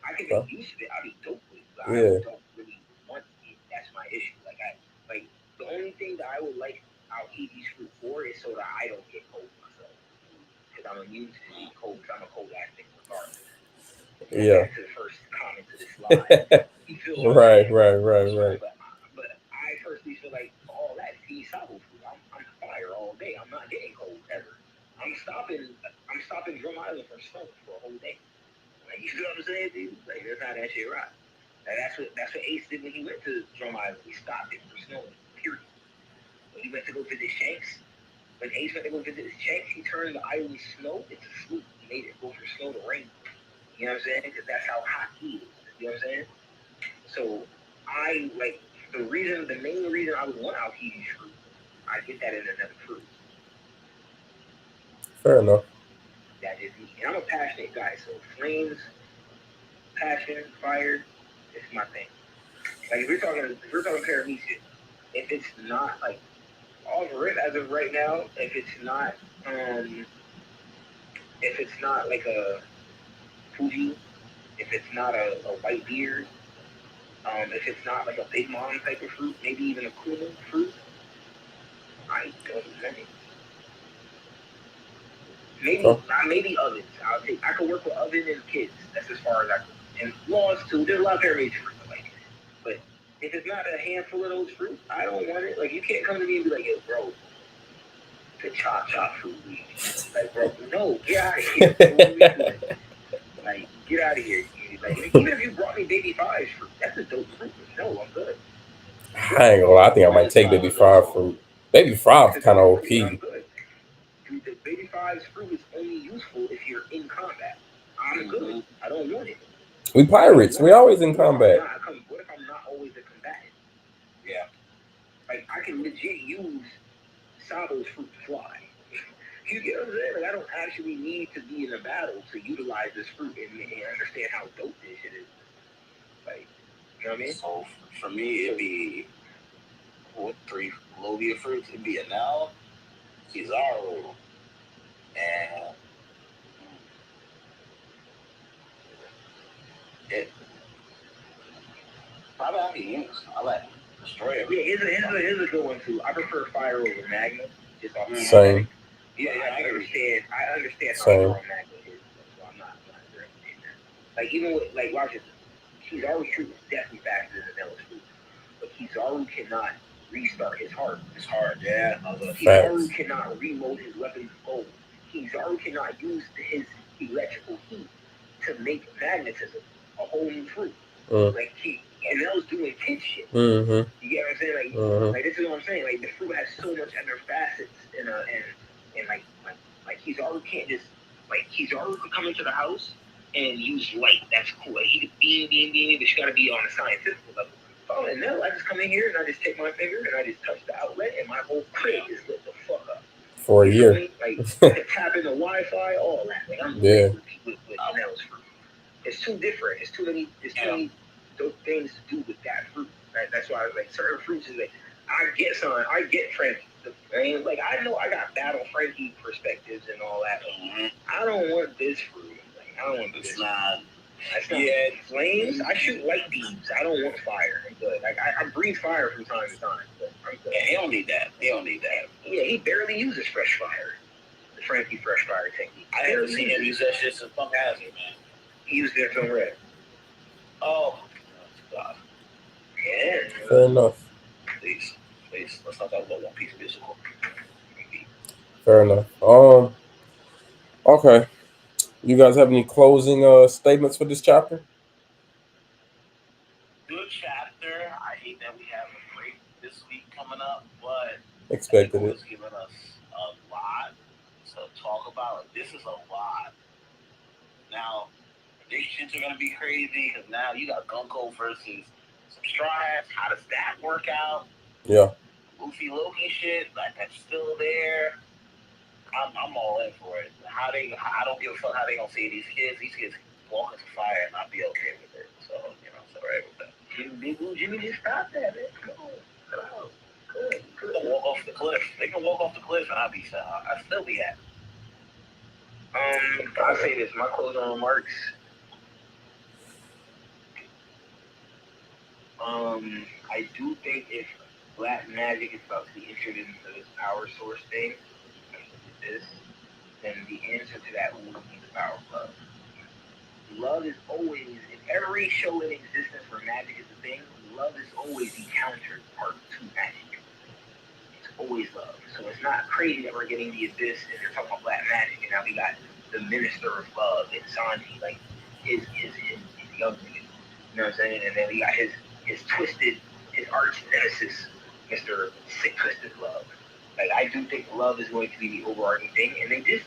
I can make use of it. I'll be dope with it. But I don't really want it. That's my issue. Like the only thing that I would like Aokiji's fruit for is so that I don't get cold myself. Because I'm immune to being cold. I'm a cold acting regardless. Yeah. Back to the first comment to this slide. You feel right. But I personally feel like all that is Sabo food. I'm fire all day. I'm not getting cold ever. I'm stopping Drum Island from snow for a whole day. Like you feel what I'm saying, dude? Like that's how that shit rock. That's what Ace did when he went to Drum Island. He stopped it from snowing. Period. When he went to go visit Shanks, when Ace went to go visit Shanks, he turned the island snow into sleet. He made it go from snow to rain. You know what I'm saying? Because that's how hot he is. You know what I'm saying? So I like the main reason I would want Aokiji's fruit. I get that in another fruit. Fair enough. That is me. And I'm a passionate guy, so flames, passion, fire, it's my thing. Like if we're talking Paramecia, if it's not like off rip as of right now, if it's not like a Fuji, if it's not a white beard, if it's not like a Big Mom type of fruit, maybe even a Kuma fruit, I don't know. Maybe ovens. I could work with oven and kids. That's as far as I could. And laws too. There's a lot of Paramecia fruits I like. But if it's not a handful of those fruits, I don't want it. Like you can't come to me and be like, yo, bro, the chop fruit. Like, bro, no, get out of here. Like, Get out of here. Like, even if you brought me Baby 5's fruit, that's a dope fruit. No, I'm good. I ain't gonna lie. I think I might take Baby 5 fruit. Baby 5 kind of OP. I'm good. Dude, the Baby 5's fruit is only useful if you're in combat. I'm good. I don't want it. We pirates. We always in combat. What if I'm not always a combatant? Yeah. Like, I can legit use Sabo's fruit to fly. You get what I'm saying? Like, I don't actually need to be in a battle to utilize this fruit and understand how dope this shit is. Like, you know what I mean? So, for me, it'd be, 3 Logia fruits? It'd be Enel, Kizaru, and it probably I can use. I like Destroyer. Yeah, here's a good one too. I prefer Fire over Magna. Just off Same. Yeah, I understand how strong Magna is, so I'm not interested in that. Like, even with, like, watch it. Kizaru's truth is definitely faster than Nell's truth, but Kizaru cannot restart his heart. His heart, yeah. Kizaru cannot reload his weapon of gold. Kizaru cannot use his electrical heat to make magnetism a whole new fruit. Like, and Nell's doing pin shit. Mm-hmm. You get what I'm saying? Like, like, this is what I'm saying. Like, the fruit has so much other facets, and like Kizaru can't just, like, Kizaru could come into the house and use light. That's cool. Like, he could beam, but you gotta be on a scientific level. Oh, and no, I just come in here and I just take my finger and I just touch the outlet and my whole crib is lit the fuck up. For a year. Like, I can tap into Wi-Fi, all that. Like, I'm with Nell's fruit. It's too different. It's too many dope things to do with that fruit. Right? That's why, like, certain fruits is like, I get Frankie. Like, I know I got Battle Frankie perspectives and all that. But I don't want this fruit. Like, I don't want this. It's not. Yeah, flames. I shoot light beams. I don't want fire. I'm good. Like, I breathe fire from time to time. But I'm good. Yeah, he don't need that. Yeah, he barely uses fresh fire. The Frankie fresh fire technique. I haven't seen him use that shit since Punk Hazard, man. He used it on Red. Oh, God. Yeah. Fair enough. Please. Let's not talk about One Piece musical. Fair enough. Okay. You guys have any closing statements for this chapter? Good chapter. I hate that we have a break this week coming up, but expected it. It's giving us a lot to talk about. This is a lot. Now, predictions are going to be crazy because now you got Gunko versus some Straw Hats. How does that work out? Yeah. Luffy Loki shit, like, that's still there. I'm all in for it. I don't give a fuck how they gonna see these kids. These kids walk into fire, and I'll be okay with it. So, it's alright with that. Jimmy just stopped that. Go. Good. They can walk off the cliff. They can walk off the cliff, and I'll still be happy. I'll say this. My closing remarks. I do think if Black Magic is about to be entered into this power source thing, then the answer to that will be the power of love. Love is always, in every show in existence where magic is a thing, love is always the counterpart to magic. It's always love. So it's not crazy that we're getting the Abyss and they're talking about Black Magic, and now we got the Minister of Love and Sanji, like his young nigga. You know what I'm saying? And then we got his arch nemesis, Mr. Sick Twisted Love. Like, I do think love is going to be the overarching thing, and they just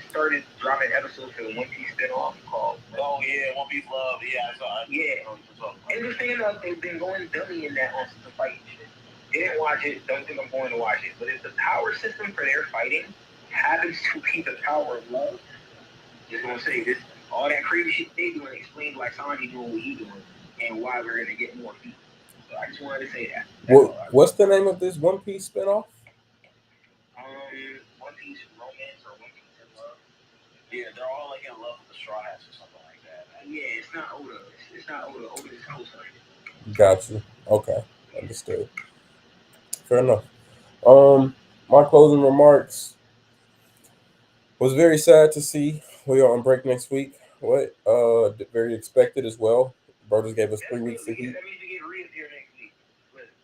started dropping episodes for the One Piece spinoff called. Oh yeah, One Piece Love. Yeah, I saw it. Yeah. Interesting enough, they've been going dummy in that on the fighting shit. Didn't watch it. Don't think I'm going to watch it. But if the power system for their fighting happens to be the power of love, just gonna say this: all that crazy shit they doing explains why Sanji doing what he doing and why we're gonna get more people. So I just wanted to say that. What's the name of this One Piece spinoff? One Piece Romance or One Piece in Love. Yeah, they're all like in love with the Straw Hats or something like that. Yeah, it's not Oda. It's not Oda. Oda is co-signing. Got you. Okay, understood. Fair enough. My closing remarks was very sad to see we are on break next week. Very expected as well. Brothers gave us 3 weeks to heat. That means we get Reed here next week.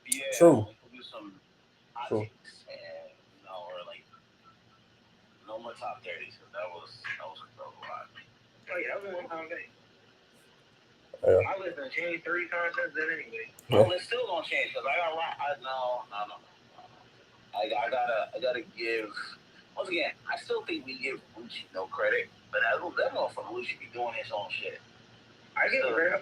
Yeah, True. We'll do some hot True. takes and or like no more top 30s because that was a lot. Oh yeah, that was a one-time thing. Yeah. My list done changed 30 times since then anyway. My list still gonna change because I got no. I gotta give. Once again, I still think we give Lucci no credit, but that motherfucker Lucci be doing his own shit. I give him credit.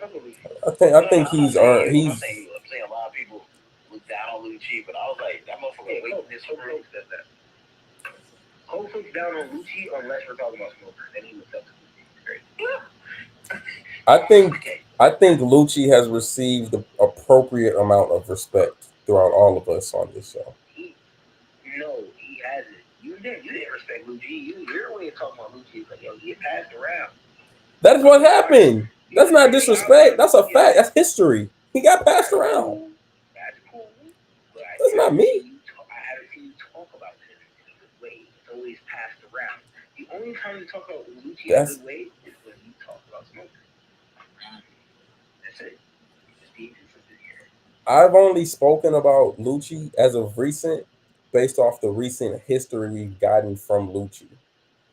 I think he's I'm saying a lot of people look down on Lucci, but I was like, that motherfucker waiting his career said that. Cole looks down on Lucci unless we're talking about Smoker. Then he looks up to Lucci. I think Lucci has received the appropriate amount of respect throughout all of us on this show. No, he hasn't. You didn't respect Lucci. Your way of talking about Lucci is like, yo, he get passed around. That's what happened. That's not disrespect. That's a fact. That's history. He got passed around. That's cool. But that's not me. I haven't seen you talk about this in a good way. It's always passed around. The only time you talk about Lucci in a good way is when you talk about Smoker. That's it. Just be consistent here. I've only spoken about Lucci as of recent, based off the recent history we've gotten from Lucci.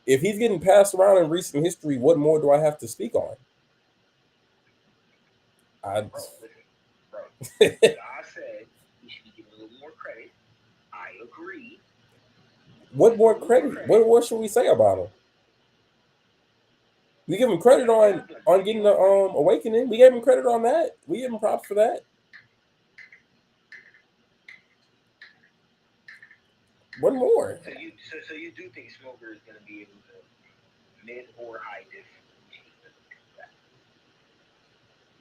If he's getting passed around in recent history, what more do I have to speak on? Bro, I said he should be given a little more credit. I agree. What more credit? What should we say about him? We give him credit on getting the awakening. We gave him credit on that. We give him props for that. One more. So you do think Smoker is going to be able to mid or high diff?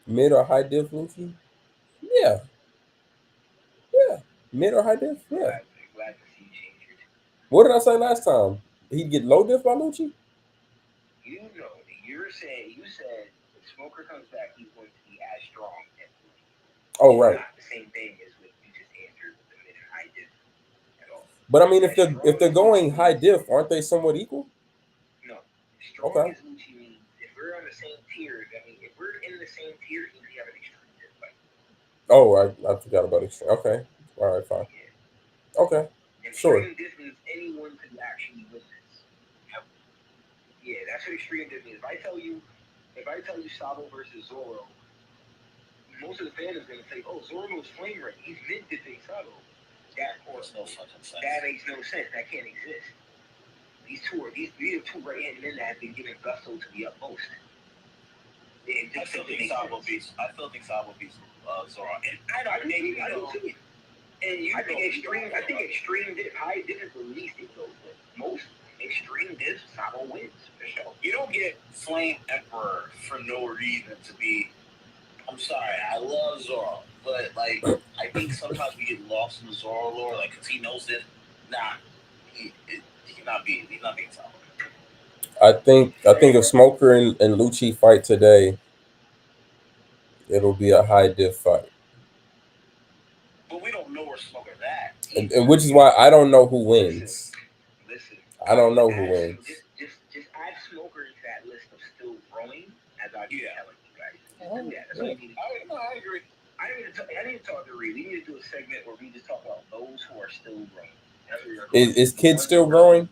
Mid or high diff Lucci? Yeah. Mid or high diff? Yeah. Glad to see you change your tune. What did I say last time? He'd get low diff by Lucci? You know, you said if Smoker comes back, he's going to be as strong as Lucci. Oh, right. It's not the same thing as what you just answered with the mid and high diff at all. But I mean, if they're going high diff, aren't they somewhat equal? No. Strong as Lucci means if we're on the same tier, I mean, if we're in the same tier, he have an extreme diff fight. Oh, I forgot about extreme. Okay. All right, fine. Yeah. Okay. Extreme diff means anyone could actually win this. Yep. Yeah, that's what extreme diff means. If I tell you Sabo versus Zoro, most of the fans are gonna say, "Oh, Zoro's flame ring. He's mid dipping Sabo." That makes no fucking sense. That makes no sense. That can't exist. These are two right-handed men that have been given gusto to the utmost. I still think Sabo beats Zoro. And I do too. And I think extreme diff, high diff is the least it goes with. Most extreme diff, Sabo wins for sure. You don't get Flame Emperor for no reason to be. I'm sorry, I love Zoro, but like I think sometimes we get lost in the Zoro lore, like because he knows this. Nah, he's not being Sabo. I think if Smoker and Lucci fight today, it'll be a high diff fight. But we don't know where Smoker's at. And which is why I don't know who wins. Listen. I don't know who wins. Just add Smoker to that list of still growing as I do telling you guys. That's what you need to do. I agree. I need to talk to Reed. We need to do a segment where we just talk about those who are still growing. That's where you're going. Is Kid still growing?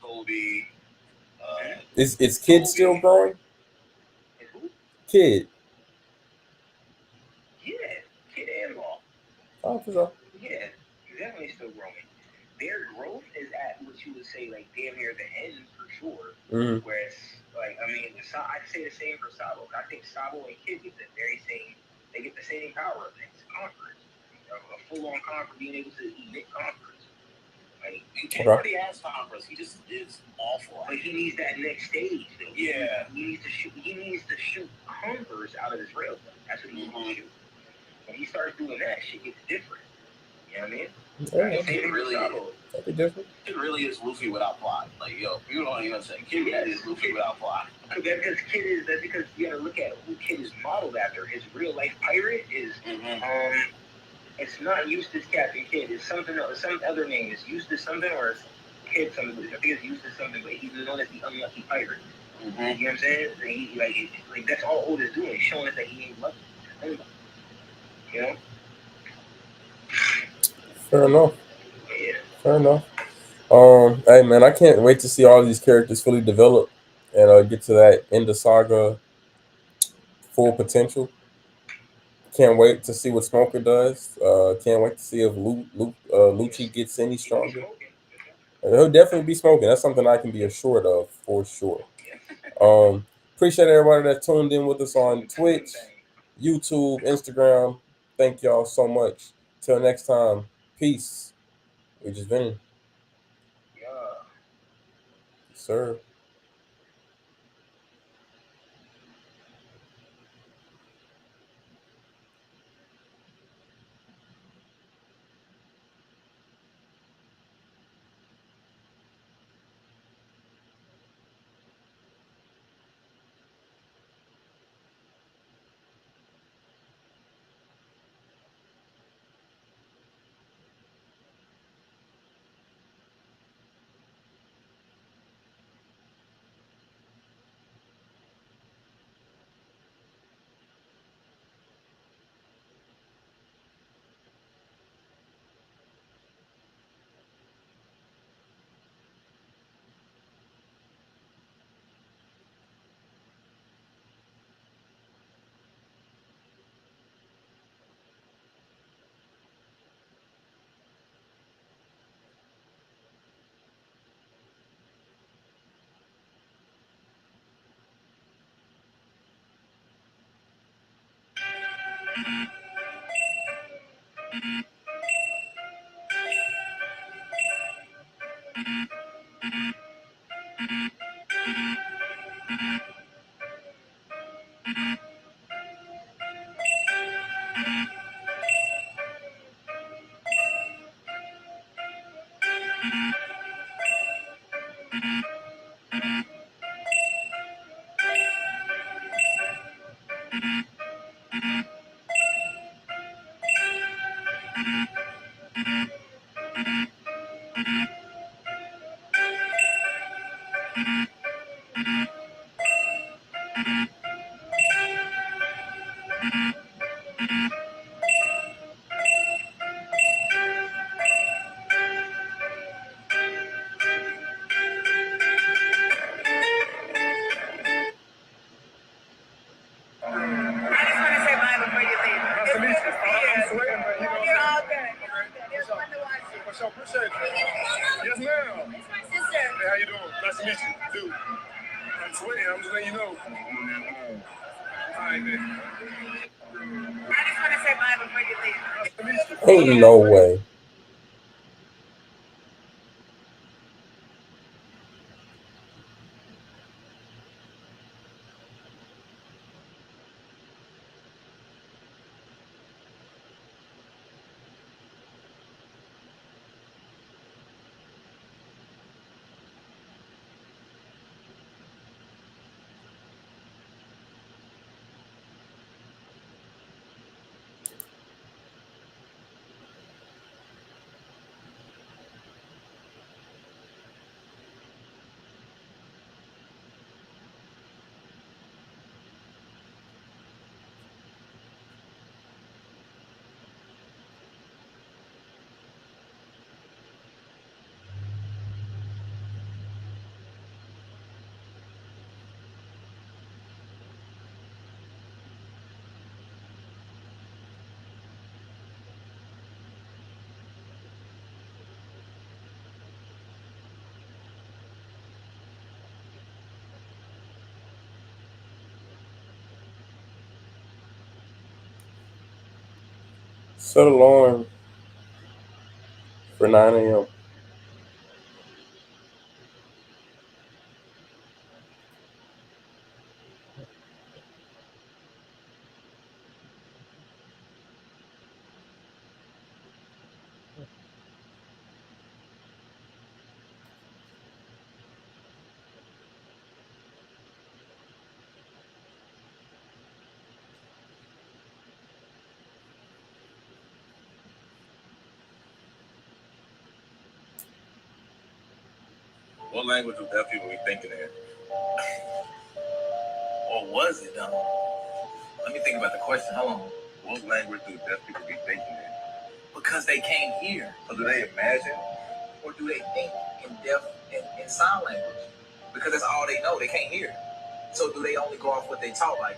Kobe. Is Kid still growing? Who? Kid. Yeah, Kid and Law. Oh, for sure. Yeah, definitely still growing. Their growth is at what you would say like damn near the end for sure. Mm-hmm. Whereas, like, I mean, I'd say the same for Sabo. I think Sabo and Kid get the very same. They get the same power of things. Conquerors, a full-on conqueror being able to emit conquerors. Like, Kid already has conquerors. He just is awful. But he needs that next stage. Though. Yeah. He needs to shoot conquerors out of his rail. That's what he needs to shoot. When he starts doing that, shit gets different. You know what I mean? It really is Luffy without plot. Like, yo, you don't even say Kid is Luffy without plot. That's because you gotta look at who Kid is modeled after. His real life pirate is it's not Eustace Captain Kidd. It's something else, some other name. It's Eustace something or it's Kid something. I think it's Eustace something, but he's known as the unlucky pirate. You know what I'm saying? Like that's all Oda's doing. He's showing us that he ain't lucky. You know? Fair enough. Yeah. Fair enough. Hey man, I can't wait to see all these characters fully develop and get to that end of saga full potential. Can't wait to see what Smoker does. Can't wait to see if Lucci gets any stronger. He'll definitely be smoking. That's something I can be assured of for sure. Appreciate everybody that tuned in with us on Twitch, YouTube, Instagram. Thank y'all so much. Till next time, peace. We just been. Yes, sir. Yes, ma'am. It's my sister. Hey, how you doing? Nice to meet you. Dude, I'm sweating. I'm just letting you know. All right, man. I just want to say bye before you leave. Nice to meet you. Ain't no way. Set alarm for 9 a.m. What language would deaf people be thinking in? Or was it, though? Let me think about the question. Hold on. What language do deaf people be thinking in? Because they can't hear. So do they imagine? Or do they think in deaf in sign language? Because that's all they know. They can't hear. So do they only go off what they talk like?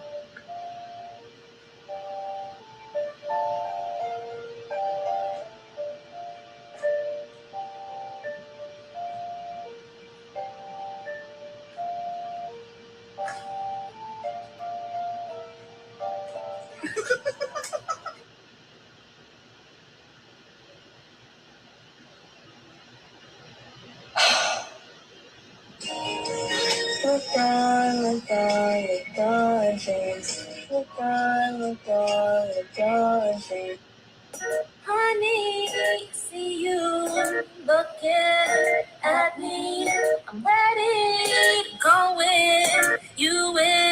Honey, see you looking at me. I'm ready to go in. You in.